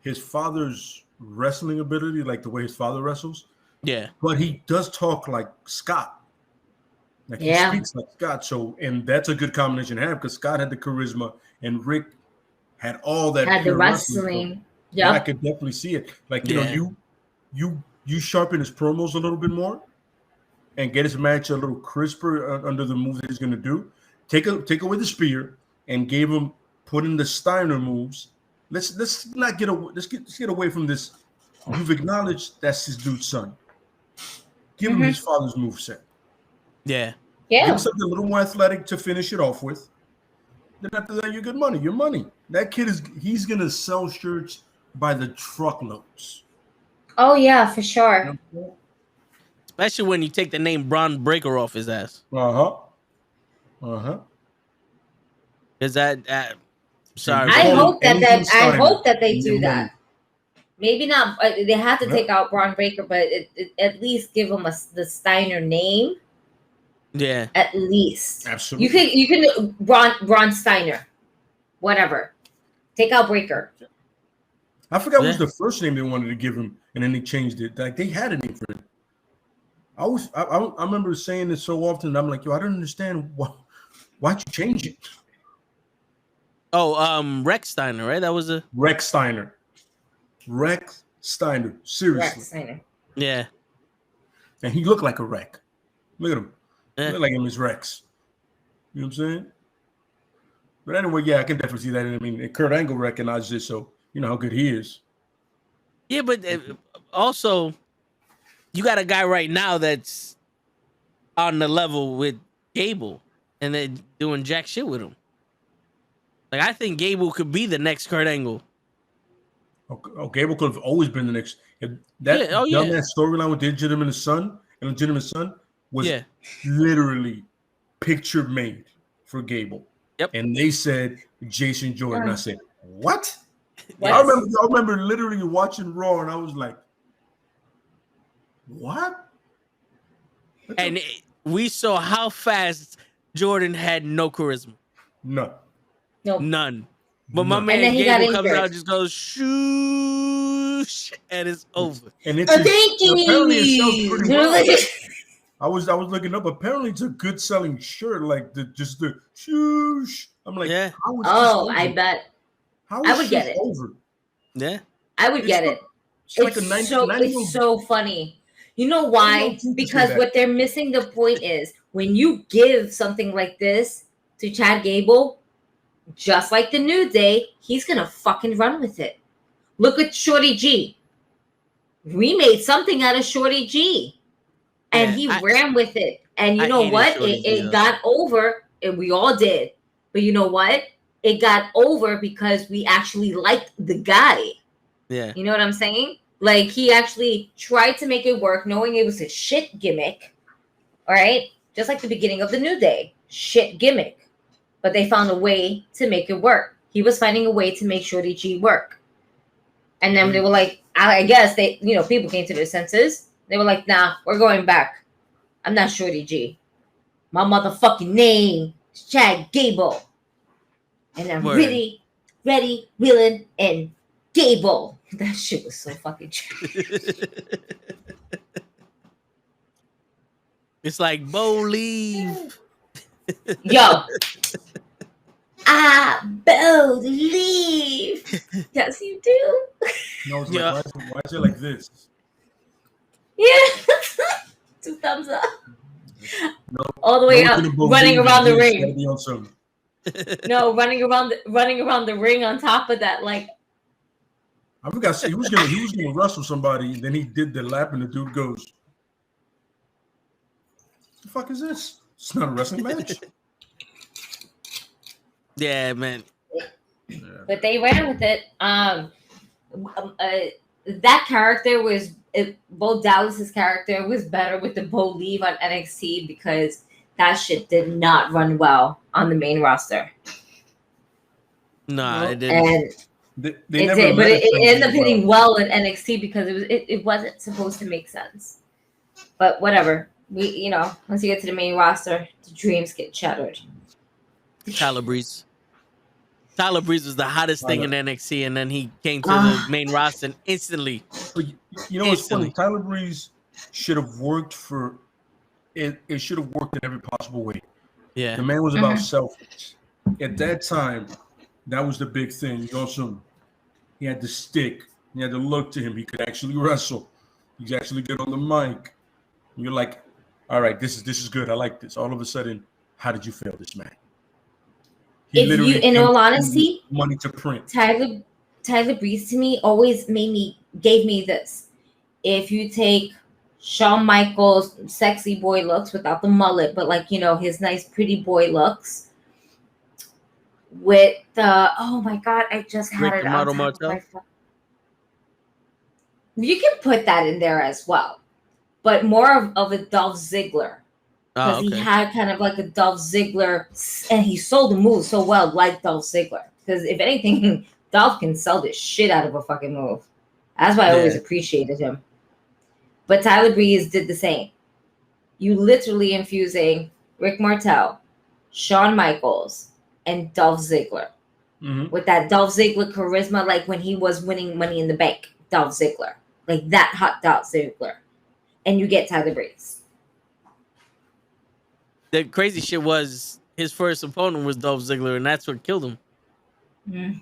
his father's wrestling ability, like the way his father wrestles. Yeah. But he does talk like Scott. Like he speaks like Scott. So, and that's a good combination to have because Scott had the charisma and Rick had all that. Had the wrestling. Yeah. I could definitely see it. Like, you know, you sharpen his promos a little bit more and get his match a little crisper under the moves that he's going to do. Take away the spear and put in the Steiner moves. Let's get away from this. You've acknowledged that's his dude's son. Give him his father's moveset. Yeah. Yeah. Give him something a little more athletic to finish it off with. Then after that, you're good money. Your money. That kid he's gonna sell shirts by the truckloads. Oh yeah, for sure. Especially when you take the name Braun Breaker off his ass. Is that sorry? I hope that they do that. Maybe not. They have to take out Braun Breaker, but at least give him the Steiner name. Yeah. At least. Absolutely. You can Braun Steiner, whatever. Take out Breaker. I forgot what was the first name they wanted to give him, and then they changed it. Like they had a name for it. I remember saying this so often. I'm like, yo, I don't understand why'd you change it? Oh, Rex Steiner, right? That was Rex Steiner. Rex Steiner. Seriously. Rex Steiner. Yeah. And he looked like a wreck. Look at him. Yeah. Look like him is Rex. You know what I'm saying? But anyway, yeah, I can definitely see that. I mean, Kurt Angle recognized it, so you know how good he is. Yeah, but also, you got a guy right now that's on the level with Gable, and they're doing jack shit with him. Like, I think Gable could be the next Kurt Angle. Oh, Gable could have always been the next. That storyline with the legitimate son was literally picture made for Gable. Yep. And they said Jason Jordan. I said, what? Yes. I remember literally watching Raw, and I was like, what? And we saw how fast Jordan had no charisma. No. Nope. None. But my man Gable comes out and just goes, shoosh, and it's over. And apparently it sells pretty well. I was looking up. Apparently it's a good selling shirt, like the shoosh. I'm like, yeah. I bet. I would get it. Over? Yeah. I would get it. It's so funny. You know why? Because what they're missing the point is when you give something like this to Chad Gable, just like the New Day, he's gonna fucking run with it. Look at Shorty G. We made something out of Shorty G. And he ran with it. And you I know hated what? Shorty G, It though. got over, and we all did. But you know what? It got over because we actually liked the guy. Yeah. You know what I'm saying? Like, he actually tried to make it work, knowing it was a shit gimmick. All right? Just like the beginning of the New Day. Shit gimmick. But they found a way to make it work. He was finding a way to make Shorty G work. And then they were like, I guess they, people came to their senses. They were like, nah, we're going back. I'm not Shorty G. My motherfucking name is Chad Gable. And I'm Word. ready, willing, and Gable. That shit was so fucking trash. It's like, Bo, leave. Yo. I believe. Yes, you do. No, it's Yeah. like, why is it like this? Yeah. 2 thumbs up. No, All the way no up, one can believe running around the this. ring. Gotta be on some- No, running around the ring on top of that, like, I forgot. He was gonna wrestle somebody, and then he did the lap, and the dude goes, "The fuck is this? It's not a wrestling match." Yeah, man. Yeah. but they ran with it. That character was Bo Dallas's character was better with the Bo leave on NXT because that shit did not run well on the main roster. Nah, it didn't. And They it never did, but met it ended up well. hitting well at NXT because it wasn't supposed to make sense. But whatever. We once you get to the main roster, the dreams get shattered. Tyler Breeze. Tyler Breeze was the hottest thing in NXT, and then he came to Ah. the main roster and instantly. But you know what's funny? Instantly. Tyler Breeze should have worked for it. It should have worked in every possible way. Yeah. The man was about selfish. At that time, that was the big thing. You know, he had the stick. He had the look to him. He could actually wrestle. He's actually good on the mic. And you're like, all right, this is good. I like this. All of a sudden, how did you fail this man? He If you, literally in gave all honesty, money to print. Tyler Breeze to me always gave me this. If you take Shawn Michaels' sexy boy looks without the mullet, but his nice pretty boy looks, with the oh my god, I just had Rick it on Model top of my Martel? phone. You can put that in there as well, but more of a Dolph Ziggler. Because he had kind of like a Dolph Ziggler, and he sold the move so well, like Dolph Ziggler. Because if anything, Dolph can sell the shit out of a fucking move. That's why I always appreciated him. But Tyler Breeze did the same. You literally infusing Rick Martel, Shawn Michaels, and Dolph Ziggler. Mm-hmm. With that Dolph Ziggler charisma, like when he was winning Money in the Bank. Dolph Ziggler. Like that hot Dolph Ziggler. And you get Tyler Breeze. The crazy shit was his first opponent was Dolph Ziggler, and that's what killed him.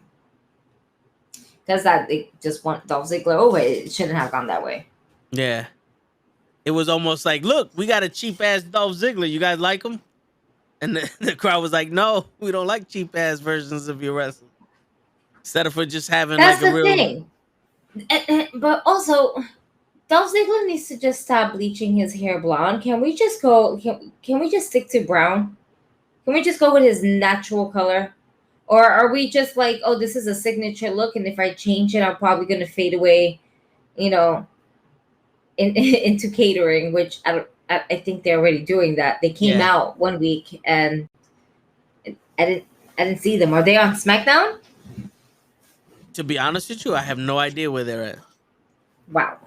Because they just want Dolph Ziggler over. It shouldn't have gone that way. Yeah. It was almost like, look, we got a cheap ass Dolph Ziggler. You guys like him? And the crowd was like, no, we don't like cheap ass versions of your wrestling. Instead of for just having That's like a the real thing. But also, Dolph Ziggler needs to just stop bleaching his hair blonde. Can we just go? Can we just stick to brown? Can we just go with his natural color? Or are we just like, oh, this is a signature look, and if I change it, I'm probably going to fade away, into catering, which I think they're already doing that. They came out one week, and I didn't see them. Are they on SmackDown? To be honest with you, I have no idea where they're at. Wow.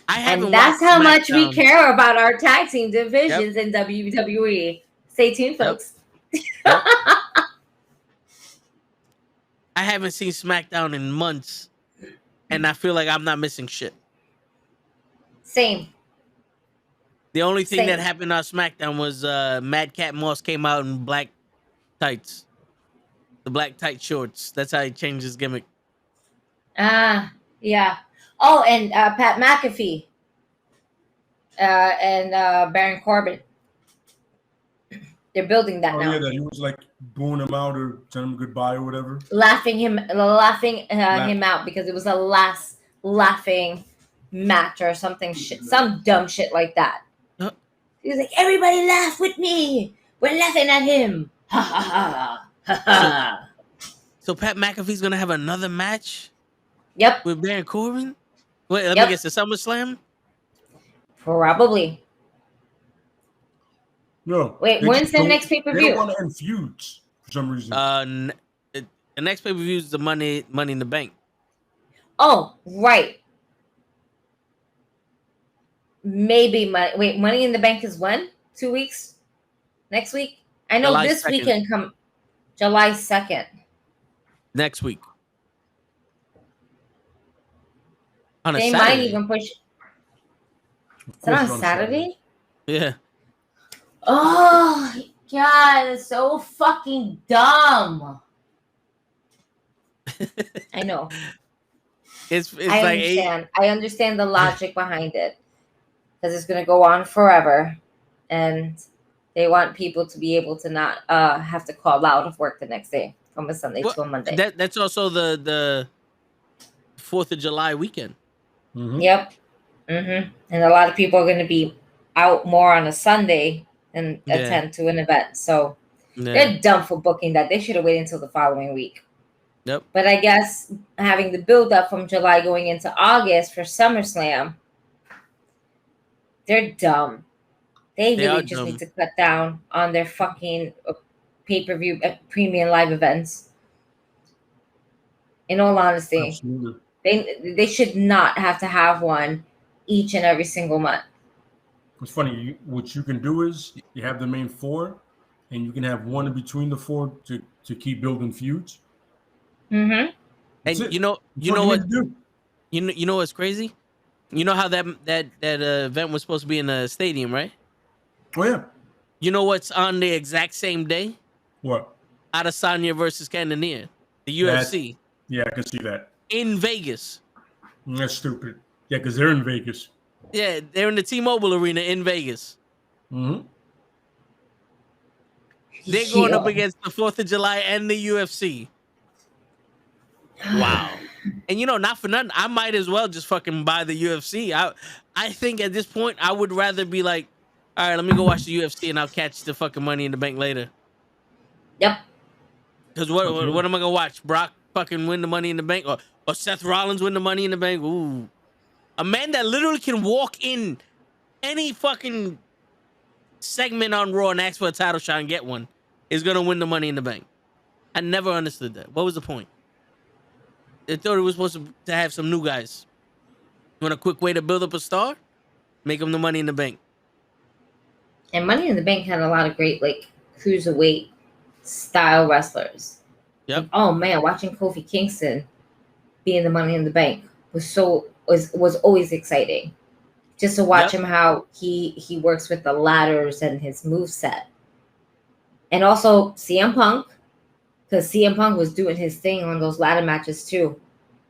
I haven't And that's watched how much we SmackDown. care about our tag team divisions in WWE. Stay tuned, folks. Yep. I haven't seen SmackDown in months, and I feel like I'm not missing shit. Same. The only thing Same. that happened on SmackDown was Madcap Moss came out in black tights. The black tight shorts. That's how he changed his gimmick. Yeah. Oh, and Pat McAfee. And Baron Corbin. They're building that now. Yeah, that he was like booing him out or telling him goodbye or whatever. Laughing him out because it was the last laughing match or something shit, some dumb shit like that. He was like, everybody laugh with me. We're laughing at him. Ha ha ha. Ha ha. So Pat McAfee's gonna have another match Yep. with Baron Corbin? Wait, let me Yep. guess, the SummerSlam? Probably. No. Wait, they when's just the don't- next They pay-per-view? don't want to end feuds for some reason. The next pay-per-view is the Money in the Bank. Oh, right. Maybe Money in the Bank is when? 2 weeks? Next week? I know July this 2nd. weekend come July 2nd. Next week. On a They Saturday. might even push. Of Is it course on Saturday? Yeah. Oh, God, it's so fucking dumb. I know. It's I like understand. I understand the logic behind it. Because it's going to go on forever. And they want people to be able to not have to call out of work the next day from a Sunday to a Monday. That's also the 4th of July weekend. Mm-hmm. Yep. And a lot of people are going to be out more on a Sunday and attend to an event. So they're dumb for booking that. They should have waited until the following week. Yep. But I guess having the build up from July going into August for SummerSlam, they're dumb. They really just need to cut down on their fucking pay-per-view premium live events. In all honesty, Absolutely. they should not have to have one each and every single month. It's funny. What you can do is you have the main four, and you can have one in between the four to keep building feuds. Mm-hmm. And you know what's crazy? You know how that event was supposed to be in a stadium, right? Oh yeah. You know what's on the exact same day? What? Adesanya versus Cannonier, the UFC. Yeah, I can see that. In Vegas. That's stupid. Yeah, because they're in Vegas. Yeah, they're in the T-Mobile Arena in Vegas. Mm-hmm. They're going up against the 4th of July and the UFC. Wow. And not for nothing, I might as well just fucking buy the UFC. I think at this point, I would rather be like, all right, let me go watch the UFC and I'll catch the fucking Money in the Bank later. Yep. Because what am I going to watch? Brock fucking win the Money in the Bank? Or Seth Rollins win the Money in the Bank? Ooh. A man that literally can walk in any fucking segment on Raw and ask for a title shot and get one is going to win the Money in the Bank. I never understood that. What was the point? They thought it was supposed to have some new guys. You want a quick way to build up a star? Make them the Money in the Bank. And Money in the Bank had a lot of great cruiserweight style wrestlers. Yep. Oh man, watching Kofi Kingston be in the Money in the Bank was always exciting. Just to watch him how he works with the ladders and his moveset. And also CM Punk, because CM Punk was doing his thing on those ladder matches too.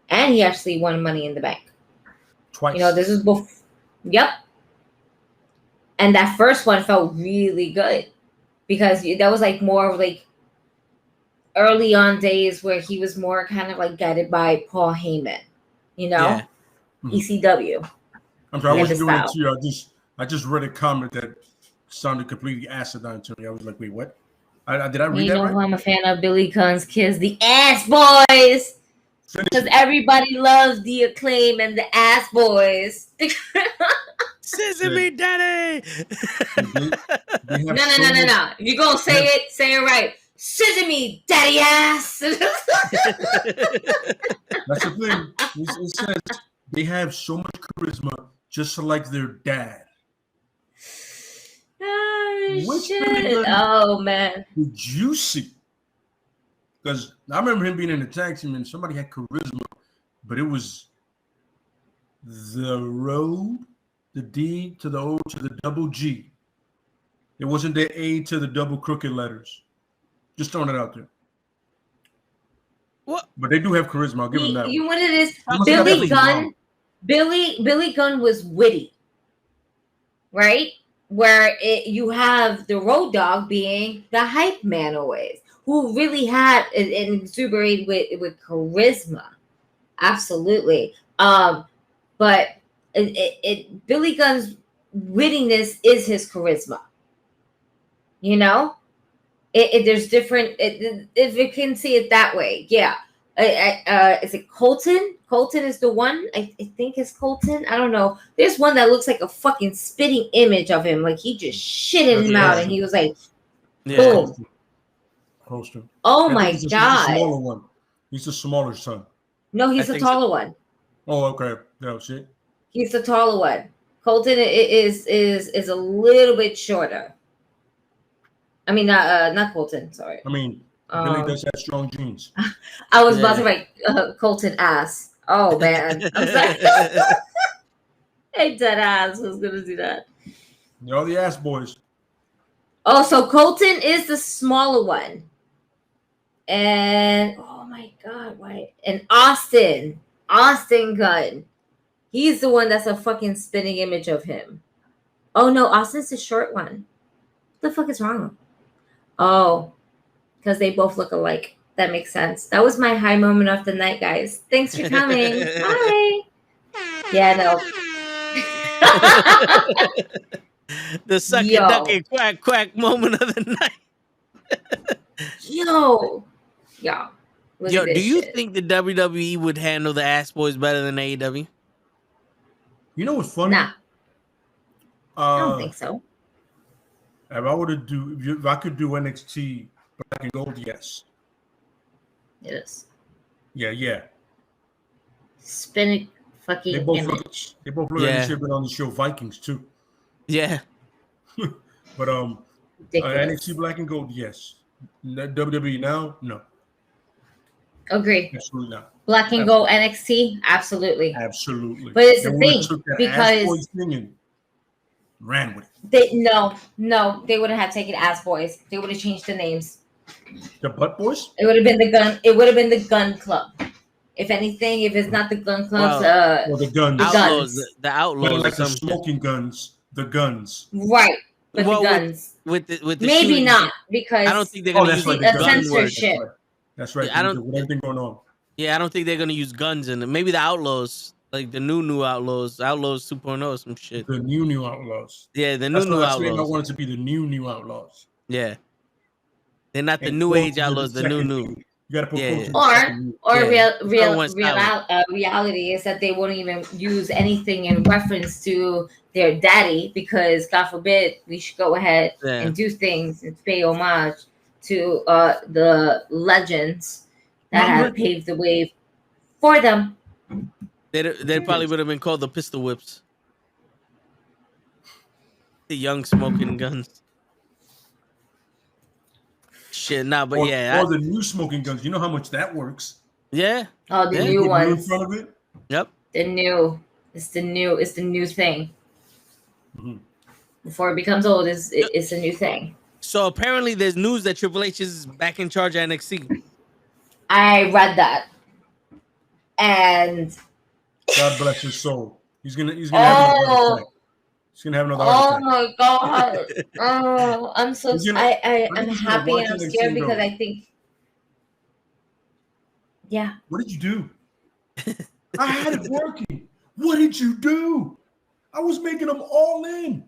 And he actually won Money in the Bank. Twice. This is before. Yep. And that first one felt really good because that was more of early on days where he was more kind of guided by Paul Heyman, Yeah. ECW. I'm sorry, I wasn't doing it style. to you. I just read a comment that sounded completely asinine to me. I was like, wait, what? Did I read that right? Who I'm a fan of? Billy Gunn's Kids, the Ass Boys. Because everybody loves the Acclaim and the Ass Boys. Sesame Daddy! No. If you're going to say it right. Sesame Daddy Ass! That's the thing. It says they have so much charisma, just like their dad. Oh, shit. Oh, man. Did you see? Because I remember him being in the tag team and somebody had charisma, but it was the road, the D to the O to the double G. It wasn't the A to the double crooked letters. Just throwing it out there. What? But they do have charisma. I'll give them that. You know what it is? Billy Gunn. Billy Gunn was witty, right? Where you have the Road Dogg being the hype man always, who really had an exuberate with charisma, absolutely. But Billy Gunn's winning this is his charisma. You know, there's different. If you can see it that way, yeah. Is it Colton? Colton is the one. I think it's Colton. I don't know. There's one that looks like a fucking spitting image of him. Like he just shitted him out, and he was like, boom. Holster. Oh my He's god. the smaller one. He's the smaller son. No, he's the taller one. Oh, okay. No shit. He's the taller one. Colton is a little bit shorter. I mean, not Colton. Sorry. I mean, Billy does have strong genes. I was about to write Colton ass. Oh man, I'm sorry. Hey, dead ass. Who's gonna do that? You're the ass boys. Oh, so Colton is the smaller one, and oh my god, why? And Austin Gunn. He's the one that's a fucking spinning image of him. Oh no, Austin's the short one. What the fuck is wrong? Oh, because they both look alike. That makes sense. That was my high moment of the night, guys. Thanks for coming. Bye. Yeah, no. The sucky ducky quack quack moment of the night. Yo. Do you think the WWE would handle the ass boys better than AEW? You know what's funny? Nah. I don't think so. If I could do NXT Black and Gold, yes. It is. Yeah. Spinning fucking image. They both look like they should have been on the show Vikings too. Yeah. But NXT Black and Gold, yes. WWE now, no. Agree. Absolutely not. Black and Gold NXT, absolutely. Absolutely. But it's the thing because ran with it. They wouldn't have taken Ass Boys. They would have changed the names. The Butt Boys? It would have been the Gun. It would have been the Gun Club. If anything, if it's not the Gun Clubs, the Guns. The Outlaws, like the smoking guns. The Guns. Right. But the guns. With the maybe shooting, not because I don't think they're gonna use censorship. That's right. I don't. With everything going on. Yeah, I don't think they're gonna use guns in it. Maybe the Outlaws, like the new Outlaws, Outlaws 2.0, some shit. The new Outlaws. Yeah, the new Outlaws. I want it to be the new Outlaws. Yeah, they're not the new age Outlaws. The new. You gotta put reality is that they won't even use anything in reference to their daddy because God forbid we should go ahead and do things and pay homage to the legends that have paved the way for them. They probably would have been called the Pistol Whips, the young smoking guns. Shit, nah, but or the new smoking guns. You know how much that works. Yeah. Oh, the new ones. In front of it. Yep. It's the new thing. Mm-hmm. Before it becomes old, it's a new thing. So apparently, there's news that Triple H is back in charge of NXT. I read that, and God bless his soul. He's gonna have another heart attack. He's gonna have another heart attack. Oh my god! Oh, I'm so. I'm happy and I'm scared because I think. Yeah. What did you do? I had it working. What did you do? I was making them all in.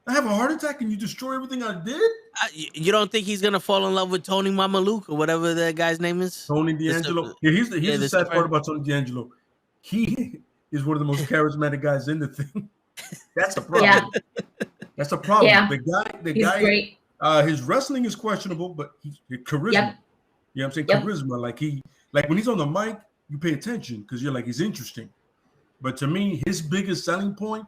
I have a heart attack and you destroy everything I did? You don't think he's gonna fall in love with Tony Mamaluke or whatever that guy's name is? Tony D'Angelo. Here's the sad part about Tony D'Angelo. He is one of the most charismatic guys in the thing. That's a problem. Yeah. That's a problem. Yeah. The he's guy great. His wrestling is questionable, but his charisma. Yep. You know what I'm saying? Charisma. Like when he's on the mic, you pay attention because you're like, he's interesting. But to me, his biggest selling point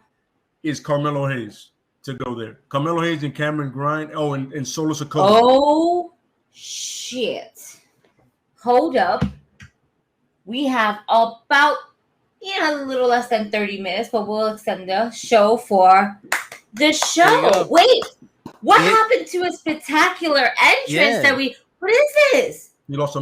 is Carmelo Hayes to go there. Carmelo Hayes and Cameron Grimes. Oh, and Solo Sikoa. Oh, shit. Hold up. We have about, a little less than 30 minutes, but we'll extend the show for the show. Wait, what happened to a spectacular entrance that what is this? You lost the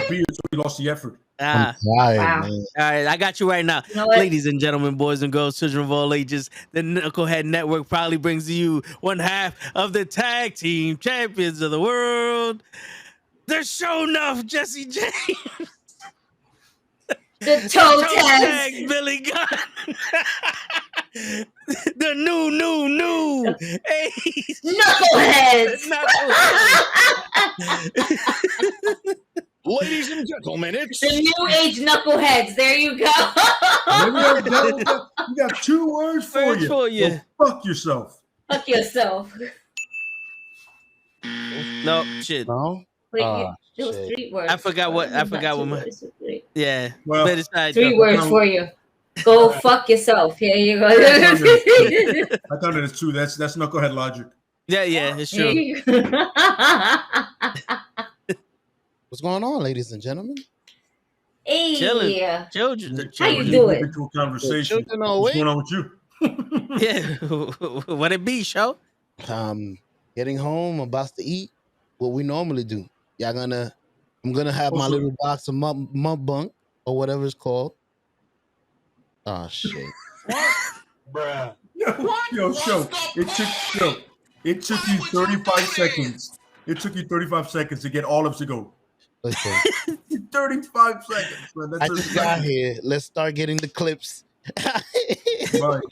beard, so you lost the effort. I'm tired, wow. man. All right, I got you right now. You know Ladies and gentlemen, boys and girls, children of all ages, the Nukkle HeDD Network proudly brings to you one half of the tag team champions of the world, the show enough Jesse James. The toe tag Billy Gunn. The new. Hey, Knuckleheads. Ladies and gentlemen, it's The new age knuckleheads. There you go. You got 2 words for you. Well, fuck yourself. Fuck yourself. No shit. no. Wait, it was 3 words. I forgot what my. Yeah, Well, but it's not 3 words for you. Go fuck yourself. Here you go. I thought it is 2. That's knucklehead logic. Yeah, it's true. What's going on, ladies and gentlemen? Hey, Children. How you doing? Into a conversation. Children are What's awake. going on with you? Yeah, what it be, show? Getting home, about to eat. What we normally do. I'm gonna have my little box of mud bunk or whatever it's called. Oh shit. Bruh. Yo, show. It took you 35 seconds. It took you 35 seconds to get Olives to go. Listen, 35 seconds, man. I just got here. Let's start getting the clips. My God,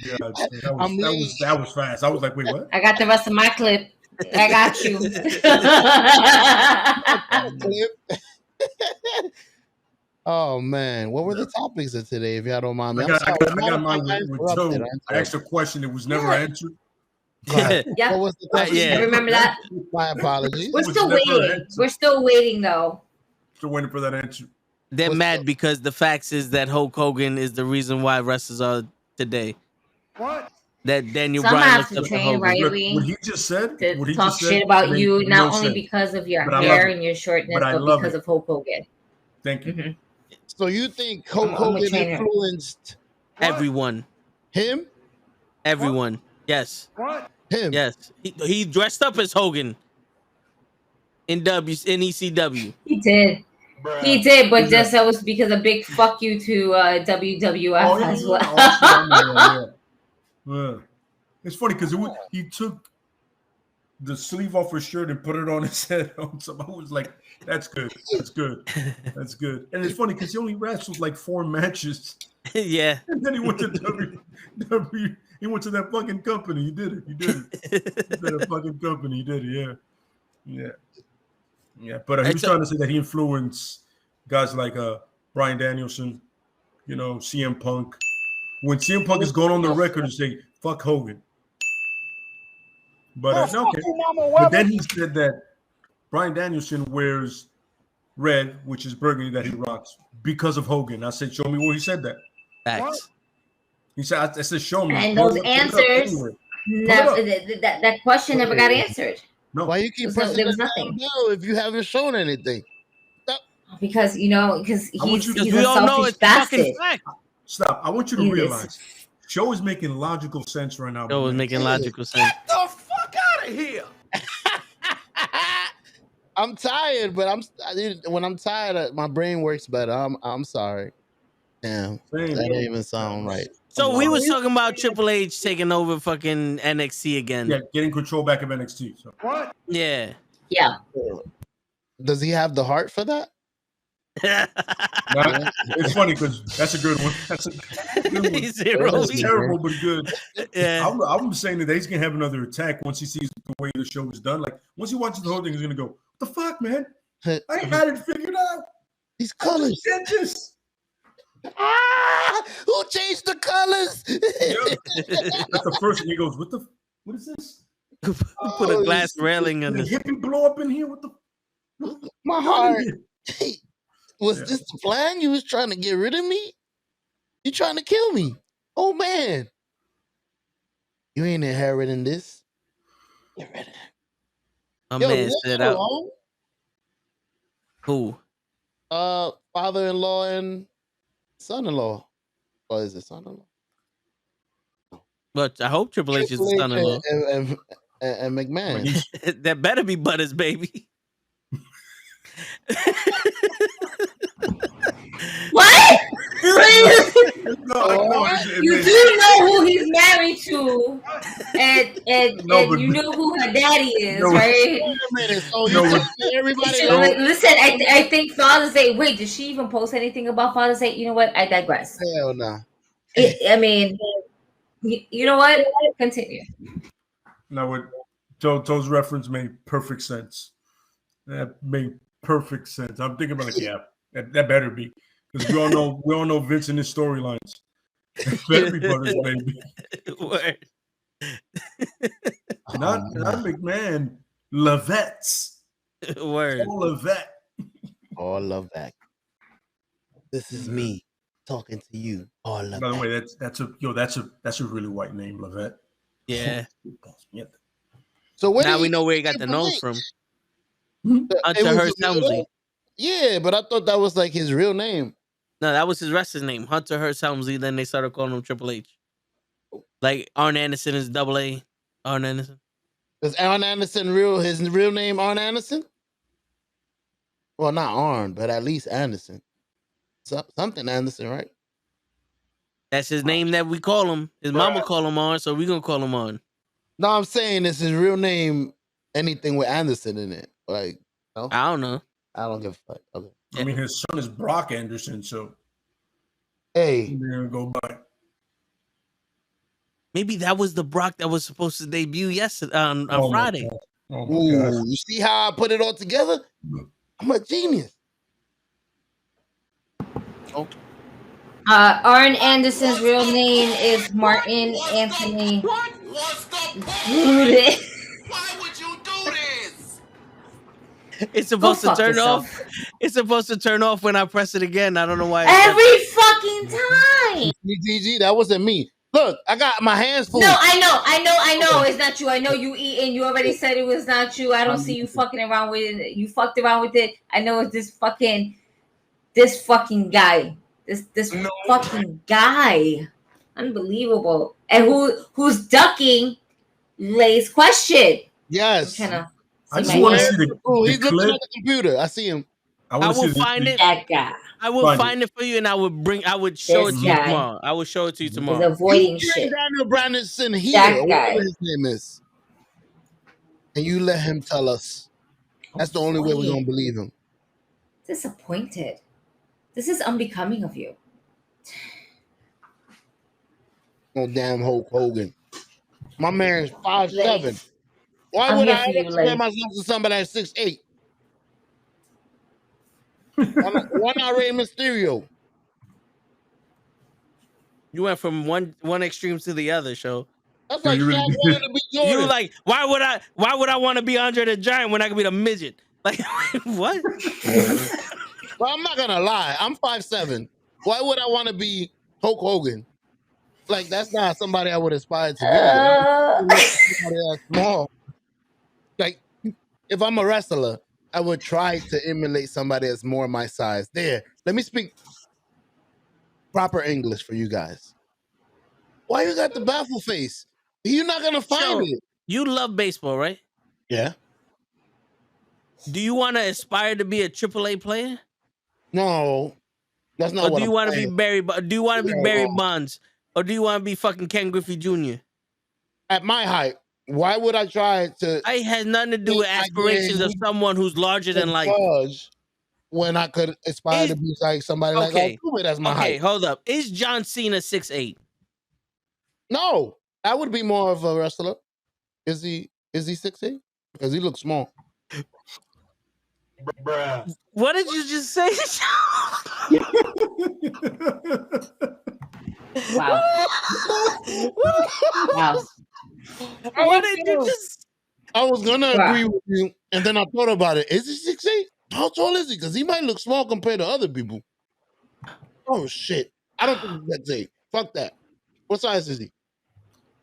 that was fast. I was like, wait, what? I got the rest of my clip. I got you. Oh man, what were the topics of today? If y'all don't mind me, I got mine with Joe. I asked a question that was never answered. Yeah. What was the question? I remember that. My apologies. We're still waiting. We're still waiting though. Still waiting for that answer. They're mad because the facts is that Hulk Hogan is the reason why wrestlers are today. What? That Daniel Some Bryan have looked to up to train Hogan. rightly. What he just said. To talk shit about you, not only because of your hair and your shortness, but because of Hulk Hogan. Thank you. Mm-hmm. So you think Hulk Hogan influenced everyone? Him? Everyone. Yes. What? Him? Yes. He dressed up as Hogan in ECW. He did. Bruh. He did, but that was because a big fuck you to WWF as well. Yeah. It's funny because he took the sleeve off his shirt and put it on his head. So I was like, that's good. That's good. That's good. And it's funny because he only wrestled like 4 matches. Yeah. And then he went to he went to that fucking company. He did it. He did a fucking company. He did it. Yeah. But he was trying to say that he influenced guys like Bryan Danielson, CM Punk. When CM Punk is going on the record and say, fuck Hogan. But But then he said that Bryan Danielson wears red, which is burgundy that he rocks, because of Hogan. I said, show me where he said that. Facts. He said, I said, show me. And those answers, that question never got answered. No. Why you keep pressing? There was nothing. No, if you haven't shown anything. Because he's we all know it's fucking fact. Stop. I want you to realize Joe is making logical sense right now. Joe is making logical sense. Get the fuck out of here. I'm tired, but when I'm tired, my brain works better. I'm sorry. Damn, that didn't even sound right. So we was talking about Triple H taking over fucking NXT again. Yeah, getting control back of NXT. So. What? Yeah. Does he have the heart for that? It's funny because that's a good one. That's a good one. That's terrible, but good. Yeah. I'm saying that he's gonna have another attack once he sees the way the show is done. Like once he watches the whole thing, he's gonna go, "What the fuck, man? I had it figured out. These colors. Who changed the colors?" That's the first thing he goes, "What is this? Put a glass railing on the this. hippie blow up in here. What the? My heart." Was this the plan? You was trying to get rid of me? You trying to kill me? Oh man. You ain't inheriting this. Get rid of it. My man said out. Who? Father-in-law and son-in-law. Or is it son-in-law? But I hope Triple H is the son-in-law. And McMahon. That better be Butters, baby. What? You do know who he's married to, and you know who her daddy is, right? Everybody. Listen, I think Father's Day. Wait, did she even post anything about Father's Day? You know what? I digress. Hell no. I mean, You know what? Continue. Now, what Joe's reference made perfect sense. That made perfect sense. I'm thinking about that better be, because we all know Vince and his storylines. Better be Brothers, baby. Word. Not McMahon. Levette's. Word. All Levette. All of that. This is me talking to you. All of By the that. way, that's a really white name, Levette. Yeah. So Now we know where he got the nose from. Hunter Hearst Helmsley. Yeah, but I thought that was like his real name. No, that was his wrestling name, Hunter Hearst Helmsley. Then they started calling him Triple H. Like Arn Anderson is double A. Arn Anderson. Is Arn Anderson his real name Arn Anderson? Well, not Arn, but at least Anderson. Something Anderson, right? That's his name that we call him. His mama call him Arn, so we gonna call him Arn. No, I'm saying is his real name anything with Anderson in it? Like, no? I don't know. I don't give a fuck. Okay. I mean, his son is Brock Anderson, so Hey, we're gonna go by. Maybe that was the Brock that was supposed to debut yesterday on Friday. Oh my God. you see how I put it all together? I'm a genius. Arn Anderson's real name is Martin Anthony. What was the Rude. Why would you do this? It's supposed Go to fuck turn yourself. off. It's supposed to turn off when I press it again. I don't know why. Every fucking time. GG, that wasn't me. Look, I got my hands full. No, I know. It's not you. I know you eating. You already said it was not you. I don't see you fucking around with it. You fucked around with it. I know it's this fucking guy. This fucking guy. Unbelievable. And who's ducking Lay's question? Yes. I just want to see he's the looking clip. at the computer. I see him. I will find it. That guy. I will find it for you, and I would show it to you tomorrow. I will show it to you tomorrow. He's avoiding shit. Daniel Brandon here, That or guy. whatever his name is, and you let him tell us. That's the only way we're gonna believe him. Disappointed. This is unbecoming of you. Oh damn, Hulk Hogan. My man is 5'7". Why I'm would here I for you, ever compare Lay. myself to somebody that's 6'8"? Why not Rey Mysterio? You went from one extreme to the other, show. That's like Shaq wanted to be Jordan. You like, why would I want to be Andre the Giant when I could be the midget? Like, what? Well, I'm not gonna lie. I'm 5'7". Why would I want to be Hulk Hogan? Like, that's not somebody I would aspire to be. Somebody that's small. Like, if I'm a wrestler, I would try to emulate somebody that's more my size. There, let me speak proper English for you guys. Why you got the baffle face? You're not gonna find it. You love baseball, right? Yeah. Do you want to aspire to be a AAA player? No, that's not Or what do you I'm want to be saying. Barry? Do you want to be Barry Bonds? Or do you want to be fucking Ken Griffey Jr.? At my height, why would I try to? It has nothing to do with aspirations of someone who's larger than life. When I could aspire to be like somebody like Altuve, that's my height. Okay, hold up. Is John Cena 6'8"? No, I would be more of a wrestler. Is he 6'8"? Because he looks small. Bruh. What did you just say? Wow. Wow. What did you just? I was gonna agree with you, and then I thought about it. Is he 6'8"? How tall is he? Because he might look small compared to other people. Oh shit! I don't think he's 6'8". Fuck that. What size is he?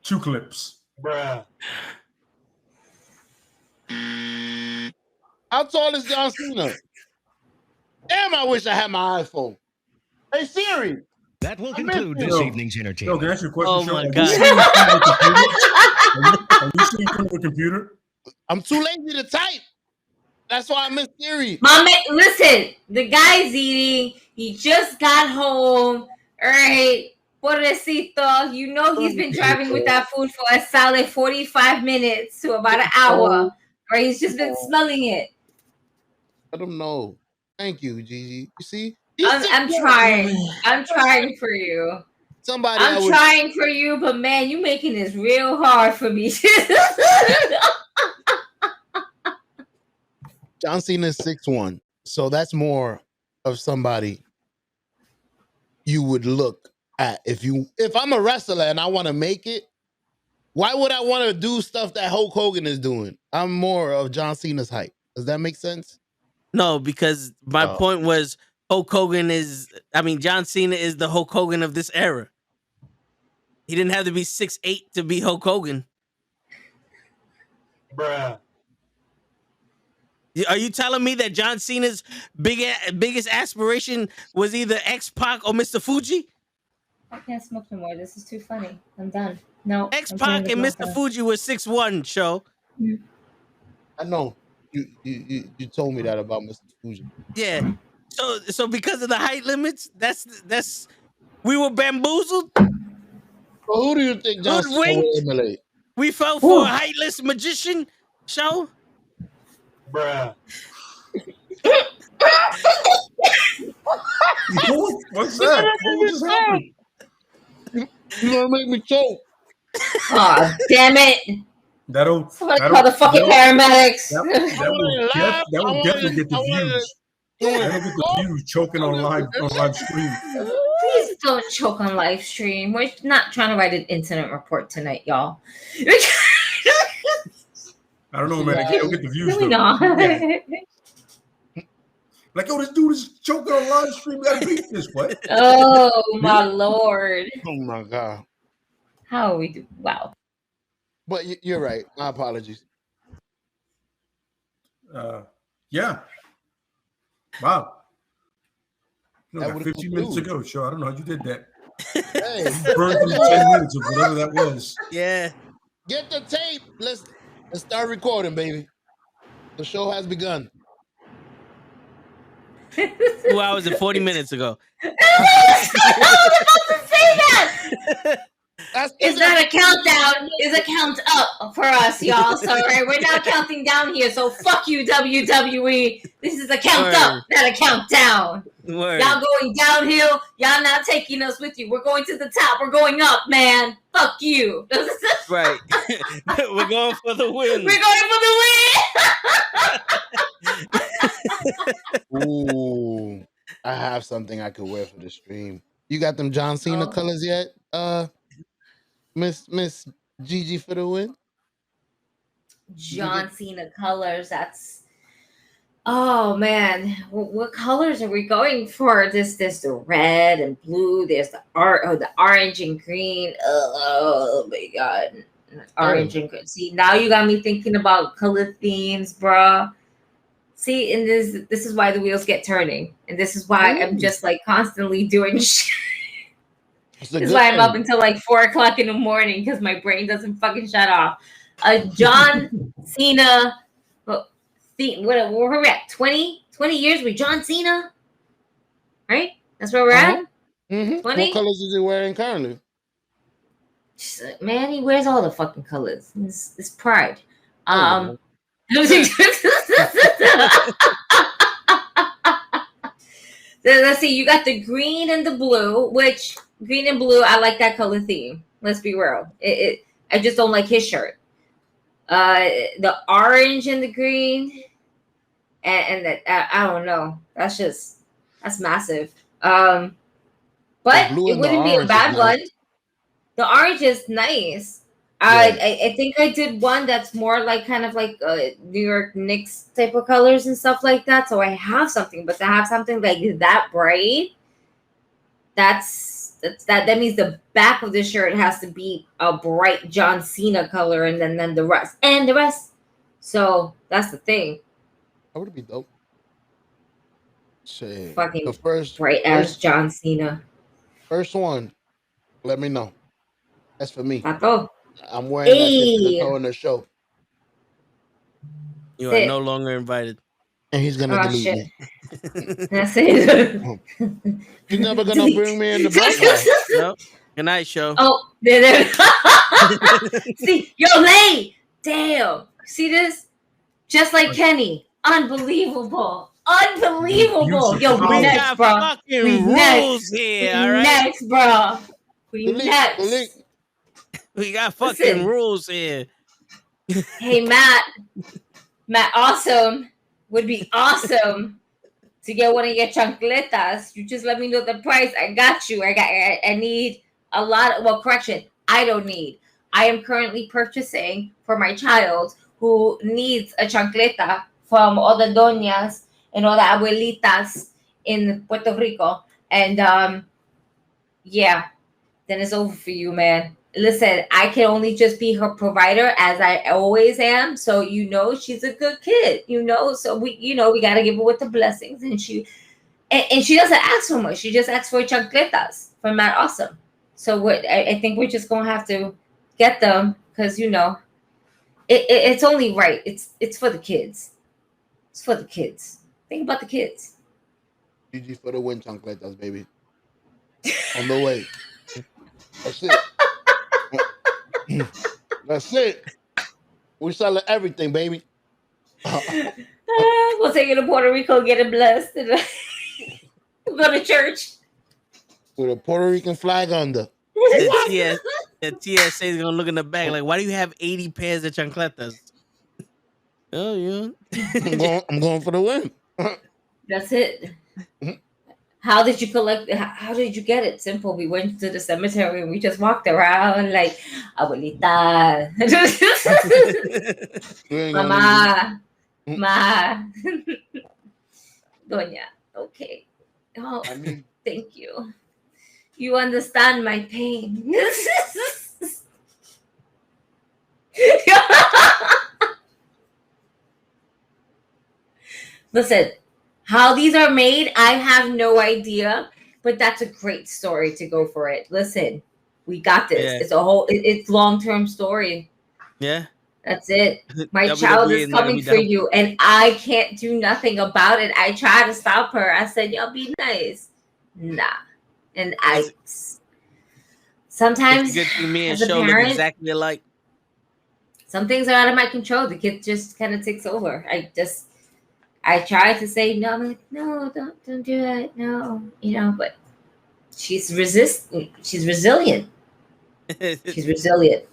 2 clips. Bruh. How tall is John Cena? Damn! I wish I had my iPhone. Hey Siri. That will conclude this evening's entertainment. Can I ask you a question? Oh Sean? my Are God. you seeing through the computer? I'm too lazy to type. That's why I miss Siri. Listen, the guy's eating. He just got home. All right. Pobrecito. You know he's been driving with that food for a solid 45 minutes to about an hour. Or he's just been smelling it. I don't know. Thank you, Gigi. You see? I'm trying. I'm trying for you. somebody. I'm trying for you, but man, you making this real hard for me. John Cena is 6'1", so that's more of somebody you would look at if I'm a wrestler and I want to make it. Why would I want to do stuff that Hulk Hogan is doing? I'm more of John Cena's height. Does that make sense? No, because my point was John Cena is the Hulk Hogan of this era. He didn't have to be 6'8" to be Hulk Hogan. Bruh. Are you telling me that John Cena's biggest aspiration was either X-Pac or Mr. Fuji? I can't smoke no more. This is too funny. I'm done. No. X-Pac and Mr. Fuji were 6'1", show. I know. You told me that about Mr. Fuji. Yeah. So because of the height limits, that's we were bamboozled. So who do you think John Cena will emulate? We fell for a heightless magician show. Bruh. What's that? What just happened? You gonna make me choke? Oh, damn it! Somebody call the fucking paramedics. That will definitely get the views. That'll get the views choking on live stream. Please don't choke on live stream. We're not trying to write an incident report tonight, y'all. I don't know, man. It'll get the views. Really not. Yeah. Like, this dude is choking on live stream. We gotta beat this. What? Oh my lord! Oh my god! How are we do? Wow. But you're right. My apologies. Yeah. Wow. Like 15 minutes ago, show. I don't know how you did that. Hey, you burned through 10 minutes of whatever that was. Yeah. Get the tape. Let's start recording, baby. The show has begun. 2 hours and 40 minutes ago. I was about to say that. It's not a countdown. It's a count up for us, y'all. So we're not counting down here. So fuck you, WWE. This is a count up, not a countdown. Word. Y'all going downhill. Y'all not taking us with you. We're going to the top. We're going up, man. Fuck you. Right. We're going for the win. We're going for the win. Ooh, I have something I could wear for the stream. You got them John Cena colors yet? Miss Gigi for the win. John Cena colors. That's. Oh man, what colors are we going for? There's the red and blue. There's the orange and green. Oh my god, orange and green. See, now you got me thinking about color themes, bruh. See, and this is why the wheels get turning, and this is why I'm just like constantly doing shit. This is why I'm up until like 4 o'clock in the morning because my brain doesn't fucking shut off. John Cena. Where we're at 20 years with John Cena, right? That's where we're at. 20. What colors is he wearing currently? Man, he wears all the fucking colors. It's pride. Let's see. You got the green and the blue. Which green and blue, I like that color theme. Let's be real. I just don't like his shirt. The orange and the green, and that I don't know. That's massive. But it wouldn't be a bad one. The orange is nice. I think I did one that's more like kind of like New York Knicks type of colors and stuff like that. So I have something, but to have something like that bright, that means the back of the shirt has to be a bright John Cena color, and then the rest. So that's the thing. That would be dope. Shit. Fucking the first bright ass John Cena. First one. Let me know. That's for me. Pato. I'm wearing that to go in the show. You are no longer invited. And he's gonna delete me. That's it. You're never gonna bring me in the broadcast. Nope. Good night, show. Oh, there. See, yo, Lay. Damn. See this? Just like Kenny. Unbelievable. Yo, we next, bro. Fucking rules here, all right? Next, bro. We next. We got fucking Listen. rules here. Hey, Matt, awesome. Would be awesome to get one of your chancletas. You just let me know the price. I got you. I need a lot. Well, correction. I don't need. I am currently purchasing for my child who needs a chancleta from all the doñas and all the abuelitas in Puerto Rico. And yeah, then it's over for you, man. Listen, I can only just be her provider as I always am. So, she's a good kid, so we got to give her with the blessings. And she doesn't ask for much. She just asks for chancletas from Matt Awesome. So I think we're just going to have to get them because, it's only right. It's for the kids. It's for the kids. Think about the kids. GG for the win, chancletas, baby. On the way. That's it. That's it. We selling everything, baby. We'll take you to Puerto Rico, get it blessed, and go to church with a Puerto Rican flag under. The TSA is gonna look in the back like, why do you have 80 pairs of chancletas? Oh, yeah. I'm going for the win. That's it. How did you collect? How did you get it? Simple. We went to the cemetery and we just walked around like, abuelita, mama, doña. Okay. Oh, thank you. You understand my pain. Listen. How these are made, I have no idea, but that's a great story to go for it. Listen, we got this. Yeah. It's long-term story. Yeah. That's it. My child is coming for you, and I can't do nothing about it. I tried to stop her. I said, "Y'all be nice." Nah. And sometimes good thing me and as a Show parent, look exactly alike. Some things are out of my control. The kid just kind of takes over. I tried to say no. I'm like, no, don't do it. No, but she's resistant. She's resilient. She's resilient.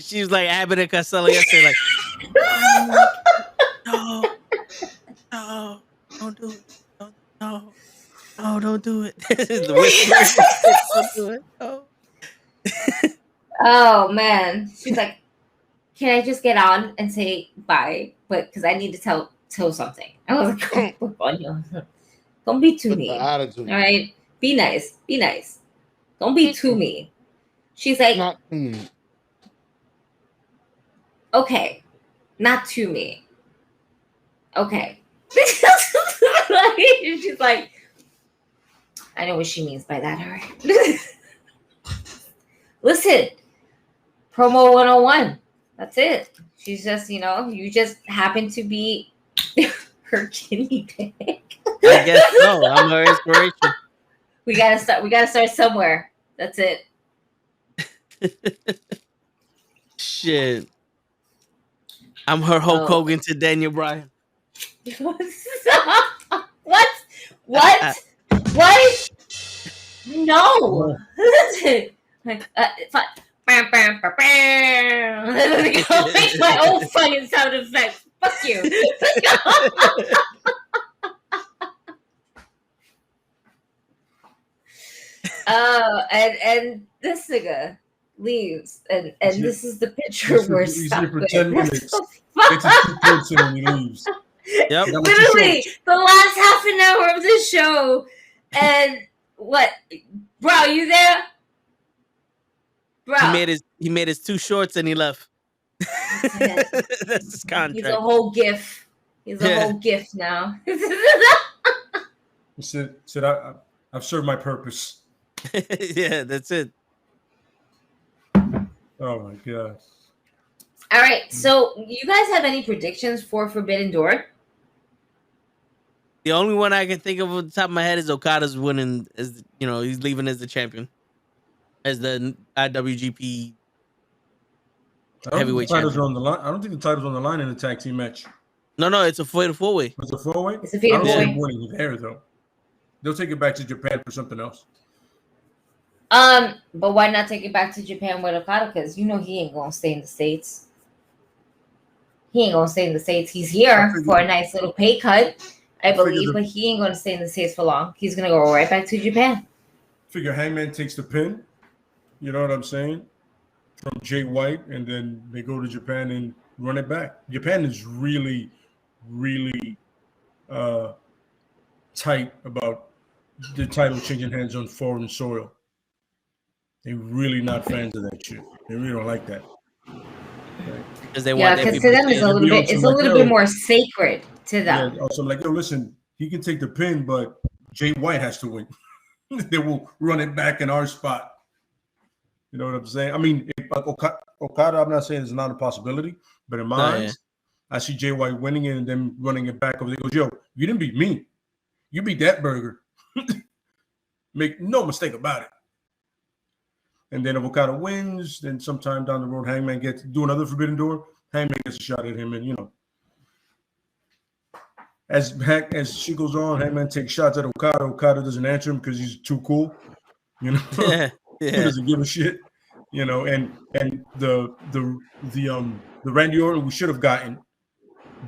She was like Abbott and Costello yesterday, like, no, don't do it. Don't do it. The whisper, don't do it. No. Oh man, she's like, can I just get on and say bye? But because I need to tell something. I was like, don't be too mean. All right, be nice. Don't be too mean. She's like, okay, not too mean. Okay. She's like, I know what she means by that. All right. Listen, promo 101. That's it. She's just, you just happen to be her guinea pig. I guess so. I'm her inspiration. We gotta start somewhere. That's it. Shit. I'm her Hulk Hogan to Daniel Bryan. What? No. Like, my own fucking sound effects. Fuck you. And this nigga leaves, and this is the picture where he's here for 10 minutes. It's a person when he leaves. Yep. Literally the last half an hour of the show, and what, bro? You there? Bro. He made his 2 shorts and he left. That's his contract. He's a whole GIF. He's a whole GIF now. He said I've served my purpose. Yeah, that's it. Oh my god. All right, so you guys have any predictions for Forbidden Door? The only one I can think of off the top of my head is Okada's winning, as he's leaving as the champion, as the IWGP heavyweight champion. On the line. I don't think the title's on the line in the tag team match. No, it's a fatal 4-way. It's a 4-way. It's a fatal 4-way. Winning there though. They'll take it back to Japan for something else. But why not take it back to Japan with Okada? Because you know he ain't gonna stay in the States. He ain't gonna stay in the States. He's here for a nice little pay cut, I believe, but he ain't gonna stay in the States for long. He's gonna go right back to Japan. Figure Hangman takes the pin. You know what I'm saying? From Jay White, and then they go to Japan and run it back. Japan is really, really tight about the title changing hands on foreign soil. They're really not fans of that shit. They really don't like that. Because they want because to them it's a little bit, it's a little bit more sacred to them. Yeah, also, like, yo, listen, he can take the pin, but Jay White has to win. They will run it back in our spot. You know what I'm saying? I mean, if Okada, I'm not saying it's not a possibility, but in my eyes, I see Jay White winning it and then running it back over there. He goes, yo, you didn't beat me. You beat that burger. Make no mistake about it. And then if Okada wins, then sometime down the road, Hangman gets to do another Forbidden Door. Hangman gets a shot at him, and you know, as she goes on, Hangman takes shots at Okada. Okada doesn't answer him because he's too cool. You know, he doesn't give a shit. You know, and the Randy Orton we should have gotten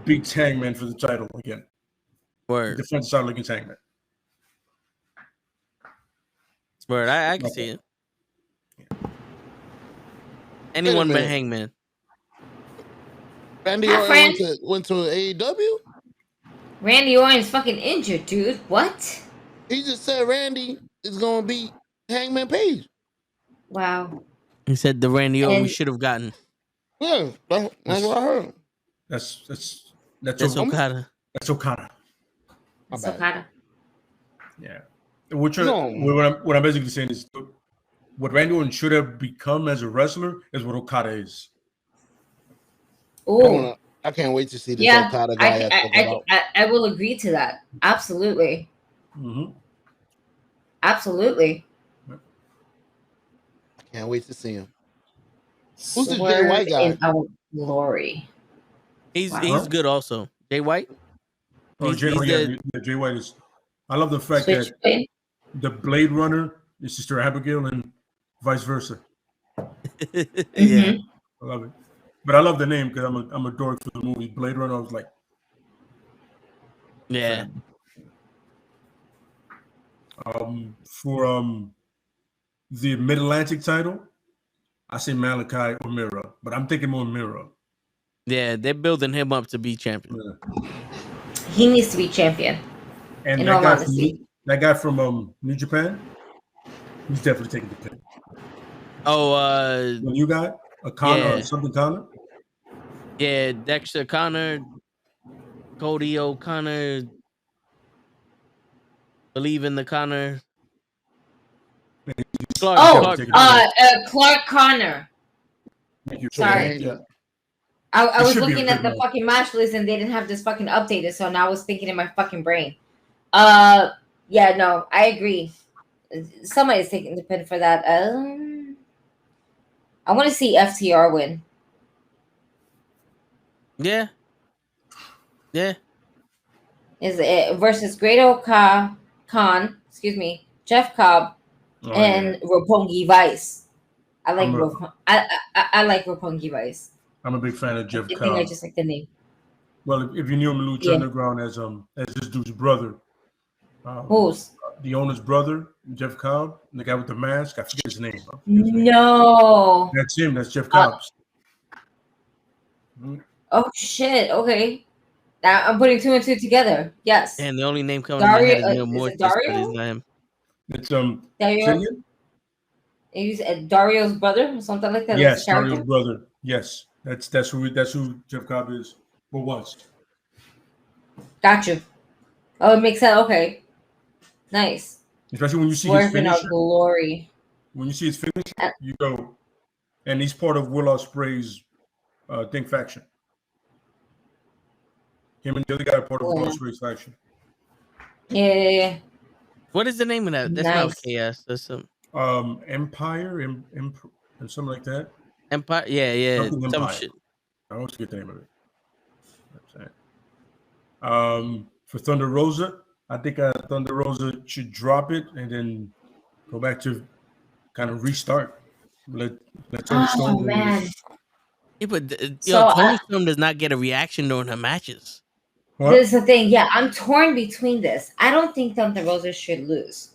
beats Hangman for the title again. Word. Defense title against Hangman. Word. I can see it. Anyone but Hangman. Randy Orton went to AEW? Randy Orton's fucking injured, dude. What? He just said Randy is gonna beat Hangman Page. Wow. He said the Randy Orton we should have gotten. Yeah, that's what I heard. That's Okada. That's Okada. That's Okada. Yeah. What I'm basically saying is what Randy Orton should have become as a wrestler is what Okada is. Oh, I can't wait to see this Okada guy. I will agree to that. Absolutely. Mm-hmm. Absolutely. Can't wait to see him. Who's the Jay White guy? In our glory. He's good also. Jay White? Jay White is. I love the fact that the Blade Runner is Sister Abigail and vice versa. Yeah. I love it. But I love the name because I'm a dork for the movie Blade Runner. I was like, yeah. For the Mid-Atlantic title, I say Malachi or Miro, but I'm thinking more Miro. Yeah, they're building him up to be champion. Yeah. He needs to be champion. And in all honesty, that guy from New Japan, he's definitely taking the pin. Oh, the new guy, Connor or something Connor. Yeah, Dexter Connor, Cody O'Connor, Believe in the Connor. Clark Connor. Sorry. Yeah. I was looking at the fucking match list and they didn't have this fucking updated, so now I was thinking in my fucking brain. Yeah, no, I agree. Somebody's taking the pin for that. I want to see FTR win. Yeah. Yeah. Is it versus Great-O-Khan, Jeff Cobb, and Roppongi Vice. I like I like Roppongi Vice. I'm a big fan of Jeff Cobb. I think I just like the name. Well, if you knew him, Lucha Underground as this dude's brother. Who's? The owner's brother, Jeff Cobb, the guy with the mask. I forget his name. No. That's him. That's Jeff Cobb. Oh shit! Okay, now I'm putting two and two together. Yes. And the only name coming to my head is Neil Mortis, but it's not him. It's Dario. He's Dario's brother or something like that. Yes, Dario's brother. Yes, that's who Jeff Cobb is or was. Got you. Oh, it makes sense. Okay, nice. Especially when you see his finish. Glory. When you see his finish, you go, and he's part of Will Ospreay's Think faction. Him and the other guy are part of Will Ospreay's faction. Yeah. What is the name of that? That's not KS. That's some Empire and something like that. Empire. Yeah. Some shit. I always forget the name of it. For Thunder Rosa, I think Thunder Rosa should drop it and then go back to kind of restart. Let Tony Oh Storm. man. Yeah, but So Tony Storm does not get a reaction during her matches. What? this is the thing. Yeah, I'm torn between this. I don't think Thunder Rosa should lose.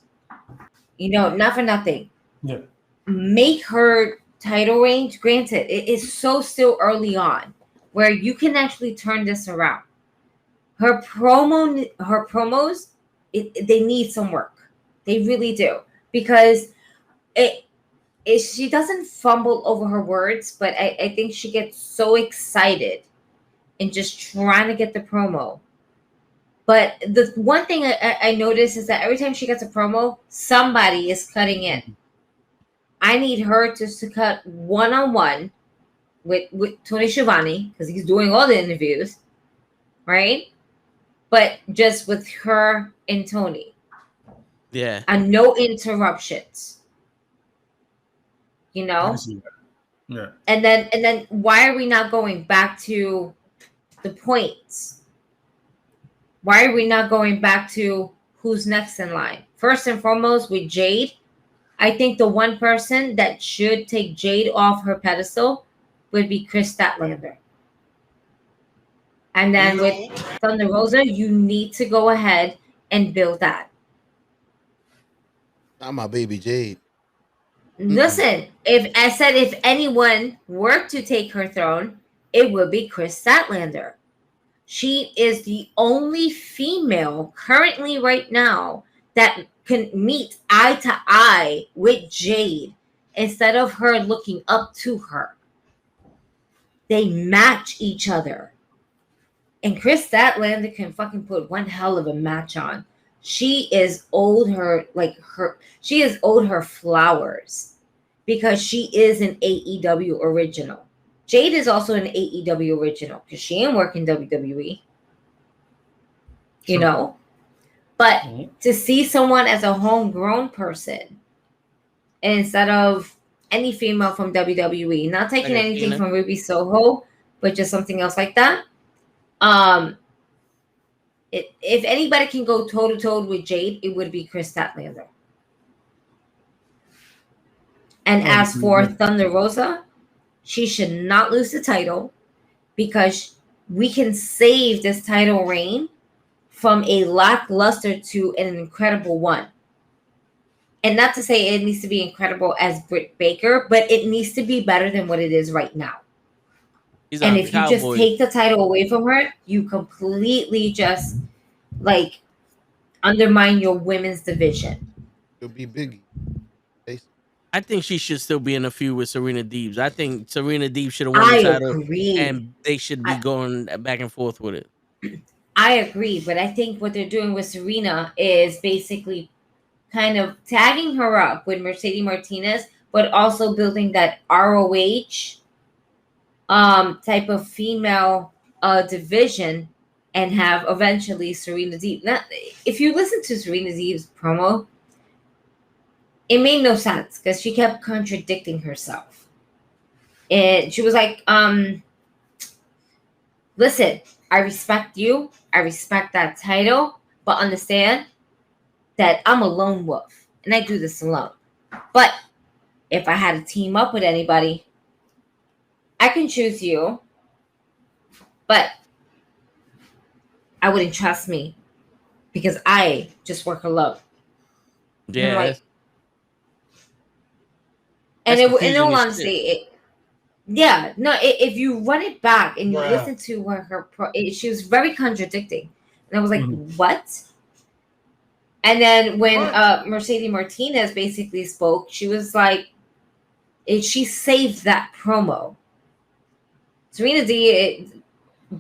Not for nothing. Yeah. Make her title range. Granted, it is so still early on, where you can actually turn this around. Her promos, they need some work. They really do, because she doesn't fumble over her words, but I think she gets so excited and just trying to get the promo. But the one thing I notice is that every time she gets a promo, somebody is cutting in. I need her just to cut one-on-one with Tony Schiavone, because he's doing all the interviews, right? But just with her and Tony. Yeah. And no interruptions. I see that. Yeah. And then why are we not going back to the points? Why are we not going back to who's next in line? First and foremost, with Jade, I think the one person that should take Jade off her pedestal would be Chris Statlander. And then with Thunder Rosa, you need to go ahead and build that. Not my baby Jade. Listen, if anyone were to take her throne, it would be Chris Statlander. She is the only female currently right now that can meet eye to eye with Jade instead of her looking up to her. They match each other. And Chris Statlander can fucking put one hell of a match on. She is owed her flowers because she is an AEW original. Jade is also an AEW original because she ain't working WWE. But to see someone as a homegrown person instead of any female from WWE, not taking anything from Ruby Soho, but just something else like that. If anybody can go toe to toe with Jade, it would be Chris Statlander. And as for Thunder Rosa, she should not lose the title because we can save this title reign from a lackluster to an incredible one. And not to say it needs to be incredible as Britt Baker, but it needs to be better than what it is right now. And if you just take the title away from her, you completely just undermine your women's division. It'll be Biggie. I think she should still be in a feud with Serena Deebs. I think Serena Deebs should have won the title, and they should be going back and forth with it. I agree, but I think what they're doing with Serena is basically kind of tagging her up with Mercedes Martinez, but also building that ROH type of female division, and have eventually Serena Deeb. Now, if you listen to Serena Deeb's promo, it made no sense because she kept contradicting herself. And she was like, listen, I respect you. I respect that title, but understand that I'm a lone wolf and I do this alone. But if I had to team up with anybody, I can choose you, but I wouldn't trust me because I just work alone. Yeah. And in all honesty, if you run it back and you listen to her, she was very contradicting. And I was like, what? And then when Mercedes Martinez basically spoke, she was like, she saved that promo. Serena D,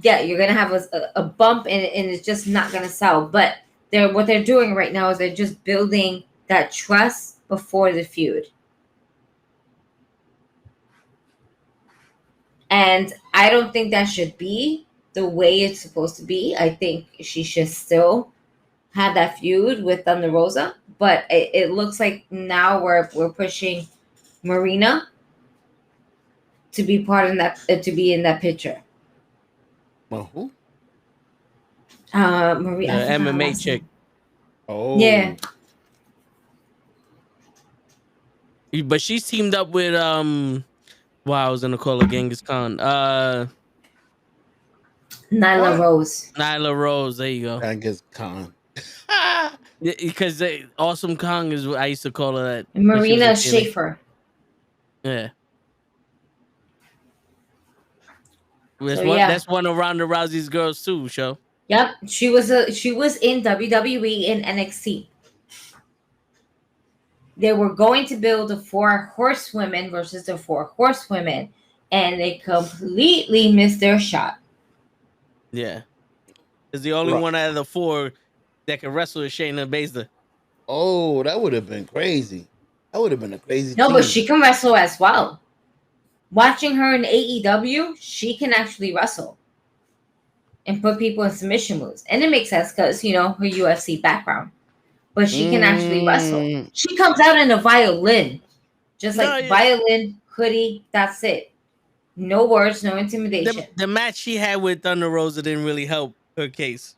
you're going to have a bump and it's just not going to sell. But what they're doing right now is they're just building that trust before the feud. And I don't think that should be the way it's supposed to be. I think she should still have that feud with Thunder Rosa. But it looks like now we're pushing Marina to be part of that, to be in that picture. Well, who? Maria, MMA chick. Oh, yeah. But she's teamed up with wow, I was gonna call her Genghis Khan. Nyla Rose. Nyla Rose. There you go. Genghis Khan. Because Awesome Kong is what I used to call her that. Marina Schaefer. Yeah. So, that's one of Ronda Rousey's girls too, show. Yep. She was in WWE in NXT. They were going to build the 4 horsewomen versus the 4 horsewomen, and they completely missed their shot. Yeah. Is the only one out of the 4 that can wrestle is Shayna Baszler. Oh, that would have been crazy. That would have been a crazy No, team. but she can wrestle as well. Watching her in AEW, she can actually wrestle and put people in submission moves. And it makes sense because, her UFC background. But she can actually wrestle. She comes out in a violin. Just like violin, hoodie, that's it. No words, no intimidation. The match she had with Thunder Rosa didn't really help her case.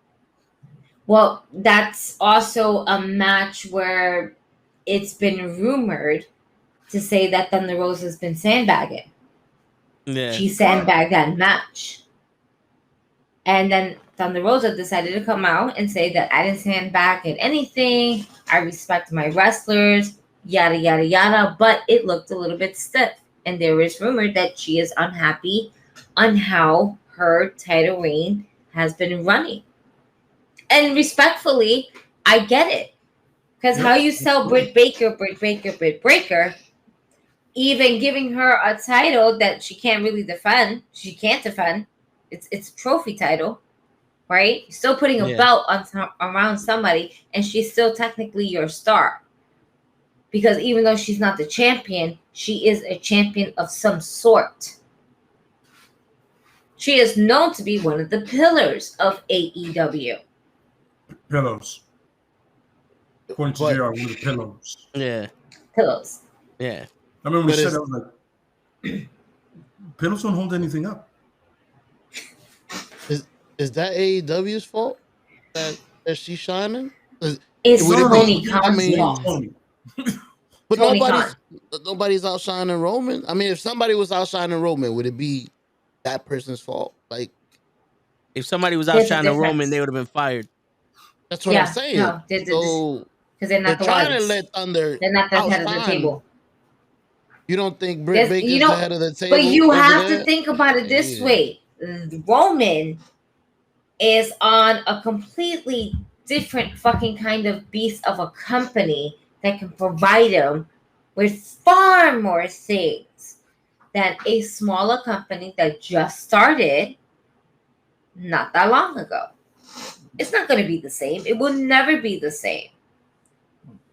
Well, that's also a match where it's been rumored to say that Thunder Rosa has been sandbagging. Yeah. She sandbagged that match. And then Thunder Rosa decided to come out and say that I didn't sandbag at anything. I respect my wrestlers, yada, yada, yada. But it looked a little bit stiff. And there is rumor that she is unhappy on how her title reign has been running. And respectfully, I get it. Because how you sell Britt Baker, even giving her a title that she can't really defend. She can't defend. It's a trophy title, right? You're still putting a belt around somebody, and she's still technically your star. Because even though she's not the champion, she is a champion of some sort. She is known to be one of the pillars of AEW. Pillows. According to JR, one of the pillows. Yeah. Pillows. Yeah. I remember we said that, I was like, pillows don't hold anything up. Is that AEW's fault that she's shining? It's Tony Khan's fault. But nobody's outshining Roman. I mean, if somebody was outshining Roman, would it be that person's fault? Like, if somebody was outshining Roman, they would have been fired. That's what I'm saying. No, so because they're not the trying ones. to let Thunder. They're not the head of the table. You don't think Britt Baker's the head of the table? But you have to think about it this way: Roman is on a completely different fucking kind of beast of a company that can provide him with far more things than a smaller company that just started not that long ago. It's not going to be the same. It will never be the same.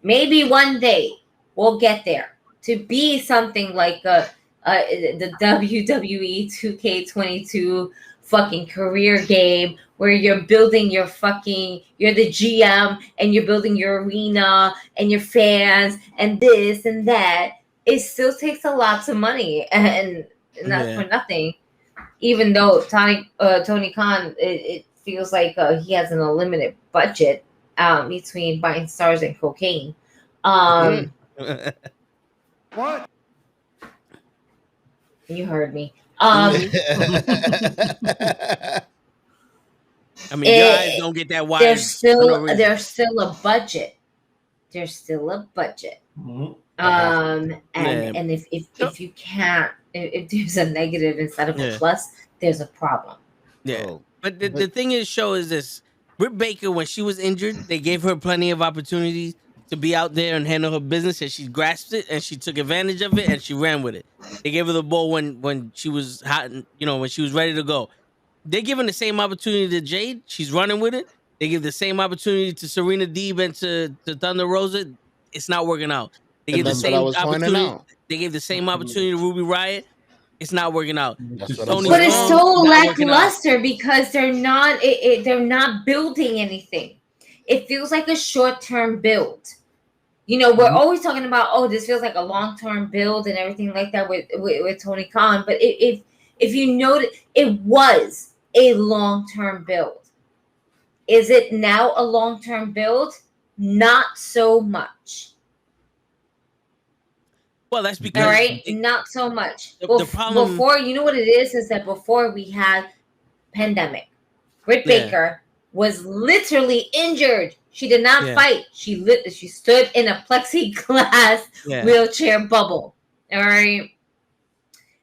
Maybe one day we'll get there to be something like the WWE 2K22 fucking career game where you're building you're the GM and you're building your arena and your fans and this and that. It still takes a lot of money and not for nothing. Even though Tony Khan, it feels like he has an unlimited budget between buying stars and cocaine. What? You heard me. I mean, your eyes don't get that wide. There's still a budget. There's still a budget. Mm-hmm. And if you can't, if there's a negative instead of a plus, there's a problem. Yeah. But the thing is, is this: Britt Baker, when she was injured, they gave her plenty of opportunities to be out there and handle her business, and she grasped it and she took advantage of it and she ran with it. They gave her the ball when she was hot, and, when she was ready to go. They're giving the same opportunity to Jade. She's running with it. They give the same opportunity to Serena Deeb and to Thunder Rosa. It's not working out. They give the same opportunity. They gave the same opportunity to Ruby Riott. It's not working out. But it's so lackluster because they're not building anything. It feels like a short-term build. We're always talking about, this feels like a long-term build and everything like that with Tony Khan. But if you notice, it was a long-term build. Is it now a long-term build? Not so much. Well, that's because all right, not so much. The problem before, you know what it is that before we had pandemic, Britt Baker was literally injured. She did not fight. She stood in a plexiglass wheelchair bubble. All right.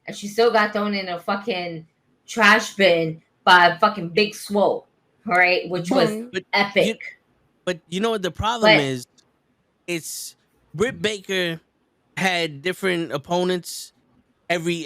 And she still got thrown in a fucking trash bin by fucking Big Swole. All right. Which was epic. But you know what the problem is? It's Britt Baker had different opponents every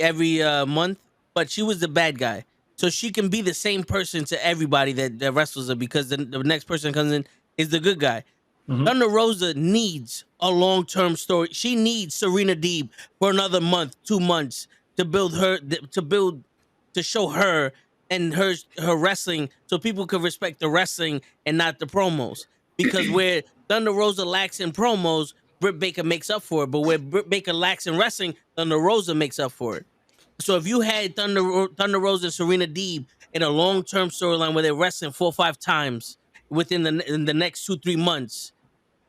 month, but she was the bad guy. So she can be the same person to everybody that wrestles her, because the next person comes in is the good guy. Thunder Rosa needs a long-term story. She needs Serena Deeb for another month, 2 months to build her, to show her and her wrestling, so people can respect the wrestling and not the promos. Because where Thunder Rosa lacks in promos, Britt Baker makes up for it. But where Britt Baker lacks in wrestling, Thunder Rosa makes up for it. So if you had Thunder Rosa and Serena Deeb in a long-term storyline where they're wrestling 4 or 5 times within the next 2-3 months,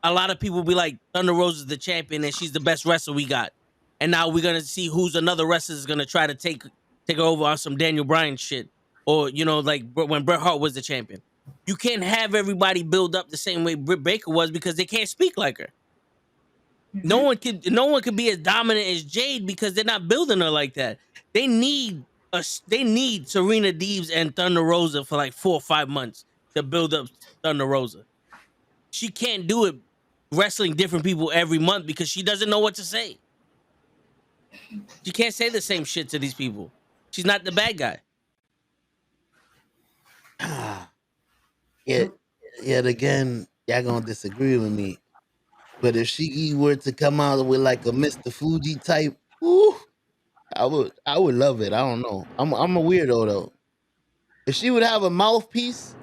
a lot of people will be like, Thunder Rosa is the champion and she's the best wrestler we got. And now we're gonna see who's another wrestler is gonna try to take her over on some Daniel Bryan shit, or like when Bret Hart was the champion. You can't have everybody build up the same way Britt Baker was, because they can't speak like her. No one could be as dominant as Jade, because they're not building her like that. They need Serena Deebs and Thunder Rosa for like 4 or 5 months to build up Thunder Rosa. She can't do it wrestling different people every month, because she doesn't know what to say. She can't say the same shit to these people. She's not the bad guy. Yet again, y'all gonna disagree with me. But if she were to come out with like a Mr. Fuji type, I would love it. I don't know. I'm a weirdo though. If she would have a mouthpiece,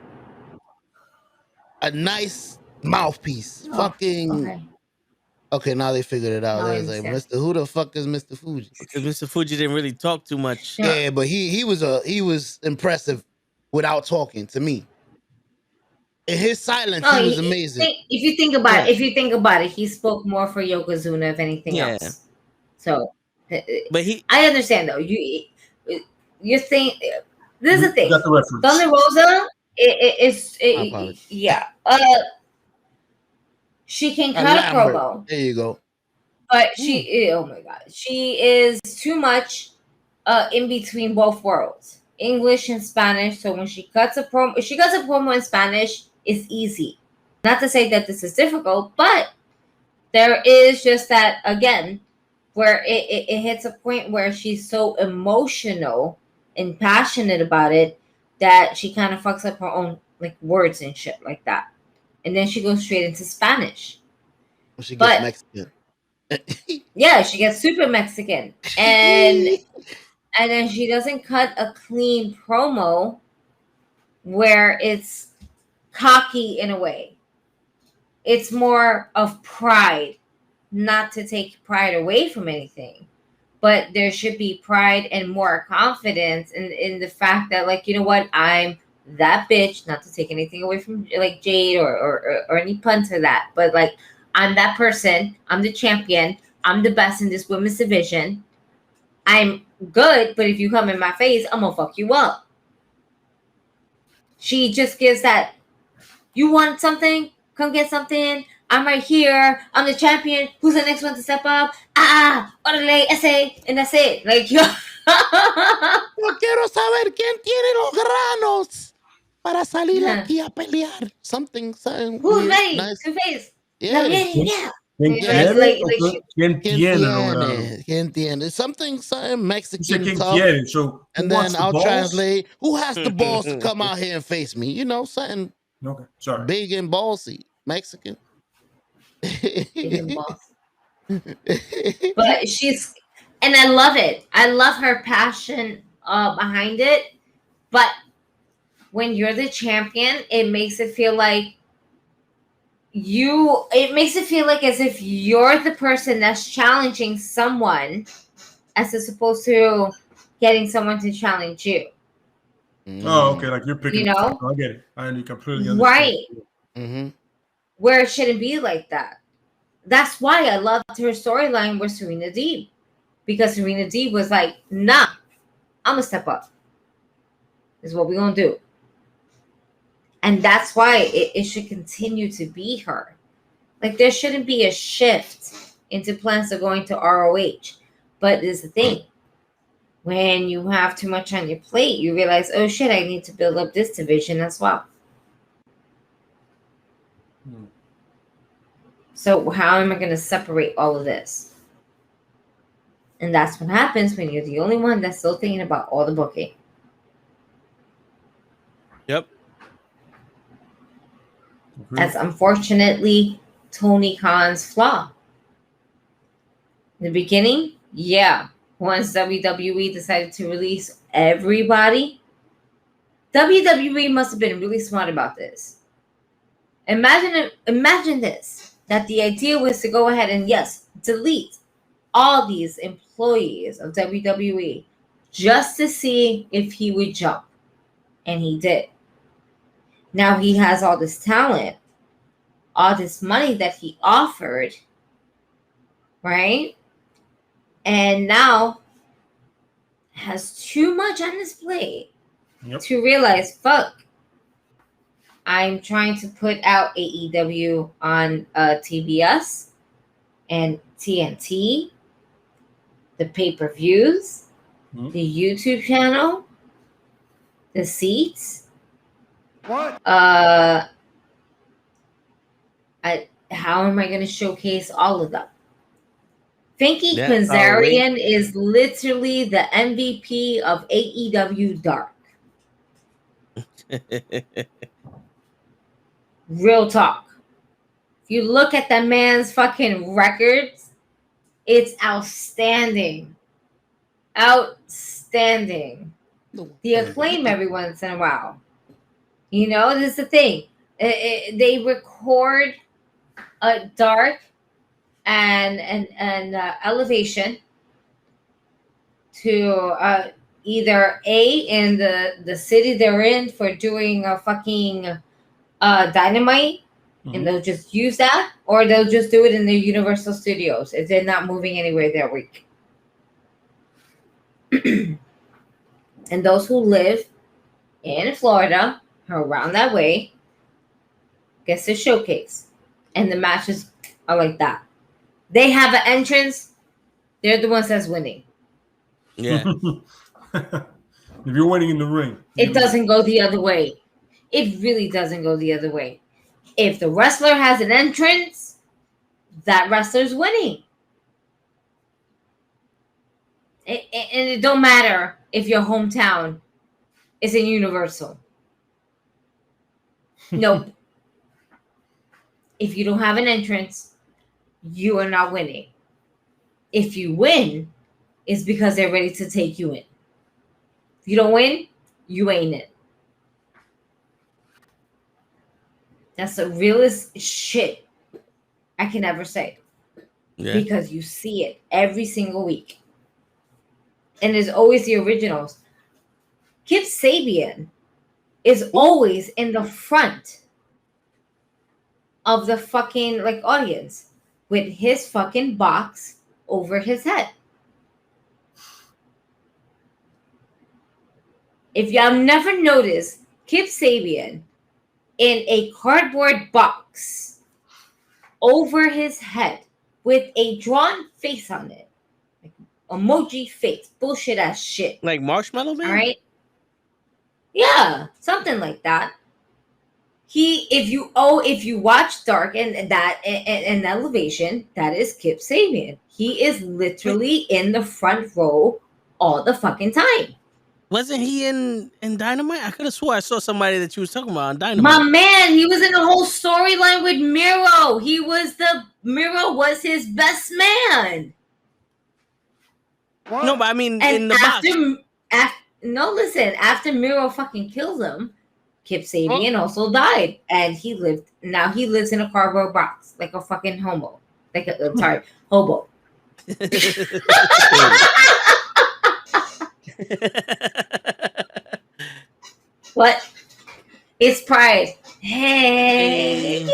a nice mouthpiece, Okay, now they figured it out. They was like, who the fuck is Mr. Fuji? Because Mr. Fuji didn't really talk too much. Yeah, but he was impressive without talking to me. In his silence, he was amazing. If you think about it, he spoke more for Yokozuna if anything else. So, but I understand though. You think this is the thing. Thunder Rosa she can cut a promo. There you go. But oh my god, she is too much in between both worlds, English and Spanish. So when she cuts a promo in Spanish, it's easy. Not to say that this is difficult, but there is just that, again, where it hits a point where she's so emotional and passionate about it that she kind of fucks up her own like words and shit like that. And then she goes straight into Spanish. Well, she gets Mexican. Yeah, she gets super Mexican. And then she doesn't cut a clean promo where it's cocky in a way. It's more of pride, not to take pride away from anything, but there should be pride and more confidence in the fact that, like, you know what, I'm that bitch, not to take anything away from like Jade or any pun to that, but like, I'm that person, I'm the champion, I'm the best in this women's division, I'm good, but if you come in my face, I'm gonna fuck you up. She just gives that, you want something? Come get something. I'm right here. I'm the champion. Who's the next one to step up? Orale, ese, and that's it. Like, yo. Yo quiero saber quién tiene los granos para salir aquí a pelear. Something Who's weird, ready? nice. Two-Face. Yeah. ¿Quién tiene? Something Mexican tough. So and then I'll translate. Who has the balls to come out here and face me? You know, something big and ballsy. Mexican. Big and ballsy. But she's, and I love it. I love her passion behind it. But when you're the champion, it makes it feel like as if you're the person that's challenging someone as opposed to getting someone to challenge you. Oh, okay. Like you're picking, you know? I get it. I completely understand. Right. Mm-hmm. Where it shouldn't be like that. that's why I loved her storyline with Serena Deeb, because Serena Deeb was like, nah, I'm gonna step up. This is what we're gonna do. And that's why it should continue to be her. Like, there shouldn't be a shift into plans of going to ROH. But there's the thing. When you have too much on your plate, you realize, oh shit, I need to build up this division as well. So how am I going to separate all of this? And that's what happens when you're the only one that's still thinking about all the booking. Yep. That's unfortunately Tony Khan's flaw. In the beginning, yeah. Once WWE decided to release everybody, WWE must have been really smart about this. Imagine this, that the idea was to go ahead and, yes, delete all these employees of WWE just to see if he would jump. And he did. Now he has all this talent, all this money that he offered, right? And now has too much on his plate to realize, fuck, I'm trying to put out AEW on TBS and TNT, the pay-per-views, the YouTube channel, the seats. What? How am I going to showcase all of them? Finky Kazarian is literally the MVP of AEW Dark. Real talk. If you look at the man's fucking records, it's outstanding. Outstanding. The Acclaim every once in a while. You know, this is the thing. They record Dark and Elevation to either in the city they're in for doing a fucking Dynamite, and they'll just use that, or they'll just do it in their Universal Studios if they're not moving anywhere that week. And those who live in Florida or around that way gets to showcase, and the matches are like that. They have an entrance. They're the ones that's winning. Yeah. If you're winning in the ring, it doesn't go the other way. It really doesn't go the other way. If the wrestler has an entrance, that wrestler's winning. And it don't matter if your hometown is in Universal. Nope. If you don't have an entrance, you are not winning. If you win, it's because they're ready to take you in. If you don't win, you ain't in. That's the realest shit I can ever say. Yeah. Because you see it every single week. And there's always the originals. Kip Sabian is always in the front of the fucking audience with his fucking box over his head. If y'all never noticed Kip Sabian in a cardboard box over his head with a drawn face on it, like emoji face, bullshit ass shit, like Marshmallow Man. All right, yeah, something like that. If you watch Dark and that and Elevation, that is Kip Sabian. He is literally in the front row all the fucking time. Wasn't he in Dynamite? I could have swore I saw somebody that you was talking about on Dynamite. My man, he was in the whole storyline with Miro. Miro was his best man. What? No, but I mean in the box. After Miro fucking kills him, Kip Sabian also died, and he lives in a cardboard box like a fucking hobo, hobo. What? It's pride. Hey.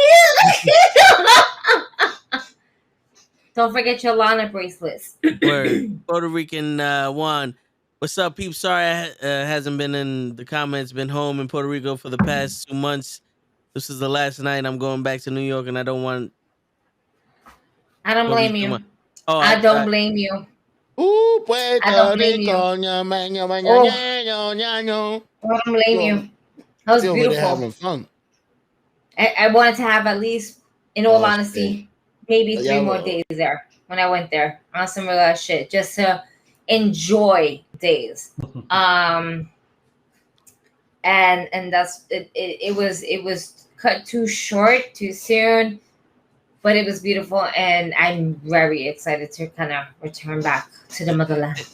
Don't forget your Lana bracelets. Word. Puerto Rican Juan. What's up, peeps? Sorry I hasn't been in the comments. Been home in Puerto Rico for the past 2 months. This is the last night. I'm going back to New York, and I don't want. I don't to read blame too you. much. Oh, I don't blame you. Ooh, I don't blame you. Puerto Rico. I don't blame you. That was Still over there beautiful. having fun. I wanted to have at least, in all Oh, honesty, maybe 3 Yeah, more well. days there when I went there on some real shit, just to enjoy days. And that's it. It was cut too short, too soon, but it was beautiful, and I'm very excited to kind of return back to the motherland.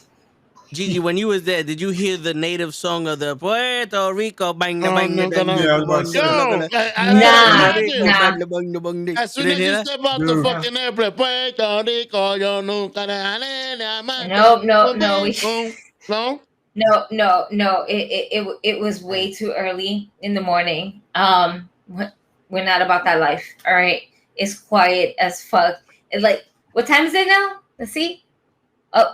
Gigi, when you was there, did you hear the native song of the Puerto Rico? Bang, No, bang, no, bang, no. Yeah, I was about to say. Yo, as soon as you step out the Dude. fucking airplane, Puerto Rico, yo nunca dejaré de amarte. No. No? It was way too early in the morning. We're not about that life. All right, it's quiet as fuck. It's like, what time is it now? Let's see.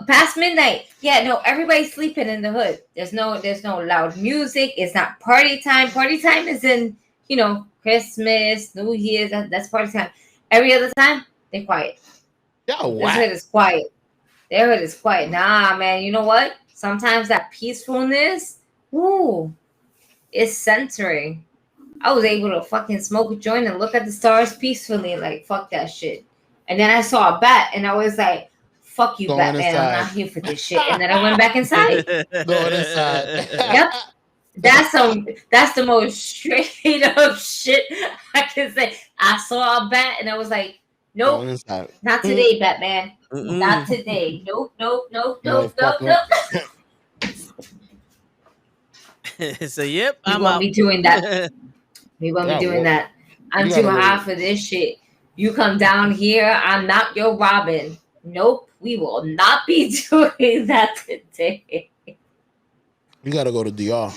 Past midnight. Yeah, no, everybody's sleeping in the hood. There's no loud music. It's not party time. Party time is in, Christmas, New Year's. That's party time. Every other time, they're quiet. Yo, This hood is quiet. Their hood is quiet. Nah, man. You know what? Sometimes that peacefulness, is centering. I was able to fucking smoke a joint and look at the stars peacefully, like, fuck that shit. And then I saw a bat, and I was like, fuck you, Going Batman. inside. I'm not here for this shit. And then I went back inside. Going inside. Yep. That's the most straight up shit I can say. I saw a bat, and I was like, nope, Going inside. not today, Batman. Mm-mm. Not today. Nope. So yep, We I'm won't out. be doing that. We won't Yeah, be doing well, that. I'm you too gotta high for this shit. You come down here, I'm not your Robin. Nope, we will not be doing that today. You gotta go to DR.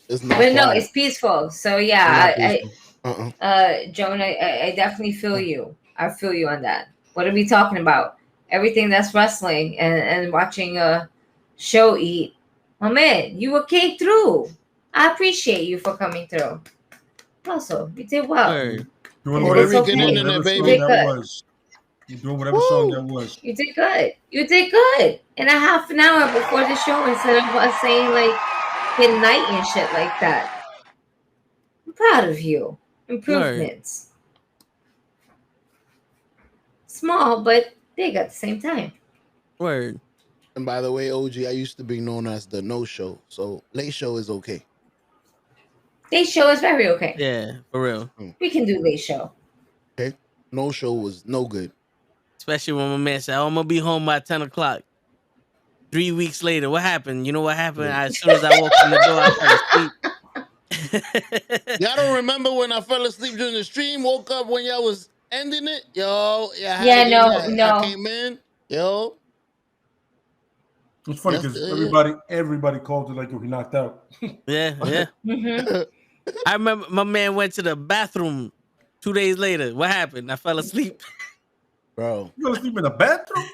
It's not But no, quiet. it's peaceful. So It's yeah, not peaceful. Joan, I definitely feel you. I feel you on that. What are we talking about? Everything that's wrestling and watching a show eat. Oh man, you came through. I appreciate you for coming through. Also, you did well. Word. Doing It's whatever okay. song, Internet, whatever baby. song You did that good. was. You're doing whatever song that was. You did good. You did good. In a half an hour before the show, instead of us saying like good night and shit like that. I'm proud of you. Improvements. Small but big at the same time. Word. And by the way, OG, I used to be known as the no show. So late show is okay. Late show is very okay. Yeah, for real. We can do late show. Okay. No show was no good. Especially when my man said, "Oh, I'm gonna be home by 10 o'clock." 3 weeks later, what happened? You know what happened? As soon as I walked in the door, I fell asleep. Y'all don't remember when I fell asleep during the stream, woke up when y'all was ending it? Yo, Yeah, no. I came in. Yo. It's funny because everybody called it like he knocked out. Yeah. Mm-hmm. I remember my man went to the bathroom 2 days later. What happened? I fell asleep. Bro. You fell asleep in the bathroom?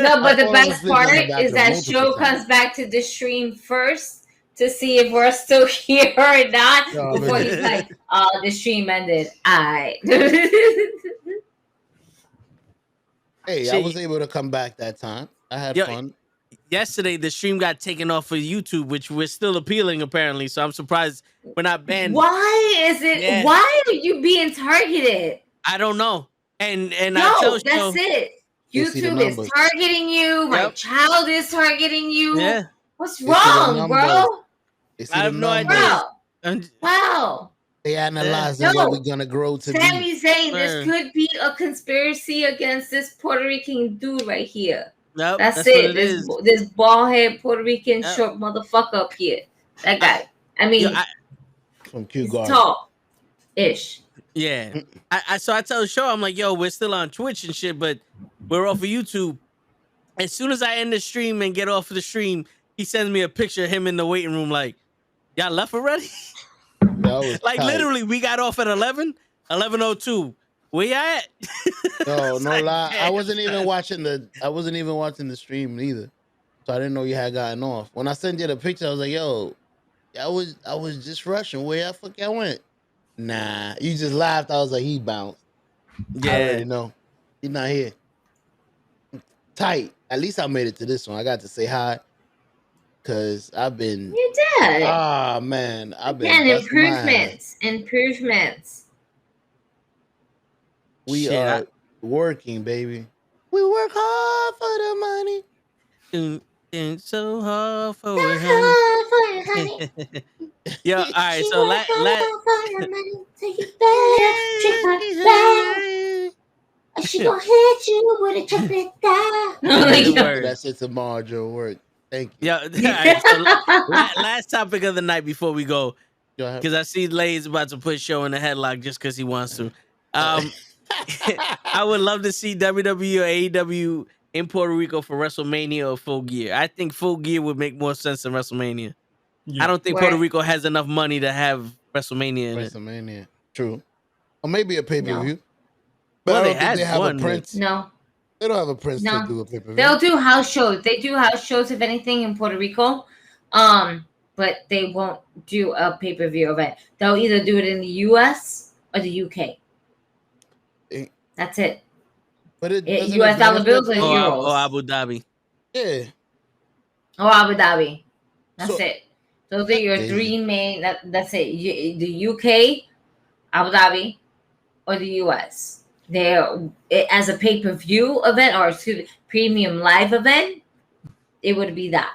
No, but the I best fall asleep in part the is that bathroom show multiple comes times. back to the stream first to see if we're still here or not Oh, before man. he's like, "Oh, the stream ended." Alright. Hey, I was able to come back that time. I had fun. Yesterday, the stream got taken off of YouTube, which we're still appealing apparently. So I'm surprised we're not banned. Why is it? Yeah. Why are you being targeted? I don't know. And No, I tell that's Show, it. They see the YouTube is numbers. targeting you. My Yep. child is targeting you. Yeah. What's They see the wrong, bro? numbers. They see I the have no numbers. idea. Wow. Wow. They analyzing No. what we're gonna grow to be. Sammy's saying Word. this could be a conspiracy against this Puerto Rican dude right here. Nope, That's what it. it is. This bald head Puerto Rican Yep. short motherfucker up here. That guy. I mean, From Q he's Guard. tall ish. Yeah. So I tell the show, I'm like, yo, we're still on Twitch and shit, but we're off of YouTube. As soon as I end the stream and get off of the stream, he sends me a picture of him in the waiting room, like, y'all left already? That was Like tight. literally, we got off at 11:02. Where you at? Yo, It's no like, lie. I damn, wasn't even son. watching the stream either. So I didn't know you had gotten off. When I sent you the picture, I was like, yo, I was just rushing. Where the fuck y'all went? Nah. You just laughed. I was like, he bounced. I Yeah. already know. He's not here. Tight. At least I made it to this one. I got to say hi. Cause I've been You did. man. I've been Again, busting my ass. improvements. We Shit, are working, baby. We work hard for the money. it's so hard for So it, honey. hard for you, honey. Yo, all right. She So work hard for your money, so you better treat her bad. She gonna hit you with a chocolate Good down. word. That shit tomorrow, Joe. Work. Thank you. Yeah. All right. So last topic of the night before we go, Go ahead. because I see Lay's about to put Show in the headlock just because he wants to. I would love to see WWE or AEW in Puerto Rico for WrestleMania or Full Gear. I think Full Gear would make more sense than WrestleMania. Yeah. I don't think Puerto Where- Rico has enough money to have WrestleMania in it. WrestleMania. True. Or maybe a pay-per-view. But Well, I they don't think had they have one, a but- prince. No, They don't have a prince No. to do a pay-per-view. they'll do house shows. They do house shows, if anything, in Puerto Rico. But they won't do a pay-per-view event. They'll either do it in the US or the UK. That's it. But it US doesn't dollar advance bills their or play. euros. Or Abu Dhabi. Yeah. Or Abu Dhabi. That's So- it. Those are your Crazy. three main. That's it. The UK, Abu Dhabi, or the US. They're as a pay-per-view event or premium live event. It would be that.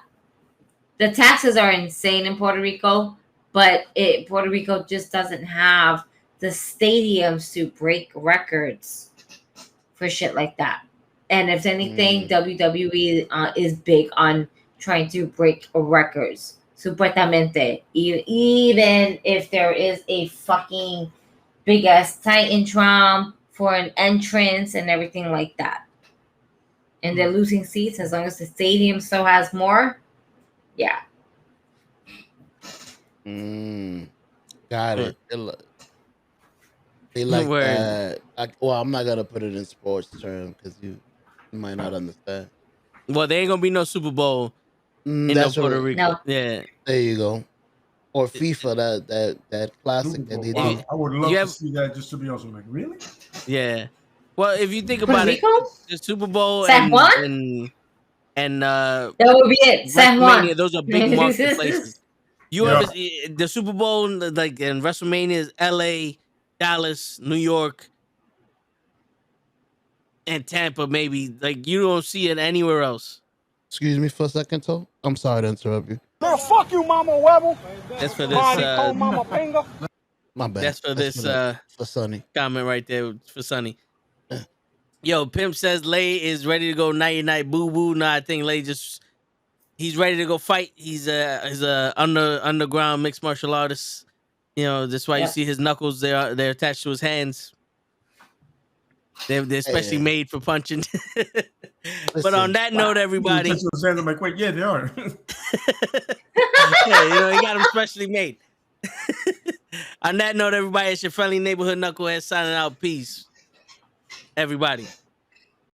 The taxes are insane in Puerto Rico, but Puerto Rico just doesn't have the stadiums to break records for shit like that. And if anything, WWE is big on trying to break records. Supuestamente. Even if there is a fucking big ass Titantron for an entrance and everything like that. And they're losing seats as long as the stadium still has more. Yeah. Got it. They like Word. that. I'm not gonna put it in sports terms because you might not understand. Well, there ain't gonna be no Super Bowl in That's Puerto what- Rico. No. Yeah. There you go. Or FIFA, that classic that they Wow, did. I would love You to have- see that. Just to be honest, I'm like, really? Yeah. Well, if you think Puerto about it, Rico? the Super Bowl San Juan? and That would be it. San Juan. WrestleMania, those are big marketplaces. You Yeah. ever the Super Bowl like and WrestleMania is LA, Dallas, New York, and Tampa, maybe. Like you don't see it anywhere else. Excuse me for a second, Toe. I'm sorry to interrupt you. Girl, fuck you, Mama Webble. That's for Body this call Mama Pinga. My bad. that's for this for Sonny. comment right there for Sonny. Yo, Pimp says Lay is ready to go nighty night boo boo. No, I think Lay he's ready to go fight. He's a underground mixed martial artist. You know, that's why you Yep. see his knuckles. They're attached to his hands. They're especially Yeah. made for punching. But Listen, on that note, everybody, Touch those hands, I'm like, wait, yeah, they are. yeah, you know, he got them specially made. On that note, everybody, it's your friendly neighborhood knucklehead signing out. Peace, everybody.